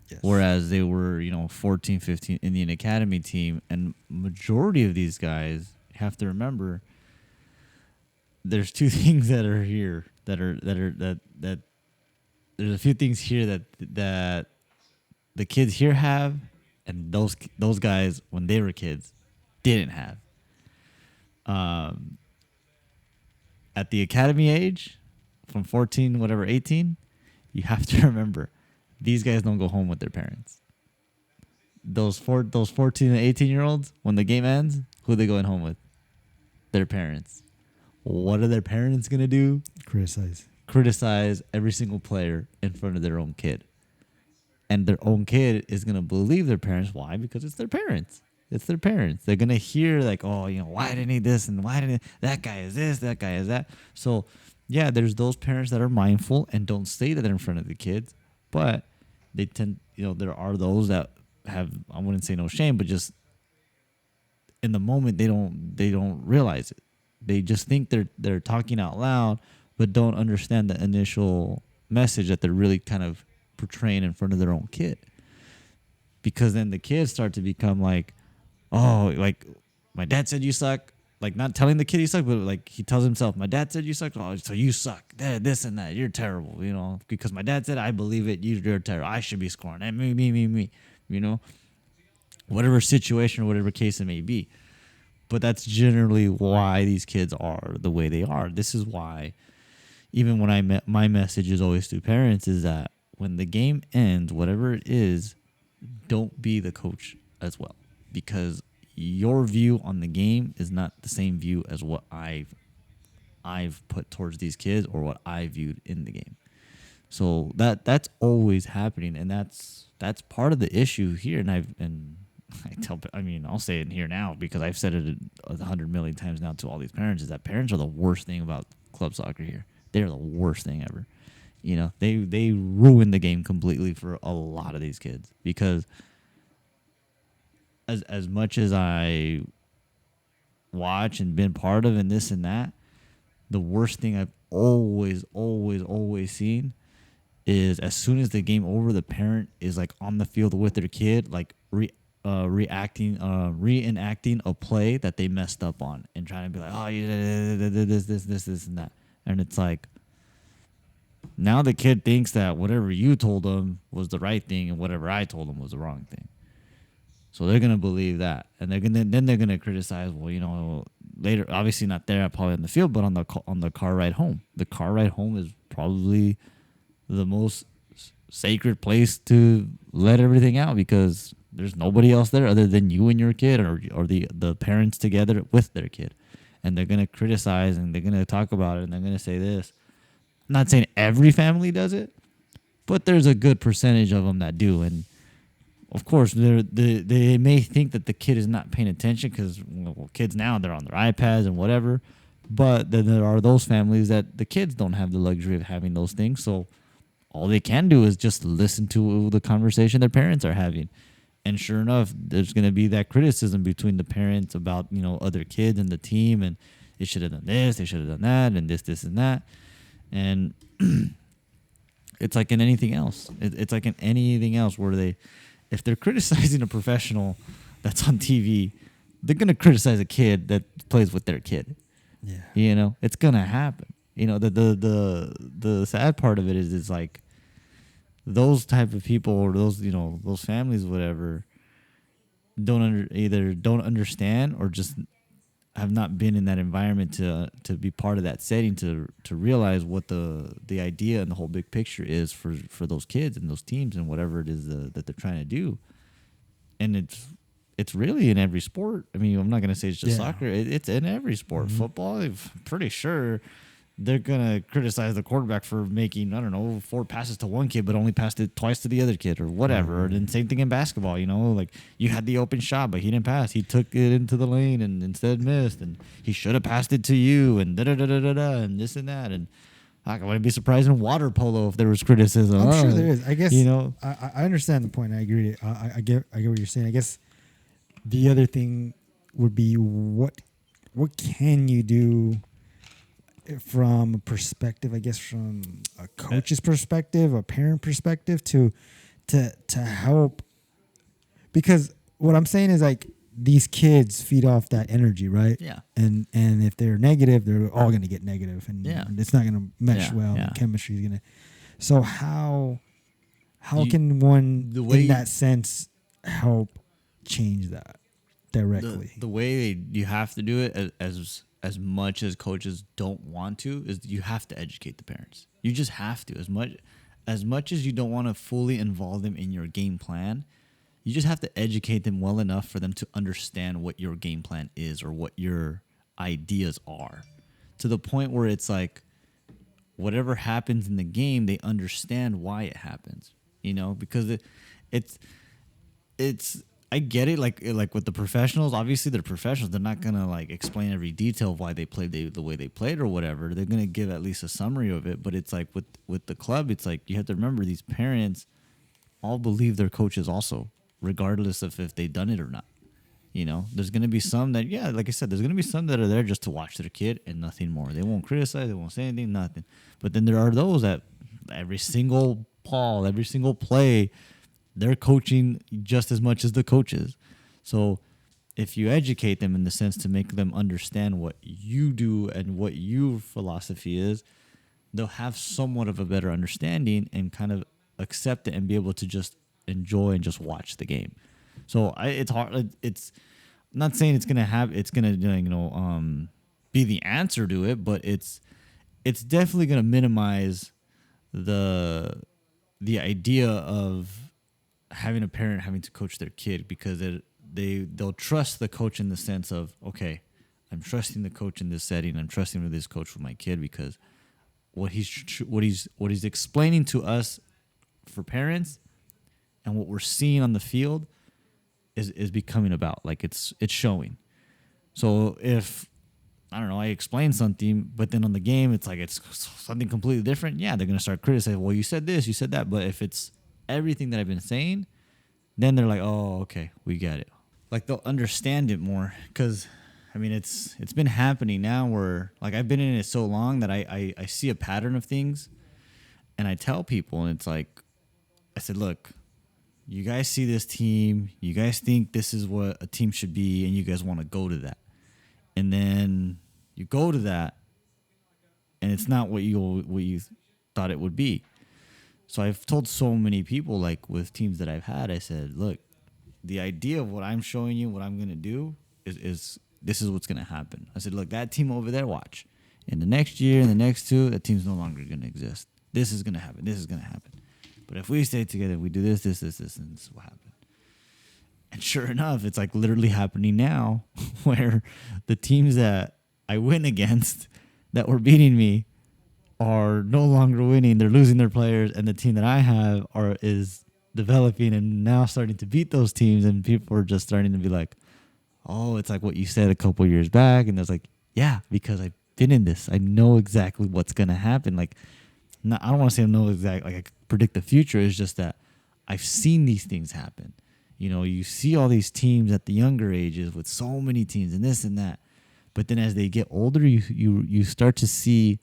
Yes. Whereas they were, 14, 15 in the academy team. And majority of these guys, have to remember, there's two things that are here that there's a few things here that the kids here have, and those guys when they were kids didn't have. Um, at the academy age, from 14, whatever, 18, you have to remember, these guys don't go home with their parents. Those 14 and 18-year-olds, when the game ends, who are they going home with? Their parents. What are their parents going to do? Criticize every single player in front of their own kid. And their own kid is going to believe their parents. Why? Because it's their parents. It's their parents. They're going to hear like, oh, why didn't he this? And why didn't that guy is this? That guy is that. So, yeah, there's those parents that are mindful and don't say that in front of the kids. But they tend, there are those that have, I wouldn't say no shame, but just in the moment, they don't realize it. They just think they're talking out loud, but don't understand the initial message that they're really kind of portraying in front of their own kid. Because then the kids start to become like, oh, like my dad said you suck. Like not telling the kid he sucks, but like he tells himself, my dad said you suck. Oh, so you suck. This and that. You're terrible. Because my dad said, I believe it. You're terrible. I should be scoring. And me. Whatever situation or whatever case it may be. But that's generally why these kids are the way they are. This is why, even when my message is always to parents is that when the game ends, whatever it is, don't be the coach as well. Because your view on the game is not the same view as what I've put towards these kids or what I viewed in the game. So that's always happening, and that's part of the issue here. And I'll say it here now because I've said it 100 million times now to all these parents, is that parents are the worst thing about club soccer here. They're the worst thing ever. They ruin the game completely for a lot of these kids, because as much as I watch and been part of and this and that, the worst thing I've always seen is as soon as the game over, the parent is like on the field with their kid, like reenacting a play that they messed up on and trying to be like, oh, you did this and that. And it's like, now the kid thinks that whatever you told them was the right thing and whatever I told them was the wrong thing. So they're gonna believe that, and they're gonna criticize. Well, later, obviously not there, probably in the field, but on the car ride home. The car ride home is probably the most sacred place to let everything out, because there's nobody else there other than you and your kid, or the parents together with their kid, and they're gonna criticize and they're gonna talk about it and they're gonna say this. I'm not saying every family does it, but there's a good percentage of them that do. And of course, they may think that the kid is not paying attention because kids now, they're on their iPads and whatever. But then there are those families that the kids don't have the luxury of having those things. So all they can do is just listen to the conversation their parents are having. And sure enough, there's going to be that criticism between the parents about, other kids and the team. And they should have done this, they should have done that, and this and that. And it's like in anything else. It's like in anything else where if they're criticizing a professional that's on TV, they're going to criticize a kid that plays with their kid. Yeah. It's going to happen. The sad part of it is like those type of people, or those families, whatever, either don't understand or just have not been in that environment to be part of that setting to realize what the idea and the whole big picture is for those kids and those teams and whatever it is that they're trying to do. And it's really in every sport. I mean, I'm not going to say it's just soccer. It's in every sport. Mm-hmm. Football, I'm pretty sure they're going to criticize the quarterback for making, 4 passes to one kid, but only passed it twice to the other kid or whatever. And then same thing in basketball, like you had the open shot, but he didn't pass. He took it into the lane and instead missed. And he should have passed it to you and da-da-da-da-da-da and this and that. And I wouldn't be surprised in water polo if there was criticism. I'm sure there is. I guess, I understand the point. I agree. I get what you're saying. I guess the other thing would be what can you do from a perspective, I guess, from a coach's perspective, a parent perspective, to help. Because what I'm saying is, like, these kids feed off that energy, right? Yeah. And if they're negative, they're all going to get negative, and Yeah. it's not going to mesh Yeah, well. yeah. And chemistry is going to. So how You- can one, the way in that sense, help change that directly? the way you have to do it, as much as coaches don't want to, is you have to educate the parents. You just have to. As much as you don't want to fully involve them in your game plan, you just have to educate them well enough for them to understand what your game plan is or what your ideas are, to the point where it's like whatever happens in the game, they understand why it happens. Because it's I get it. Like with the professionals, obviously they're professionals. They're not gonna like explain every detail of why they played the way they played or whatever. They're gonna give at least a summary of it. But it's like with the club, it's like you have to remember these parents all believe their coaches also, regardless of if they've done it or not. There's gonna be some that, yeah, like I said, there's gonna be some that are there just to watch their kid and nothing more. They won't criticize, they won't say anything, nothing. But then there are those that every single ball, every single play, they're coaching just as much as the coaches. So if you educate them in the sense to make them understand what you do and what your philosophy is, they'll have somewhat of a better understanding and kind of accept it and be able to just enjoy and just watch the game. So it's hard. It's not saying it's gonna be the answer to it, but it's definitely gonna minimize the idea of having a parent having to coach their kid, because they'll trust the coach in the sense of, okay, I'm trusting the coach in this setting. I'm trusting with this coach with my kid, because what he's explaining to us for parents and what we're seeing on the field is becoming about, like it's showing. So if I don't know, I explain something, but then on the game it's like it's something completely different, yeah, they're gonna start criticizing. Well, you said this, you said that. But if it's everything that I've been saying, then they're like, oh, okay, we get it. Like they'll understand it more, because I mean it's been happening now where like I've been in it so long that I see a pattern of things, and I tell people, and it's like I said, look, you guys see this team, you guys think this is what a team should be, and you guys want to go to that. And then you go to that, and it's not what you thought it would be. So I've told so many people, like with teams that I've had, I said, look, the idea of what I'm showing you, what I'm going to do is this is what's going to happen. I said, look, that team over there, watch. In the next year, in the next two, that team's no longer going to exist. This is going to happen. This is going to happen. But if we stay together, we do this, and this is what happened. And sure enough, it's like literally happening now, where the teams that I win against that were beating me are no longer winning. They're losing their players, and the team that I have is developing and now starting to beat those teams. And people are just starting to be like, "Oh, it's like what you said a couple years back." And it's like, "Yeah, because I've been in this. I know exactly what's gonna happen." Like, I don't want to say I know exactly. Like I predict the future. It's just that I've seen these things happen. You see all these teams at the younger ages with so many teams and this and that, but then as they get older, you start to see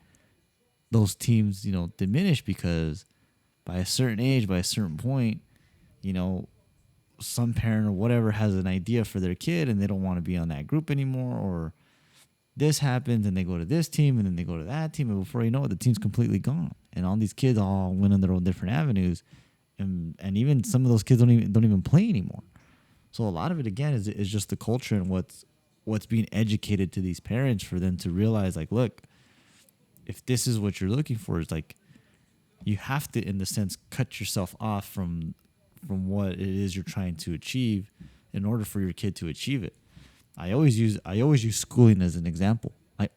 those teams, diminish, because by a certain age, by a certain point, some parent or whatever has an idea for their kid and they don't want to be on that group anymore, or this happens and they go to this team and then they go to that team, and before you know it, the team's completely gone, and all these kids all went on their own different avenues. And even some of those kids don't even play anymore. So a lot of it again is just the culture and what's being educated to these parents for them to realize, like, look, if this is what you're looking for, is like you have to, in the sense, cut yourself off from what it is you're trying to achieve in order for your kid to achieve it. I always use schooling as an example. I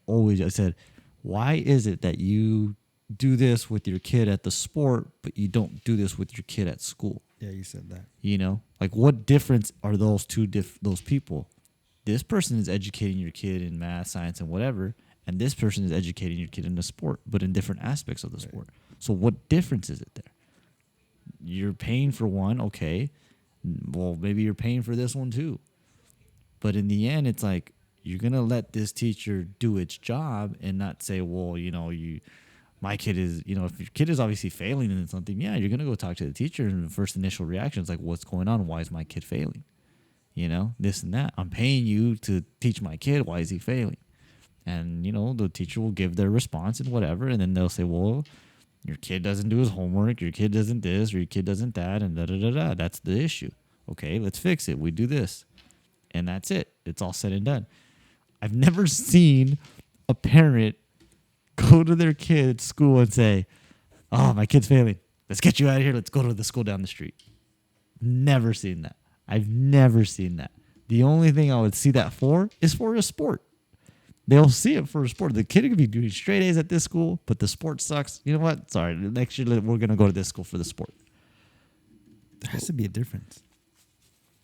said, why is it that you do this with your kid at the sport, but you don't do this with your kid at school? Yeah, you said that. Like what difference are those those people? This person is educating your kid in math, science, and whatever, and this person is educating your kid in the sport, but in different aspects of the sport. So what difference is it there? You're paying for one, okay. Well, maybe you're paying for this one too. But in the end, it's like you're going to let this teacher do its job and not say, well, my kid is, if your kid is obviously failing in something, yeah, you're going to go talk to the teacher, and the first initial reaction is like, what's going on? Why is my kid failing? this and that. I'm paying you to teach my kid. Why is he failing? And, the teacher will give their response and whatever. And then they'll say, well, your kid doesn't do his homework. Your kid doesn't this, or your kid doesn't that, and da-da-da-da. That's the issue. Okay, let's fix it. We do this. And that's it. It's all said and done. I've never seen a parent go to their kid's school and say, oh, my kid's failing. Let's get you out of here. Let's go to the school down the street. Never seen that. I've never seen that. The only thing I would see that for is for a sport. They'll see it for a sport. The kid could be doing straight A's at this school, but the sport sucks. You know what? Sorry. Next year, we're going to go to this school for the sport. There has to be a difference.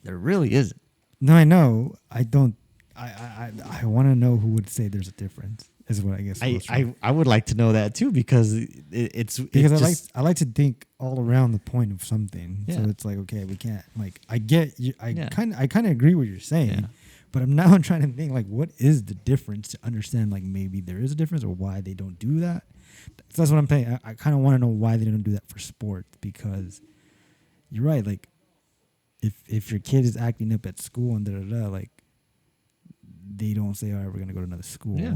There really isn't. No, I know. I don't. I want to know who would say there's a difference. Is what I guess. I would like to know that too, because I like to think all around the point of something. Yeah. So it's like, okay, we can't, like, I get you. I Yeah. kind of agree what you're saying, Yeah. but I'm now trying to think, like, what is the difference to understand, like, maybe there is a difference or why they don't do that. So that's what I'm saying. I kind of want to know why they don't do that for sports, because you're right. Like, if your kid is acting up at school and like, they don't say, all right, we're gonna go to another school. Yeah.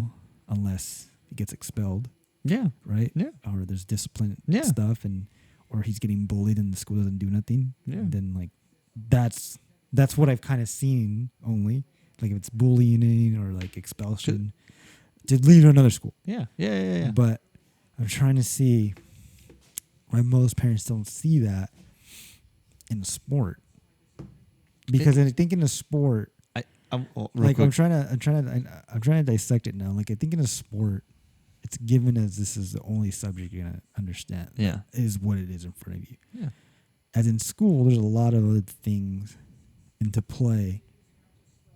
Unless he gets expelled, Yeah. right? Yeah. Or there's discipline Yeah. stuff, or he's getting bullied and the school doesn't do nothing. Yeah. Then, like, that's what I've kind of seen only. Like, if it's bullying or like expulsion, to leave to another school. Yeah. Yeah. But I'm trying to see why most parents don't see that in a sport. Because I think in a sport, I'm trying to dissect it now. Like, I think in a sport, it's given as this is the only subject you're gonna understand. Yeah. Is what it is in front of you. Yeah. As in school, there's a lot of other things into play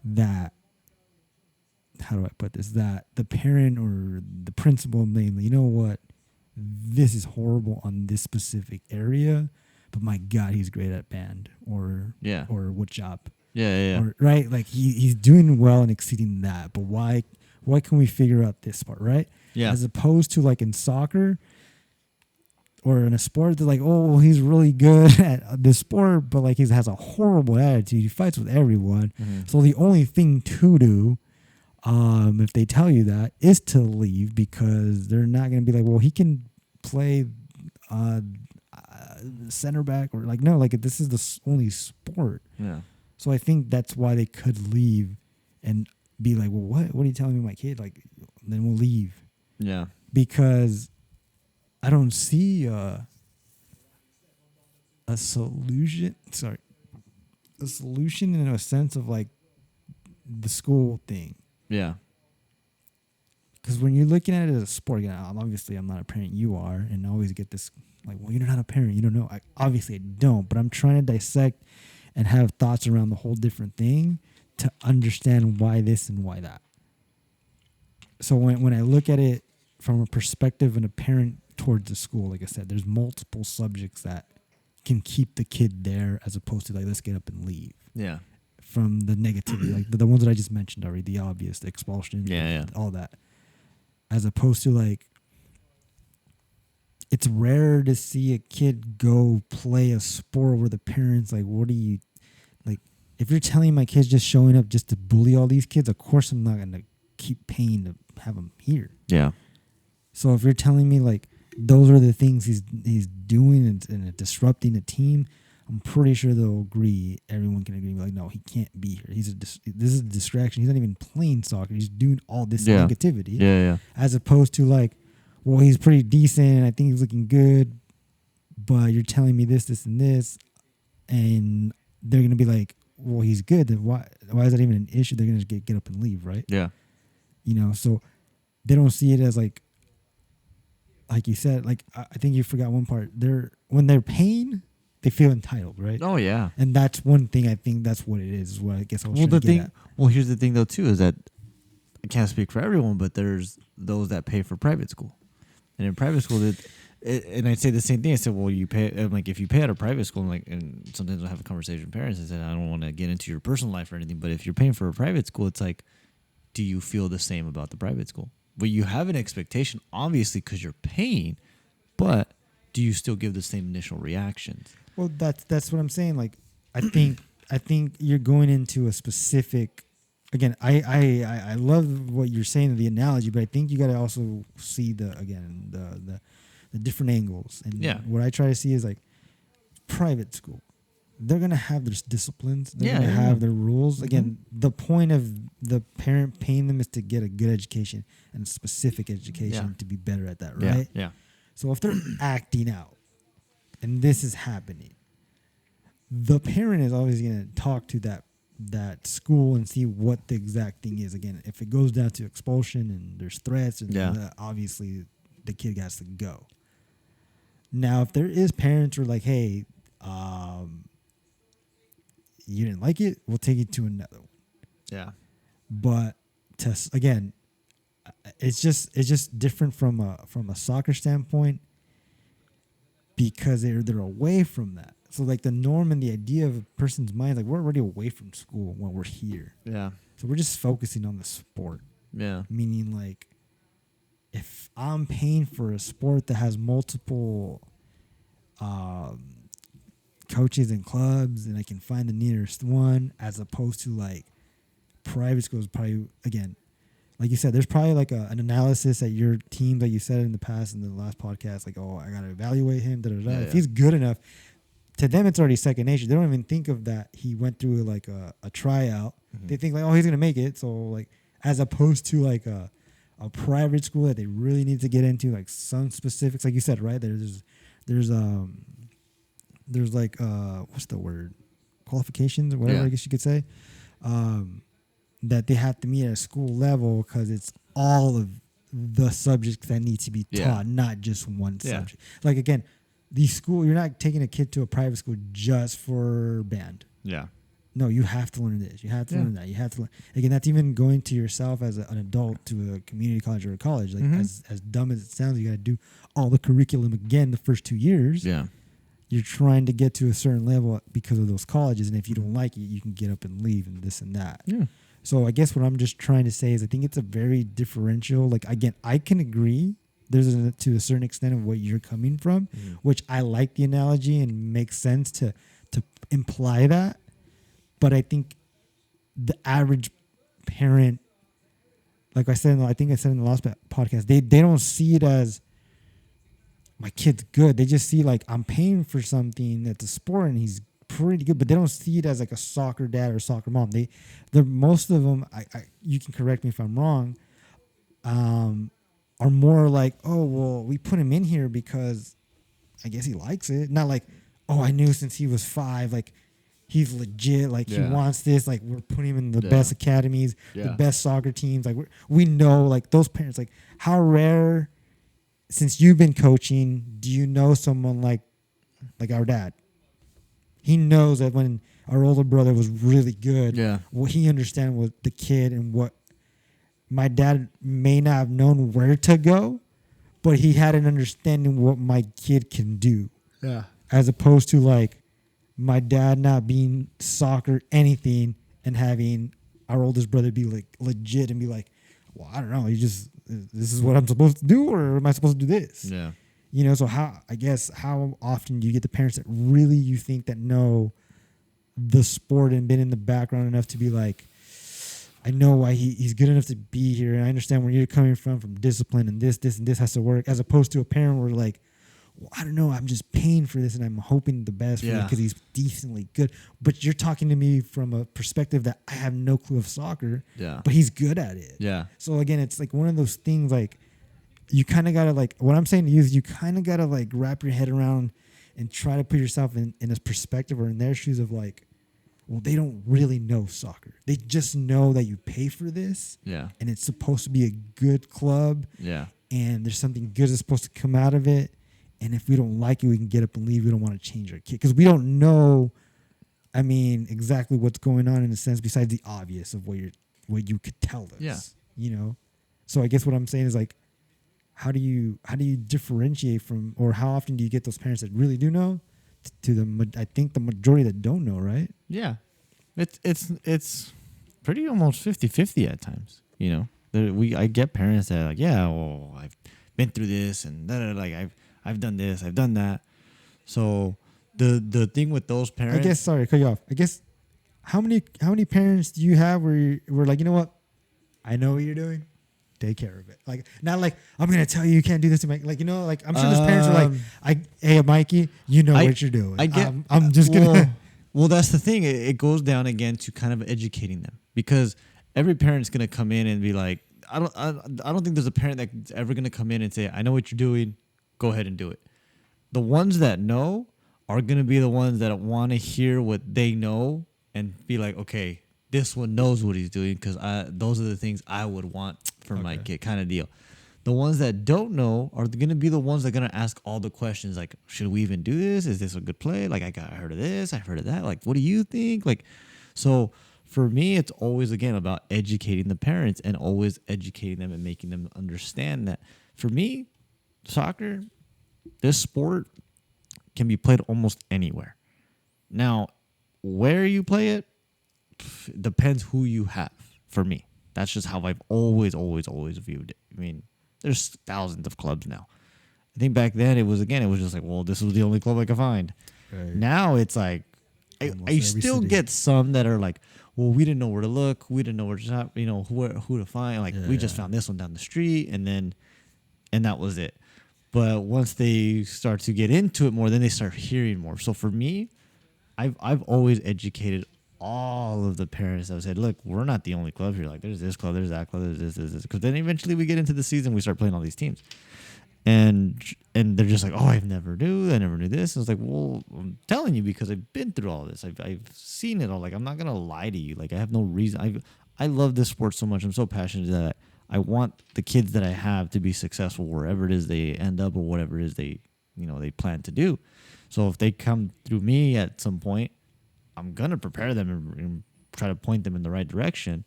that, how do I put this? That the parent or the principal mainly, you know what? This is horrible on this specific area, but my God, he's great at band or wood shop. Yeah. Or, right? Like, he's doing well and exceeding that, but why can we figure out this part, right? Yeah. As opposed to, like, in soccer or in a sport, they're like, oh, well, he's really good at this sport, but, like, he has a horrible attitude. He fights with everyone. Mm-hmm. So the only thing to do, if they tell you that, is to leave, because they're not going to be like, well, he can play center back, or, like, no, like, this is the only sport. Yeah. So I think that's why they could leave and be like, well, what are you telling me, my kid? Like, then we'll leave. Yeah. Because I don't see a solution. Sorry. A solution in a sense of, like, the school thing. Yeah. Because when you're looking at it as a sport, again, obviously I'm not a parent, you are, and I always get this, like, well, you're not a parent, you don't know. Obviously I don't, but I'm trying to dissect and have thoughts around the whole different thing to understand why this and why that. So when I look at it from a perspective and a parent towards the school, like I said, there's multiple subjects that can keep the kid there, as opposed to, like, let's get up and leave. Yeah. From the negativity, like the ones that I just mentioned already, the obvious, the expulsion, all that. As opposed to, like, it's rare to see a kid go play a sport where the parents, like, what are you, like, if you're telling my kid's just showing up just to bully all these kids, of course I'm not going to keep paying to have him here. Yeah. So if you're telling me, like, those are the things he's doing and disrupting the team, I'm pretty sure they'll agree. Everyone can agree, like, no, he can't be here. This is a distraction. He's not even playing soccer. He's doing all this negativity. Yeah. As opposed to, like, well, he's pretty decent. I think he's looking good, but you're telling me this, and this, and they're gonna be like, well, he's good. Then why is that even an issue? They're gonna just get up and leave, right? Yeah. So they don't see it as, like you said. Like, I think you forgot one part. When they're paying, they feel entitled, right? Oh yeah. And that's one thing. I think that's what it is. What I guess I was trying to get at. Well, here's the thing though too, is that I can't speak for everyone, but there's those that pay for private school, and in private school, and I'd say the same thing. I said, well, you pay. I'm like, if you pay at a private school, and sometimes I have a conversation with parents. I said, I don't want to get into your personal life or anything, but if you're paying for a private school, it's like, do you feel the same about the private school? But you have an expectation, obviously, because you're paying, but do you still give the same initial reactions? Well, that's what I'm saying. Like, I think I think you're going into a specific. Again, I love what you're saying, the analogy, but I think you got to also see the different angles. And Yeah. what I try to see is like private school. They're gonna have their disciplines. They're gonna have their rules. Again, the point of the parent paying them is to get a good education and a specific education to be better at that, right? Yeah. So if they're acting out and this is happening, the parent is always going to talk to that school and see what the exact thing is. Again, if it goes down to expulsion and there's threats, and obviously the kid has to go. Now, if there is parents who are like, hey, you didn't like it, we'll take you to another one. Yeah. But again, it's just different from a soccer standpoint because they're away from that. So like the norm and the idea of a person's mind, like we're already away from school when we're here. Yeah. So we're just focusing on the sport. Yeah. Meaning like if I'm paying for a sport that has multiple coaches and clubs and I can find the nearest one as opposed to like private schools, probably again, like you said, there's probably like an analysis at your team that you said in the past in the last podcast, like, oh, I got to evaluate him. If he's good enough, to them, it's already second nature. They don't even think of that. He went through like a tryout. Mm-hmm. They think like, oh, he's going to make it. So like, as opposed to like a private school that they really need to get into, like some specifics, like you said, right? There's like, what's the word? Qualifications or whatever, I guess you could say. That they have to meet at a school level because it's all of the subjects that need to be taught, not just one subject. Like again, you're not taking a kid to a private school just for band. Yeah. No, you have to learn this. You have to learn that. You have to learn. Again, that's even going to yourself as an adult to a community college or a college. Like as dumb as it sounds, you got to do all the curriculum again the first 2 years. Yeah. You're trying to get to a certain level because of those colleges, and if you don't like it, you can get up and leave and this and that. Yeah. So I guess what I'm just trying to say is I think it's a very differential. Like again, I can agree. There's to a certain extent of what you're coming from, which I like the analogy and makes sense to imply that. But I think the average parent, like I said, I think I said in the last podcast, they don't see it as my kid's good. They just see like I'm paying for something that's a sport and he's pretty good, but they don't see it as like a soccer dad or a soccer mom. They're most of them. You can correct me if I'm wrong. Are more like, oh well, we put him in here because I guess he likes it. Not like, oh, I knew since he was 5, like he's legit, like he wants this. Like we're putting him in the best academies, the best soccer teams. Like we know, like those parents. Like how rare, since you've been coaching, do you know someone like our dad? He knows that when our older brother was really good, what he understand was the kid and what my dad may not have known where to go, but he had an understanding what my kid can do. Yeah. As opposed to like my dad not being soccer anything and having our oldest brother be like legit and be like, well, I don't know, this is what I'm supposed to do, or am I supposed to do this? Yeah. You know, so how often do you get the parents that really you think that know the sport and been in the background enough to be like, I know why he's good enough to be here, and I understand where you're coming from discipline and this and this has to work, as opposed to a parent where like, well, I don't know, I'm just paying for this and I'm hoping the best for him because he's decently good. But you're talking to me from a perspective that I have no clue of soccer, but he's good at it. Yeah. So again, it's like one of those things like you kind of got to like, what I'm saying to you is you kind of got to like wrap your head around and try to put yourself in a perspective or in their shoes of like, well, they don't really know soccer. They just know that you pay for this. Yeah. And it's supposed to be a good club. Yeah. And there's something good that's supposed to come out of it. And if we don't like it, we can get up and leave. We don't want to change our kid. Because we don't know, I mean, exactly what's going on in a sense besides the obvious of what you could tell us. Yeah. You know? So I guess what I'm saying is like, how do you differentiate from, or how often do you get those parents that really do know to I think the majority that don't know, right? Yeah. It's pretty almost 50-50 at times, you know. I get parents that are like, yeah, well, I've been through this and like I've done this, I've done that. So the thing with those parents, I guess, sorry, cut you off. I guess how many parents do you have where we're like, you know what, I know what you're doing, take care of it. Like, not like I'm gonna tell you can't do this to Mike. Like, you know, like I'm sure there's parents who are like, hey Mikey, you know what you're doing. I get. I'm just gonna. Well, that's the thing. It goes down again to kind of educating them, because every parent's gonna come in and be like, I don't think there's a parent that's ever gonna come in and say, I know what you're doing, go ahead and do it. The ones that know are gonna be the ones that want to hear what they know and be like, okay, this one knows what he's doing, because those are the things I would want for my kid, kind of deal. The ones that don't know are going to be the ones that are going to ask all the questions, like, should we even do this? Is this a good play? Like, I heard of this, I heard of that. Like, what do you think? Like, so for me, it's always, again, about educating the parents and always educating them and making them understand that for me, soccer, this sport can be played almost anywhere. Now, where you play it depends who you have. For me, that's just how I've always viewed it. I mean, there's thousands of clubs now. I think back then it was just like, well, this was the only club I could find. Right. Now it's like, I still get some that are like, well, we didn't know where to look, we didn't know where to shop, you know, who to find. Like, we just found this one down the street, and that was it. But once they start to get into it more, then they start hearing more. So for me, I've always educated all of the parents that said, look, we're not the only club here. Like, there's this club, there's that club, there's this. Because then eventually we get into the season, we start playing all these teams. And they're just like, oh, I never knew this. And it's like, well, I'm telling you because I've been through all this. I've seen it all. Like, I'm not going to lie to you. Like, I have no reason. I love this sport so much. I'm so passionate that I want the kids that I have to be successful wherever it is they end up or whatever it is they plan to do. So if they come through me at some point, I'm going to prepare them and try to point them in the right direction.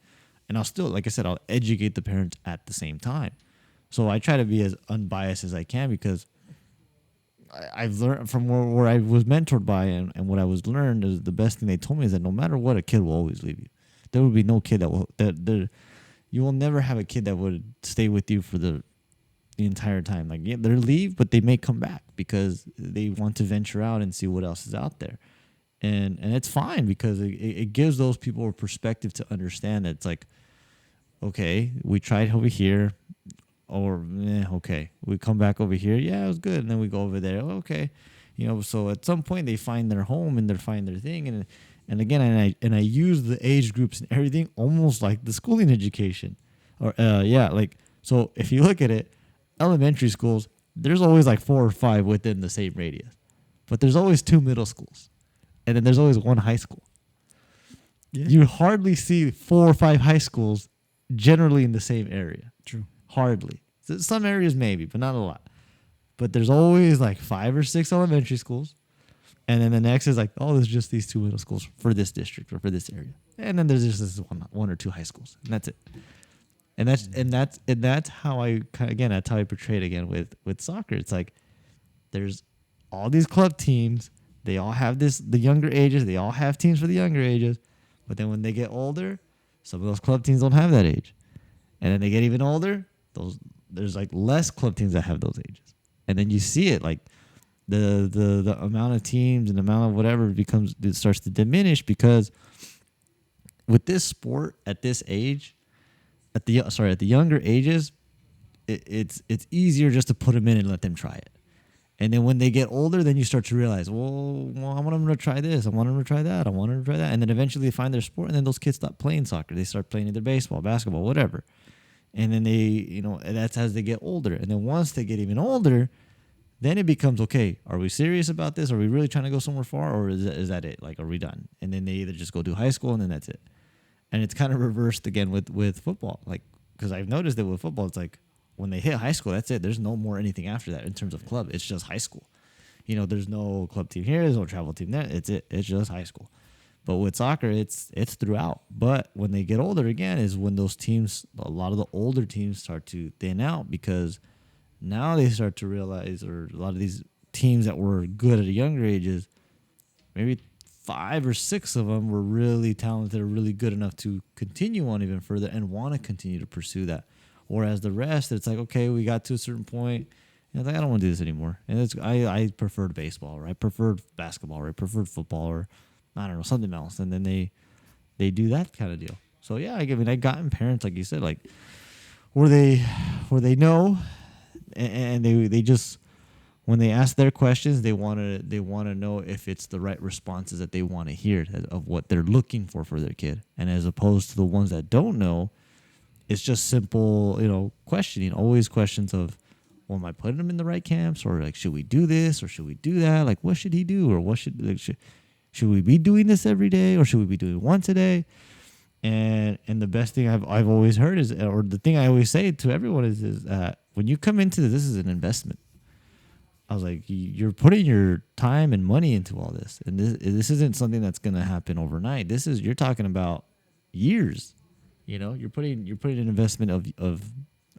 And I'll still, like I said, I'll educate the parents at the same time. So I try to be as unbiased as I can, because I've learned from where I was mentored by and what I was learned is the best thing they told me is that no matter what, a kid will always leave you. There will be no kid you will never have a kid that would stay with you for the entire time. Like, yeah, they'll leave, but they may come back because they want to venture out and see what else is out there. And it's fine, because it gives those people a perspective to understand that it's like, okay, we tried over here, or okay, we come back over here, yeah, it was good, and then we go over there, okay, so at some point they find their home and they find their thing, and again, I use the age groups and everything almost like the schooling education, or like, so if you look at it, elementary schools, there's always like 4 or 5 within the same radius, but there's always 2 middle schools. And then there's always 1 high school. Yeah. You hardly see 4 or 5 high schools generally in the same area. True. Hardly. Some areas maybe, but not a lot. But there's always like 5 or 6 elementary schools. And then the next is like, oh, there's just these 2 middle schools for this district or for this area. And then there's just this one or 2 high schools. And that's it. And that's how that's how I portray it again with soccer. It's like there's all these club teams. They all have the younger ages. They all have teams for the younger ages. But then when they get older, some of those club teams don't have that age. And then they get even older, there's like less club teams that have those ages. And then you see it, like the amount of teams and the amount of whatever it starts to diminish, because with this sport at this age, at the younger ages, it's easier just to put them in and let them try it. And then when they get older, then you start to realize, well, I want them to try this. I want them to try that. I want them to try that. And then eventually they find their sport, and then those kids stop playing soccer. They start playing either baseball, basketball, whatever. And then they, that's as they get older. And then once they get even older, then it becomes, okay, are we serious about this? Are we really trying to go somewhere far? Or is that it? Like, are we done? And then they either just go do high school, and then that's it. And it's kind of reversed again with football. Like, because I've noticed that with football, it's like, when they hit high school, that's it. There's no more anything after that in terms of club. It's just high school. There's no club team here. There's no travel team there. It's it. It's just high school. But with soccer, it's throughout. But when they get older again is when those teams, a lot of the older teams start to thin out, because now they start to realize, or a lot of these teams that were good at younger ages, maybe 5 or 6 of them were really talented or really good enough to continue on even further and want to continue to pursue that. Whereas the rest, it's like, okay, we got to a certain point, and it's like, I don't want to do this anymore. And I preferred baseball, or I preferred basketball, or I preferred football, or I don't know, something else. And then they they do that kind of deal. So yeah, I mean, I gotten parents like you said, like where they know, and they just when they ask their questions, they want to know if it's the right responses that they want to hear of what they're looking for their kid, and as opposed to the ones that don't know, it's just simple, questioning, always questions of, well, am I putting him in the right camps, or like, should we do this or should we do that? Like, what should he do, or what should we be doing this every day, or should we be doing once a day? And the best thing I've always heard is, or the thing I always say to everyone is when you come into this is an investment. I was like, you're putting your time and money into all this, and this isn't something that's gonna happen overnight. You're talking about years. You're putting an investment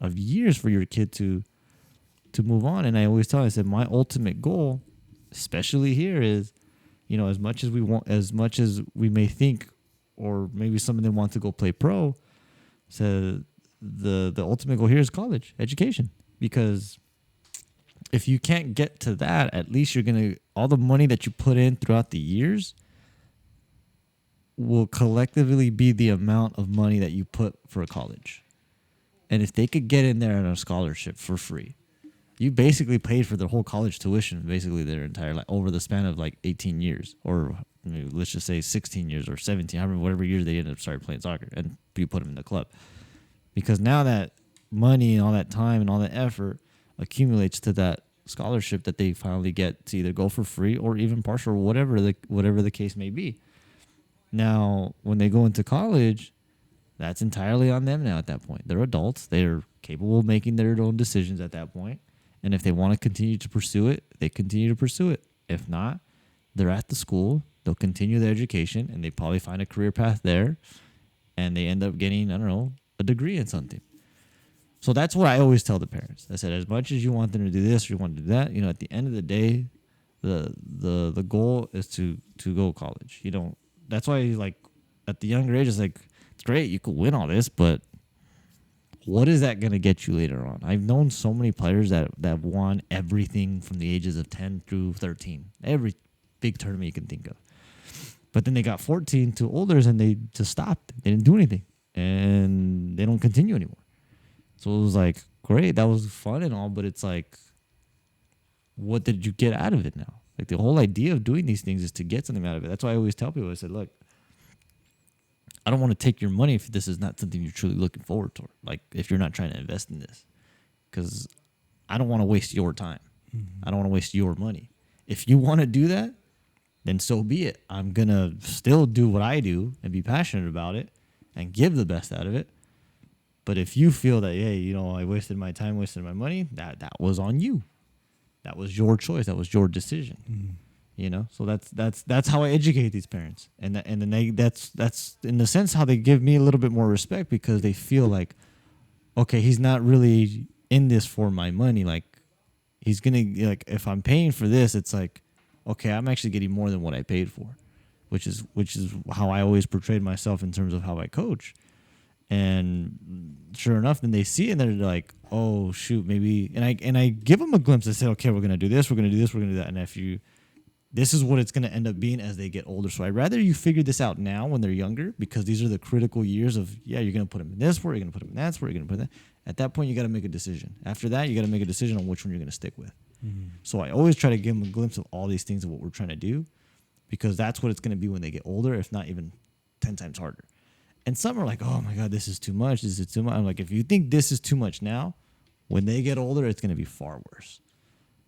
of years for your kid to move on. And I always tell them, I said, my ultimate goal, especially here, is, as much as we may think, or maybe some of them want to go play pro, so the ultimate goal here is college education. Because if you can't get to that, at least all the money that you put in throughout the years will collectively be the amount of money that you put for a college. And if they could get in there on a scholarship for free, you basically paid for their whole college tuition, basically their entire life, over the span of like 18 years, or let's just say 16 years or 17, whatever years they ended up started playing soccer, and you put them in the club. Because now that money and all that time and all that effort accumulates to that scholarship that they finally get to either go for free or even partial, or whatever the case may be. Now, when they go into college, that's entirely on them now at that point. They're adults. They're capable of making their own decisions at that point. And if they want to continue to pursue it, they continue to pursue it. If not, they're at the school. They'll continue their education, and they probably find a career path there, and they end up getting, a degree in something. So that's what I always tell the parents. I said, as much as you want them to do this or you want to do that, at the end of the day, the goal is to go to college. That's why, like, at the younger age, it's like, it's great, you could win all this, but what is that going to get you later on? I've known so many players that won everything from the ages of 10 through 13, every big tournament you can think of. But then they got 14 to olders, and they just stopped. They didn't do anything, and they don't continue anymore. So it was like, great, that was fun and all, but it's like, what did you get out of it now? Like, the whole idea of doing these things is to get something out of it. That's why I always tell people, I said, look, I don't want to take your money if this is not something you're truly looking forward to. Like, if you're not trying to invest in this, because I don't want to waste your time. Mm-hmm. I don't want to waste your money. If you want to do that, then so be it. I'm going to still do what I do and be passionate about it and give the best out of it. But if you feel that, hey, I wasted my time, wasted my money, that was on you. That was your choice. That was your decision. Mm-hmm. So that's how I educate these parents, and that's in a sense how they give me a little bit more respect, because they feel like, okay, he's not really in this for my money. Like, he's gonna, like, if I'm paying for this, it's like, okay, I'm actually getting more than what I paid for, which is how I always portrayed myself in terms of how I coach. And sure enough, then they see it and they're like, oh shoot, maybe, and I give them a glimpse. I say, okay, we're gonna do this, we're gonna do this, we're gonna do that, and this is what it's going to end up being as they get older. So I'd rather you figure this out now when they're younger, because these are the critical years of, you're going to put them in this sport, you're going to put them in that sport, you're going to put that. At that point, you got to make a decision. After that, you got to make a decision on which one you're going to stick with. Mm-hmm. So I always try to give them a glimpse of all these things of what we're trying to do, because that's what it's going to be when they get older, if not even 10 times harder. And some are like, oh my God, this is too much. This is too much. I'm like, if you think this is too much now, when they get older, it's going to be far worse.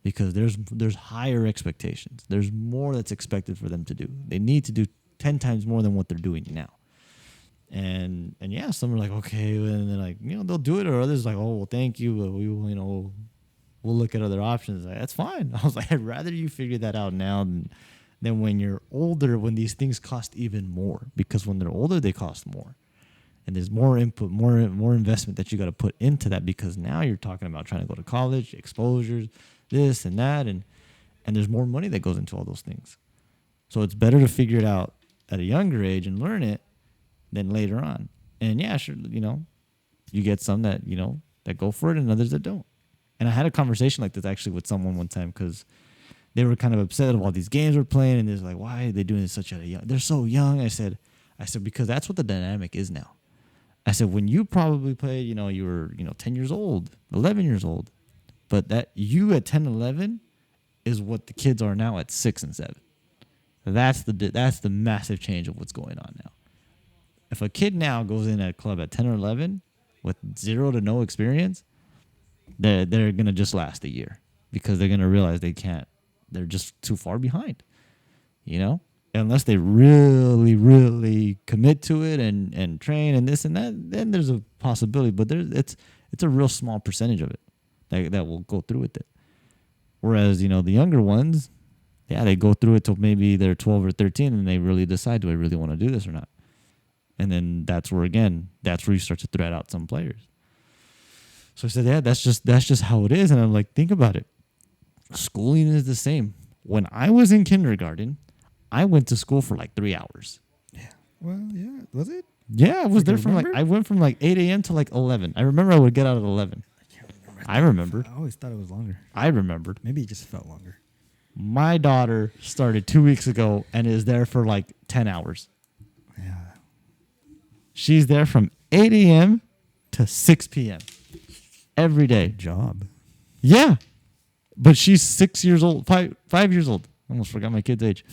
Because there's higher expectations. There's more that's expected for them to do. They need to do 10 times more than what they're doing now. And yeah, some are like, okay, and they're like, they'll do it, or others like, oh, well, thank you, but we will, we'll look at other options. Like, that's fine. I was like, I'd rather you figure that out now than when you're older, when these things cost even more. Because when they're older, they cost more. And there's more input, more investment that you got to put into that, because now you're talking about trying to go to college, exposures, this and that, and there's more money that goes into all those things. So it's better to figure it out at a younger age and learn it than later on. And yeah, sure, you get some that, that go for it and others that don't. And I had a conversation like this actually with someone one time, because they were kind of upset of all these games we're playing, and they're like, why are they doing this they're so young. I said, I said, because that's what the dynamic is now. I said, when you probably played, you were, 10 years old, 11 years old. But that you at 10, 11 is what the kids are now at 6 and 7. That's the massive change of what's going on now. If a kid now goes in at a club at 10 or 11 with 0 to no experience, they're going to just last a year because they're going to realize they can't. They're just too far behind, Unless they really, really commit to it and train and this and that, then there's a possibility. But it's a real small percentage of it that will go through with it. Whereas, the younger ones, they go through it till maybe they're 12 or 13 and they really decide, do I really want to do this or not? And then that's where you start to thread out some players. So I said, that's just how it is. And I'm like, think about it. Schooling is the same. When I was in kindergarten, I went to school for like 3 hours. Yeah. Well, yeah. Was it? Yeah, I was there from remember? I went from like 8 a.m. to like 11. I remember I would get out at 11. I remembered. I always thought it was longer. I remembered. Maybe it just felt longer. My daughter started 2 weeks ago and is there for like 10 hours. Yeah. She's there from 8 a.m. to 6 p.m. every day. Good job. Yeah. But she's 6 years old, 5 years old. I almost forgot my kid's age.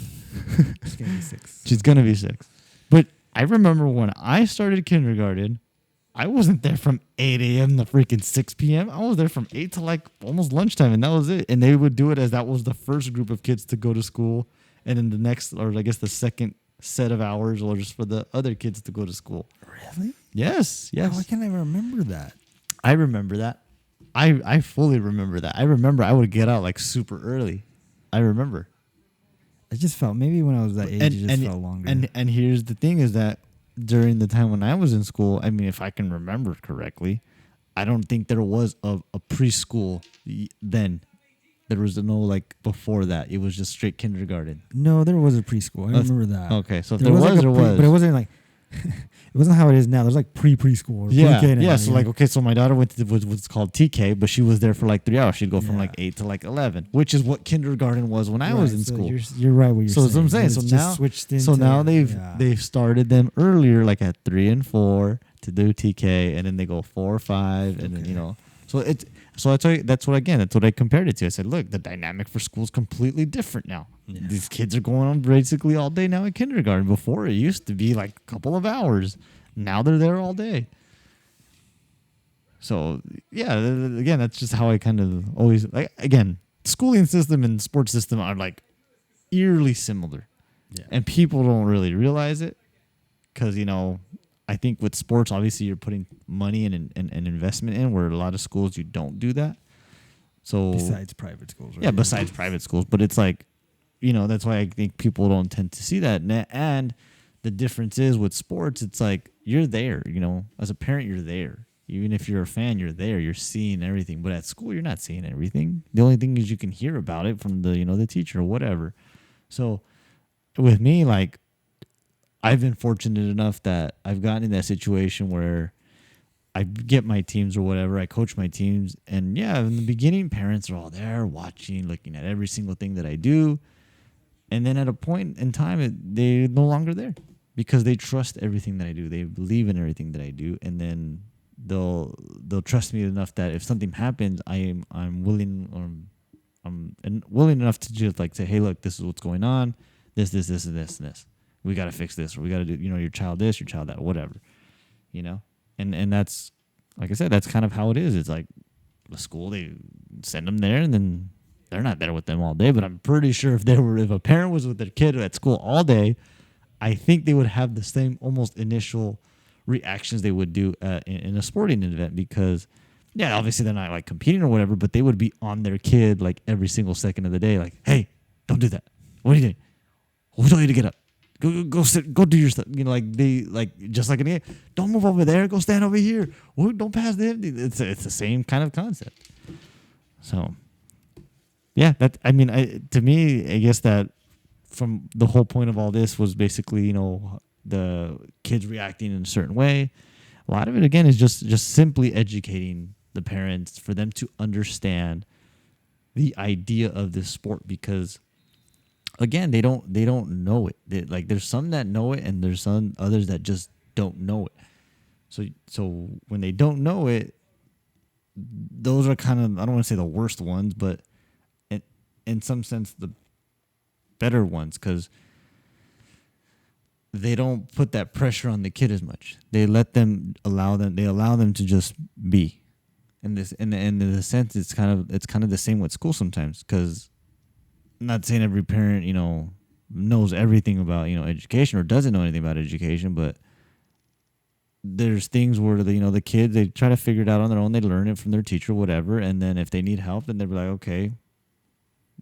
She's going to be 6. She's going to be 6. But I remember when I started kindergarten, I wasn't there from 8 a.m. to freaking 6 p.m. I was there from 8 to like almost lunchtime, and that was it. And they would do it as that was the first group of kids to go to school. And then the next, or I guess the second set of hours, or just for the other kids to go to school. Really? Yes. Why can't I remember that? I remember that. I fully remember that. I remember I would get out like super early. I remember. It just felt, maybe when I was that age, it just felt longer. And here's the thing is that during the time when I was in school, I mean, if I can remember correctly, I don't think there was a preschool then. There was no like before that. It was just straight kindergarten. No, there was a preschool. I remember that. Okay, so if there was, like there was. But it wasn't like, it wasn't how it is now. There's like preschool. Yeah, pre-K now, yeah. So like, okay, so my daughter went to what's called TK, but she was there for like 3 hours. She'd go from like 8 to like 11, which is what kindergarten was when I was in school. You're right. What you're so saying. that's what I'm saying. It's So just now, switched into, so now they've started them earlier, like at 3 and 4 to do TK, and then they go 4 or 5, and then So that's what I compared it to. I said, look, the dynamic for school is completely different now. Yeah. These kids are going on basically all day now in kindergarten. Before it used to be like a couple of hours. Now they're there all day. So yeah, again, that's just how I kind of always like. Again, schooling system and sports system are like eerily similar, and people don't really realize it because I think with sports, obviously you're putting money and investment in, where a lot of schools you don't do that. So besides private schools, right? Yeah, besides private schools, but it's like, that's why I think people don't tend to see that. And the difference is with sports, it's like you're there, as a parent, you're there. Even if you're a fan, you're there. You're seeing everything. But at school, you're not seeing everything. The only thing is you can hear about it from the the teacher or whatever. So with me, like, I've been fortunate enough that I've gotten in that situation where I get my teams or whatever. I coach my teams. And yeah, in the beginning, parents are all there watching, looking at every single thing that I do. And then at a point in time, they're no longer there because they trust everything that I do. They believe in everything that I do. And then they'll trust me enough that if something happens, I'm willing, or I'm willing enough to just like say, hey, look, this is what's going on. This, and this, and this. We got to fix this, or we got to do, your child this, your child that, whatever, and that's, like I said, that's kind of how it is. It's like the school, they send them there, and then they're not there with them all day. But I'm pretty sure if a parent was with their kid at school all day, I think they would have the same almost initial reactions they would do in a sporting event, because obviously they're not like competing or whatever, but they would be on their kid like every single second of the day, like, hey, don't do that. What are you doing? We told you to get up. Go sit. Go do your stuff. Like they just like in the game. Don't move over there. Go stand over here. Don't pass them. It's the same kind of concept. So, yeah, to me, I guess that from the whole point of all this was basically the kids reacting in a certain way. A lot of it again is just simply educating the parents for them to understand the idea of this sport, because again, they don't know it. Like there's some that know it, and there's some others that just don't know it. So when they don't know it, those are kind of, I don't want to say the worst ones, but in some sense the better ones, because they don't put that pressure on the kid as much. They allow them to just be. And in the sense, it's kind of the same with school sometimes, because I'm not saying every parent, knows everything about, education or doesn't know anything about education, but there's things where the kids, they try to figure it out on their own. They learn it from their teacher, whatever, and then if they need help, then they're like, okay,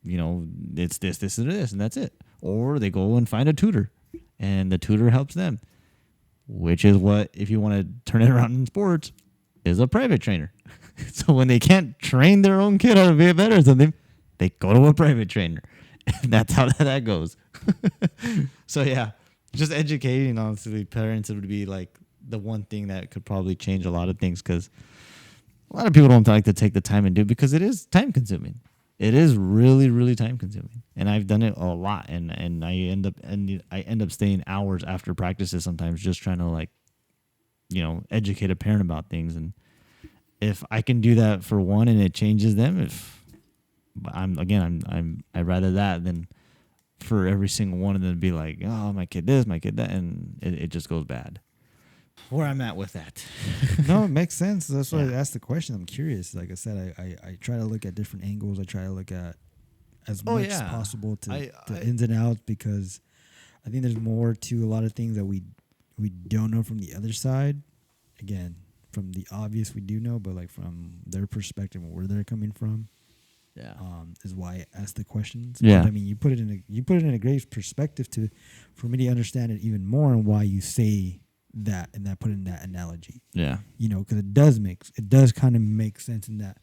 it's this, and this, and that's it. Or they go and find a tutor, and the tutor helps them, which is what, if you want to turn it around in sports, is a private trainer. So when they can't train their own kid how to be better than them, they go to a private trainer. And that's how that goes. So yeah, just educating, honestly, parents would be like the one thing that could probably change a lot of things, because a lot of people don't like to take the time and do it, because it is time consuming. It is really, really time consuming, and I've done it a lot. And I end up staying hours after practices sometimes, just trying to educate a parent about things. And if I can do that for one and it changes them, I'd rather that than for every single one of them to be like, oh, my kid this, my kid that, and it just goes bad. Where I'm at with that. No, it makes sense. That's why Yeah. I asked the question. I'm curious. Like I said, I try to look at different angles. I try to look at as much as possible to the ins and outs, because I think there's more to a lot of things that we don't know from the other side. Again, from the obvious we do know, but like from their perspective and where they're coming from, Yeah. is why I asked the questions. Yeah. But, I mean, you put it in a great perspective for me to understand it even more, and why you say that, and that put in that analogy. Yeah. Because it does kind of make sense in that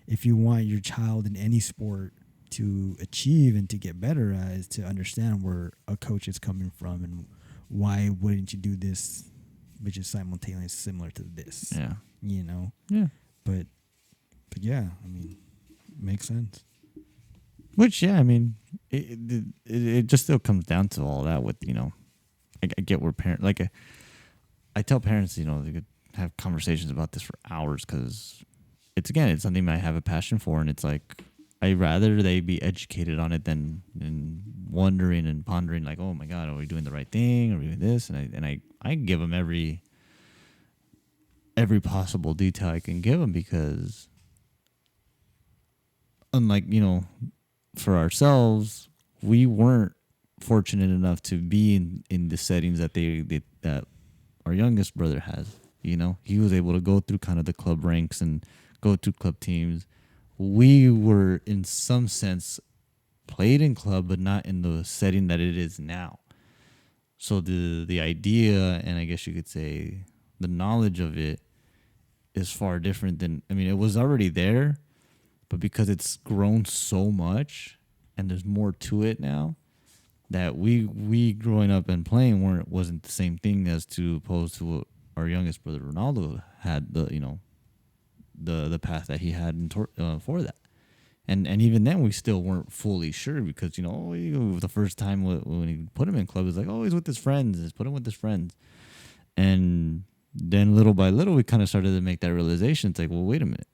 if you want your child in any sport to achieve and to get better at, is to understand where a coach is coming from, and why wouldn't you do this, which is simultaneously similar to this. Yeah. Yeah. But yeah, I mean, makes sense. Which, yeah, I mean, it just still comes down to all that with, I get where parents, I tell parents, they could have conversations about this for hours, because it's something I have a passion for, and it's like, I'd rather they be educated on it than wondering and pondering, like, oh my God, are we doing the right thing? Are we doing this? And I give them every possible detail I can give them, because unlike, for ourselves, we weren't fortunate enough to be in the settings that that our youngest brother has. He was able to go through kind of the club ranks and go through club teams. We were, in some sense, played in club, but not in the setting that it is now. So the idea, and I guess you could say the knowledge of it, is far different than, it was already there, but because it's grown so much and there's more to it now, that we growing up and playing wasn't the same thing as to opposed to what our youngest brother Ronaldo had, the path that he had for that. And even then we still weren't fully sure, because the first time when he put him in club, it was like, oh, he's with his friends, just put him with his friends. And then little by little we kind of started to make that realization. It's like, well, wait a minute,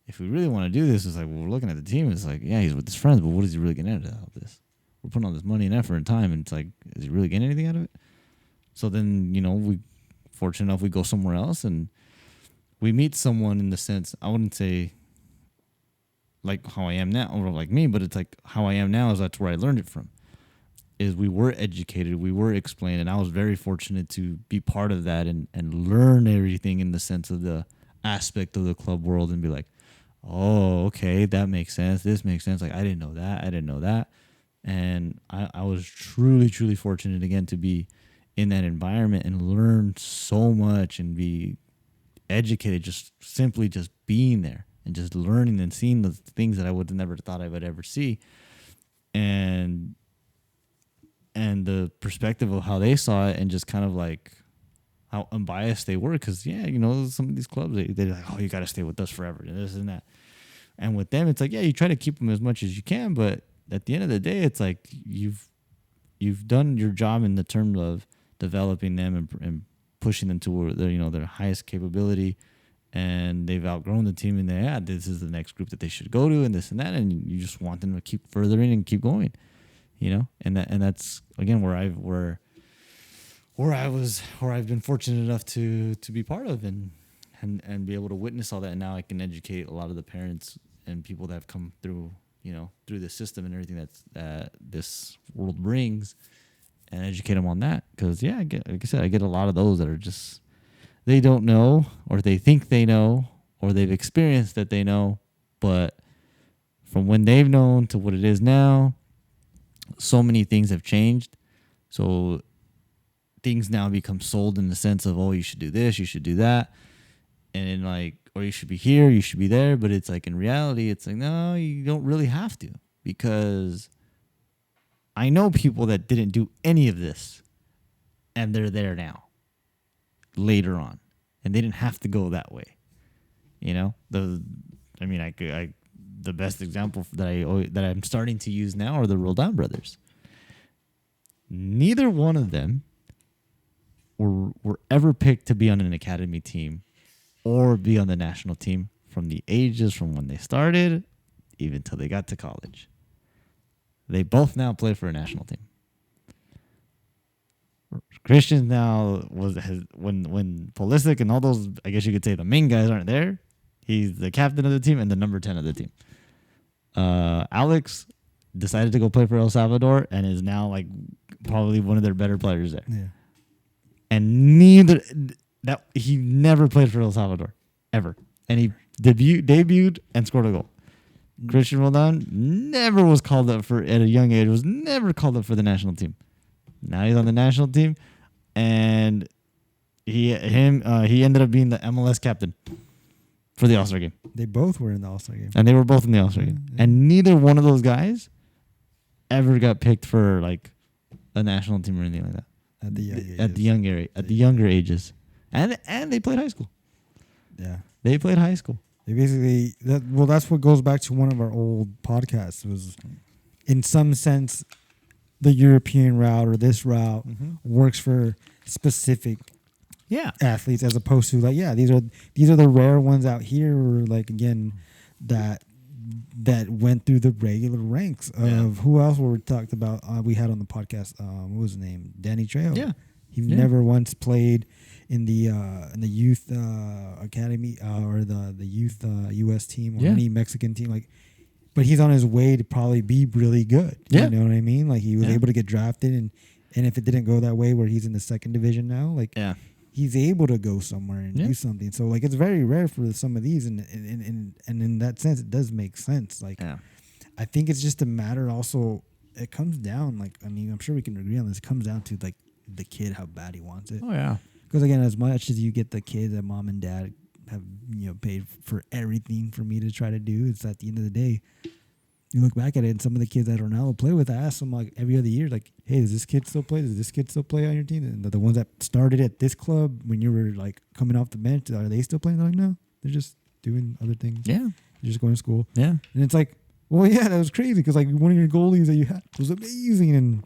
if we really want to do this, it's like, well, we're looking at the team, it's like, yeah, he's with his friends, but what is he really getting out of this? We're putting all this money and effort and time, and it's like, is he really getting anything out of it? So then, we fortunate enough, we go somewhere else and we meet someone, in the sense, I wouldn't say like how I am now, or like me, but it's like how I am now is that's where I learned it from. Is we were educated, we were explained, and I was very fortunate to be part of that and learn everything in the sense of the aspect of the club world, and be like, oh, okay, that makes sense. This makes sense. Like, I didn't know that. And I was truly, truly fortunate, again, to be in that environment and learn so much and be educated, just simply just being there and just learning and seeing the things that I would have never thought I would ever see. And the perspective of how they saw it, and just kind of like how unbiased they were. Because, yeah, some of these clubs, they're like, oh, you got to stay with us forever, and this and that. And with them, it's like, yeah, you try to keep them as much as you can, but at the end of the day, it's like you've done your job in the terms of developing them and pushing them to their highest capability, and they've outgrown the team, and this is the next group that they should go to, and this and that, and you just want them to keep furthering and keep going, and that's again where I've been fortunate enough to be part of and be able to witness all that, and now I can educate a lot of the parents and people that have come through through the system and everything that this world brings, and educate them on that. Because I get a lot of those that are just, they don't know, or they think they know, or they've experienced that they know, but from when they've known to what it is now, so many things have changed. So things now become sold in the sense of, oh, you should do this, you should do that, and or you should be here, you should be there. But it's like, in reality, it's like, no, you don't really have to, because I know people that didn't do any of this, and they're there now, later on, and they didn't have to go that way. The best example that I'm starting to use now are the Roldan brothers. Neither one of them were ever picked to be on an academy team or be on the national team from the ages from when they started even till they got to college. They both now play for a national team. Christian now when Pulisic and all those, I guess you could say, the main guys aren't there, he's the captain of the team and the number 10 of the team. Alex decided to go play for El Salvador and is now probably one of their better players there. Yeah. And he never played for El Salvador ever, and he debuted and scored a goal. Christian Roldan never was called up at a young age. Was never called up for the national team. Now he's on the national team, and he ended up being the MLS captain for the All-Star game. They both were in the All-Star game. And they were both in the All-Star game. Yeah. And neither one of those guys ever got picked for a national team or anything like that. At the younger ages. And they played high school. Yeah. They played high school. They basically that's what goes back to one of our old podcasts, was in some sense the European route or this route works for specific athletes, as opposed to these are the rare ones out here, or again that went through the regular ranks of who else were talked about. We had on the podcast, what was his name? Danny Trejo. Yeah. He never once played in the youth academy or the youth U.S. team or any Mexican team. But he's on his way to probably be really good. Yeah. You know what I mean? He was able to get drafted, and if it didn't go that way, where he's in the second division now, he's able to go somewhere and do something. So it's very rare for some of these, and in that sense, it does make sense. I think it's just a matter. Also, it comes down. I'm sure we can agree on this. It comes down to the kid, how bad he wants it. Oh yeah. Because again, as much as you get the kid that mom and dad have paid for everything for me to try to do, it's at the end of the day, you look back at it, and some of the kids that Ronaldo play with, I ask them every other year, hey, does this kid still play? Does this kid still play on your team? And the ones that started at this club when you were coming off the bench, are they still playing? They're no, they're just doing other things. Yeah. They're just going to school. Yeah. And it's well, yeah, that was crazy, because one of your goalies that you had was amazing, and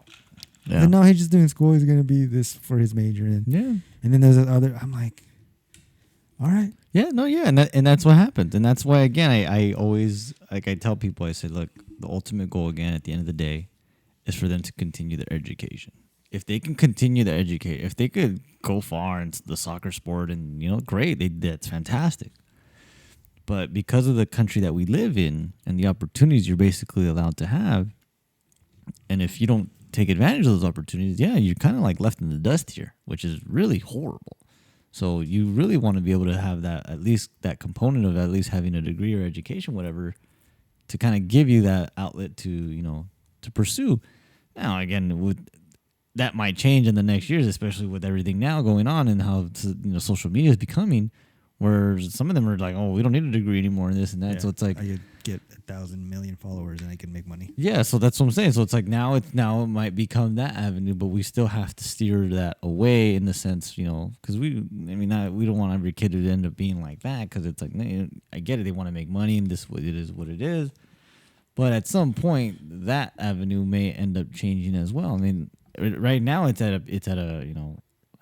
now he's just doing school. He's going to be this for his major. And then there's other, I'm all right. Yeah, no, yeah, and that's what happened, and that's why, again, I always, I tell people, I say, look, the ultimate goal, again, at the end of the day, is for them to continue their education. If they can continue their education, if they could go far in the soccer sport, and great, that's fantastic. But because of the country that we live in and the opportunities you're basically allowed to have, and if you don't take advantage of those opportunities, you're kind of left in the dust here, which is really horrible. So you really want to be able to have that, at least that component of at least having a degree or education, whatever, to kind of give you that outlet to, to pursue. Now, again, that might change in the next years, especially with everything now going on and how, social media is becoming, where some of them are oh, we don't need a degree anymore and this and that. Yeah. So it's I could get 1,000 million followers and I can make money. Yeah, so that's what I'm saying. So it's now it might become that avenue, but we still have to steer that away in the sense, because we don't want every kid to end up being like that, because it's I get it, they want to make money and it is what it is, But at some point, that avenue may end up changing as well. I mean, right now it's at a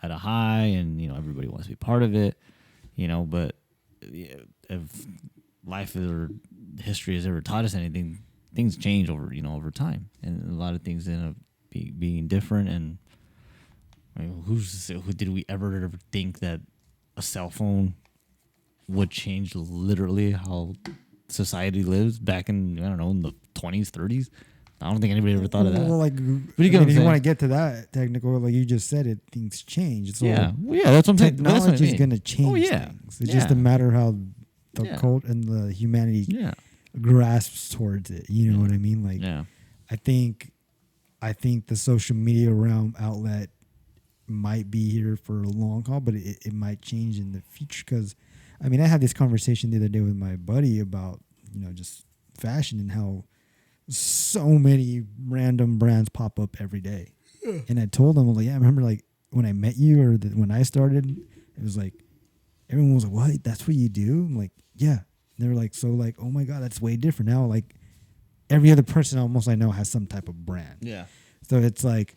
at a high, and everybody wants to be part of it. But if life or history has ever taught us anything, things change over time, and a lot of things end up being different. And I mean, who did we ever think that a cell phone would change literally how society lives back in, I don't know, in the 20s, 30s? I don't think anybody ever thought of that. Well, like, if you want to get to that technical, like you just said, things change. So yeah, that's what I'm saying. Technology is going to change things. It's just a matter how the cult and the humanity grasps towards it. You know what I mean? Like, I think the social media realm outlet might be here for a long haul, but it might change in the future. Because, I mean, I had this conversation the other day with my buddy about, just fashion and how so many random brands pop up every day. And I told them, like, I remember, like, when I met you or when I started, it was like, everyone was like, what? That's what you do? I'm like, yeah. And they were like, so, like, oh my God, that's way different. Now, like, every other person almost I know has some type of brand. Yeah. So it's like,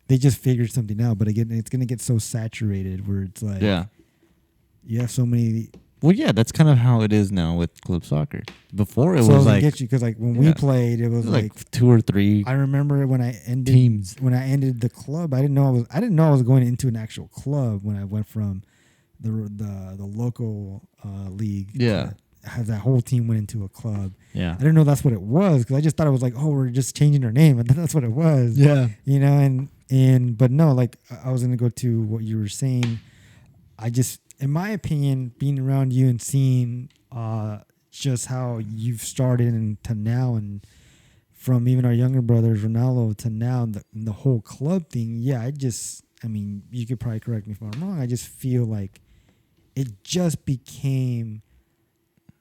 they just figured something out. But again, it's going to get so saturated where it's like, you have so many. Well, yeah, that's kind of how it is now with club soccer. Before it was I like, get you, because like when we played, it was like 2 or 3. I remember when I ended teams. When I ended the club, I didn't know I was going into an actual club when I went from the local league. Yeah, has that whole team went into a club. Yeah, I didn't know that's what it was, because I just thought it was like, oh, we're just changing our name, and then that's what it was. Yeah, but no, like I was gonna go to what you were saying. I just, in my opinion, being around you and seeing just how you've started and to now, and from even our younger brothers, Ronaldo, to now, the whole club thing. Yeah, I mean, you could probably correct me if I'm wrong. I just feel like it just became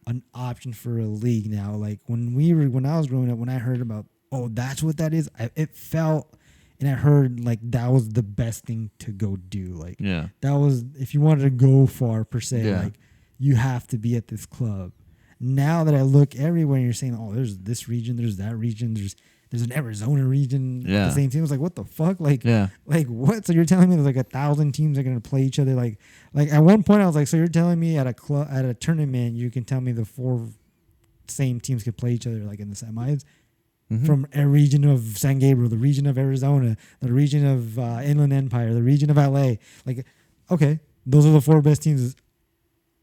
an option for a league now. Like when I was growing up, when I heard about, oh, that's what that is, it felt. And I heard like that was the best thing to go do. Like that was, if you wanted to go far per se, like you have to be at this club. Now that I look everywhere and you're saying, oh, there's this region, there's that region, there's an Arizona region, the same team. I was like, what the fuck? Like what? So you're telling me there's like 1,000 teams that are gonna play each other? Like at one point I was like, so you're telling me at a tournament you can tell me the 4 same teams could play each other like in the semis? Mm-hmm. From a region of San Gabriel, the region of Arizona, the region of Inland Empire, the region of LA. Like, okay, those are the 4 best teams.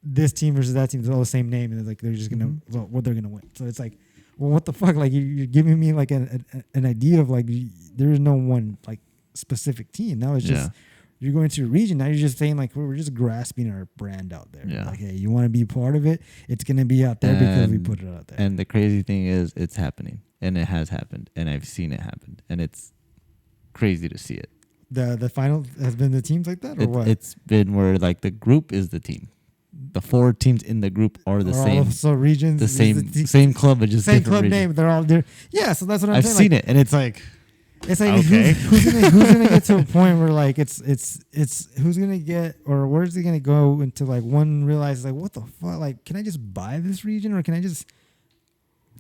This team versus that team is all the same name, and like they're just gonna they're gonna win. So it's like, well, what the fuck? Like you're giving me like an idea of like there is no one like specific team. Now it's just you're going to a region. Now you're just saying like we're just grasping our brand out there. Yeah. Like, hey, you want to be part of it? It's gonna be out there because we put it out there. And the crazy thing is, it's happening. And it has happened, and I've seen it happen, and it's crazy to see it. The final has been the teams like that, or what? It's been where like the group is the team. The 4 teams in the group are the same. So regions, the same club, but just same different club region. name. They're all there. Yeah, so that's what I'm saying. I've seen it, and it's like okay. who's gonna get to a point where like it's who's gonna get, or where's he gonna go into like one realizes like, what the fuck? Like, can I just buy this region, or can I just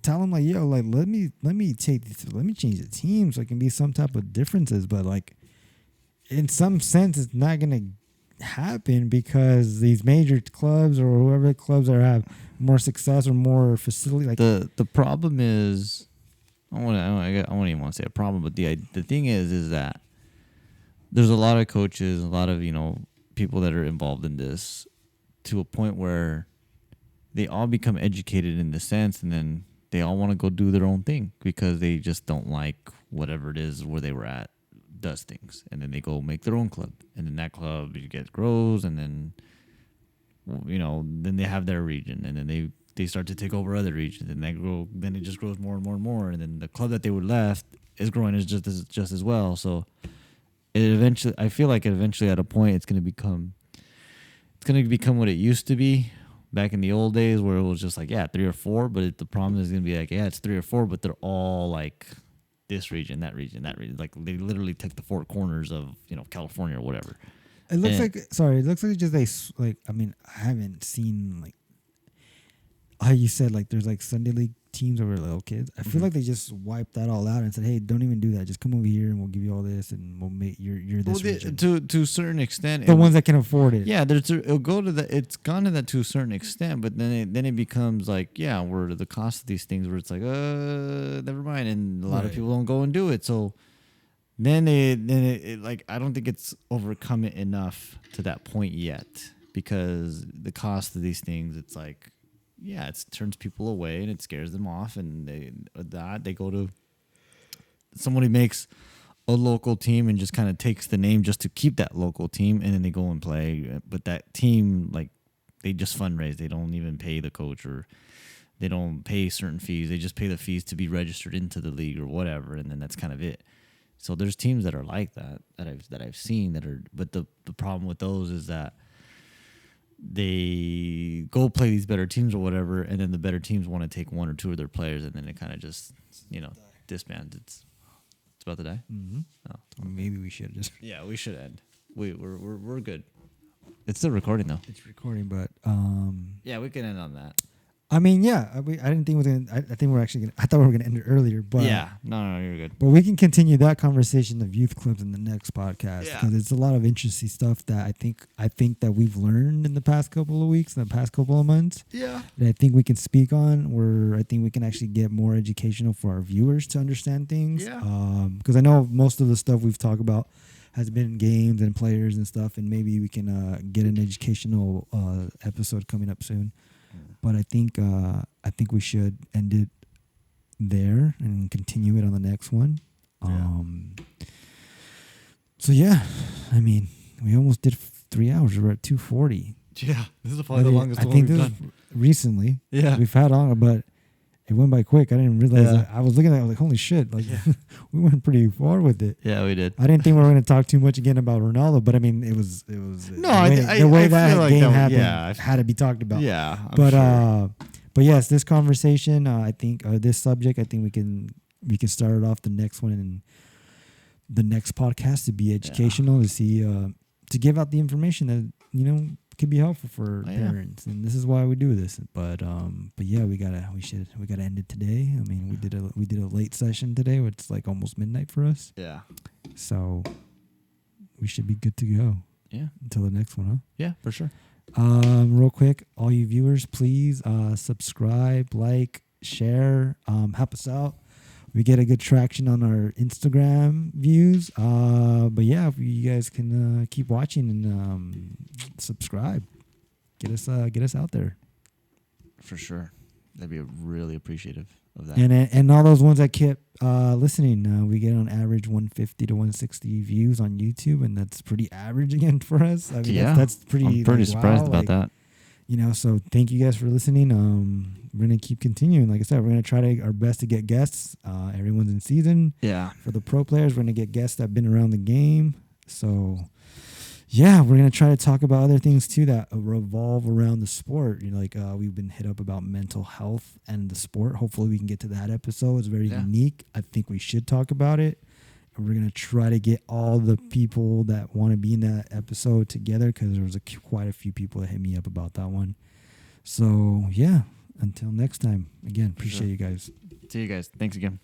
tell them like, yo, like let me change the team so it can be some type of differences? But like in some sense it's not gonna happen, because these major clubs or whoever clubs that have more success or more facility, like the problem is, I don't even want to say a problem, but the thing is that there's a lot of coaches, a lot of people that are involved in this, to a point where they all become educated in the sense, and then they all want to go do their own thing because they just don't like whatever it is where they were at does things. And then they go make their own club. And then that club grows, and then, then they have their region. And then they start to take over other regions. And then it just grows more and more and more. And then the club that they were left is growing just as well. So I feel like eventually at a point it's going to become what it used to be. Back in the old days, where it was just like 3 or 4, but the problem is going to be like it's 3 or 4, but they're all like this region, that region, that region. Like they literally took the 4 corners of California or whatever. It looks like just I mean, I haven't seen like how you said, like there's like Sunday league teams over little kids. I feel like they just wiped that all out and said, "Hey, don't even do that. Just come over here and we'll give you all this, and we'll make you're this region." To a certain extent, The ones that can afford it. yeah, it'll go to that. It's gone to that to a certain extent, but then it becomes like, yeah, we're the cost of these things where it's like, never mind, and a lot of Right. people don't go and do it. So then it like, I don't think it's overcome it enough to that point yet, because the cost of these things, it's like, yeah, it turns people away and it scares them off, and they go to someone who makes a local team and just kind of takes the name just to keep that local team, and then they go and play. But that team, like, they just fundraise. They don't even pay the coach, or they don't pay certain fees. They just pay the fees to be registered into the league or whatever, and then that's kind of it. So there's teams that are like that I've seen that are, but the problem with those is that they go play these better teams or whatever, and then the better teams want to take one or two of their players, and then it kind of just, disbands. It's about to die. Mm-hmm. Oh. Maybe we should just. Yeah, we should end. We're good. It's still recording though. It's recording, but Yeah, we can end on that. I mean, yeah, I didn't think it was gonna. I think we're actually gonna. I thought we were gonna end it earlier, but Yeah, no, you're good. But we can continue that conversation of youth clubs in the next podcast, Yeah. because it's a lot of interesting stuff that I think that we've learned in the past couple of weeks, in the past couple of months. Yeah. That I think we can speak on. Where I think we can actually get more educational for our viewers to understand things. Yeah. Because I know most of the stuff we've talked about has been games and players and stuff, and maybe we can get an educational episode coming up soon. But I think we should end it there and continue it on the next one. So yeah, I mean, we almost did 3 hours. We're at 2:40. Yeah, this is probably the longest one we've done. Recently. Yeah. We've had longer, but it went by quick. I didn't realize Yeah. that. I was looking at it, I was like, holy shit. Like, we went pretty far with it. Yeah, we did. I didn't think we were going to talk too much again about Ronaldo, but I mean, it was No, the way I that feel like game that- happened yeah, had to be talked about. Yeah, I'm But sure. but yes, this conversation, I think this subject, I think we can start it off the next one, and the next podcast to be educational, to see to give out the information that could be helpful for parents, and this is why we do this. But yeah, we gotta end it today. I mean, we did a late session today, which is like almost midnight for us. Yeah. So we should be good to go. Yeah. Until the next one, huh? Yeah, for sure. Real quick, all you viewers, please subscribe, like, share, help us out. We get a good traction on our Instagram views. But yeah, if you guys can keep watching and subscribe, get us out there. For sure. That'd be really appreciative of that. And all those ones that kept listening, we get on average 150 to 160 views on YouTube, and that's pretty average again for us. I mean, that's pretty. I'm pretty surprised about that. So thank you guys for listening. We're gonna keep continuing. Like I said, we're gonna try our best to get guests. Everyone's in season. Yeah. For the pro players, we're gonna get guests that have been around the game. So yeah, we're gonna try to talk about other things too that revolve around the sport. We've been hit up about mental health and the sport. Hopefully, we can get to that episode. It's very unique. I think we should talk about it. And we're gonna try to get all the people that want to be in that episode together, because there was quite a few people that hit me up about that one. So yeah, until next time. Again, appreciate you guys. See you guys. Thanks again.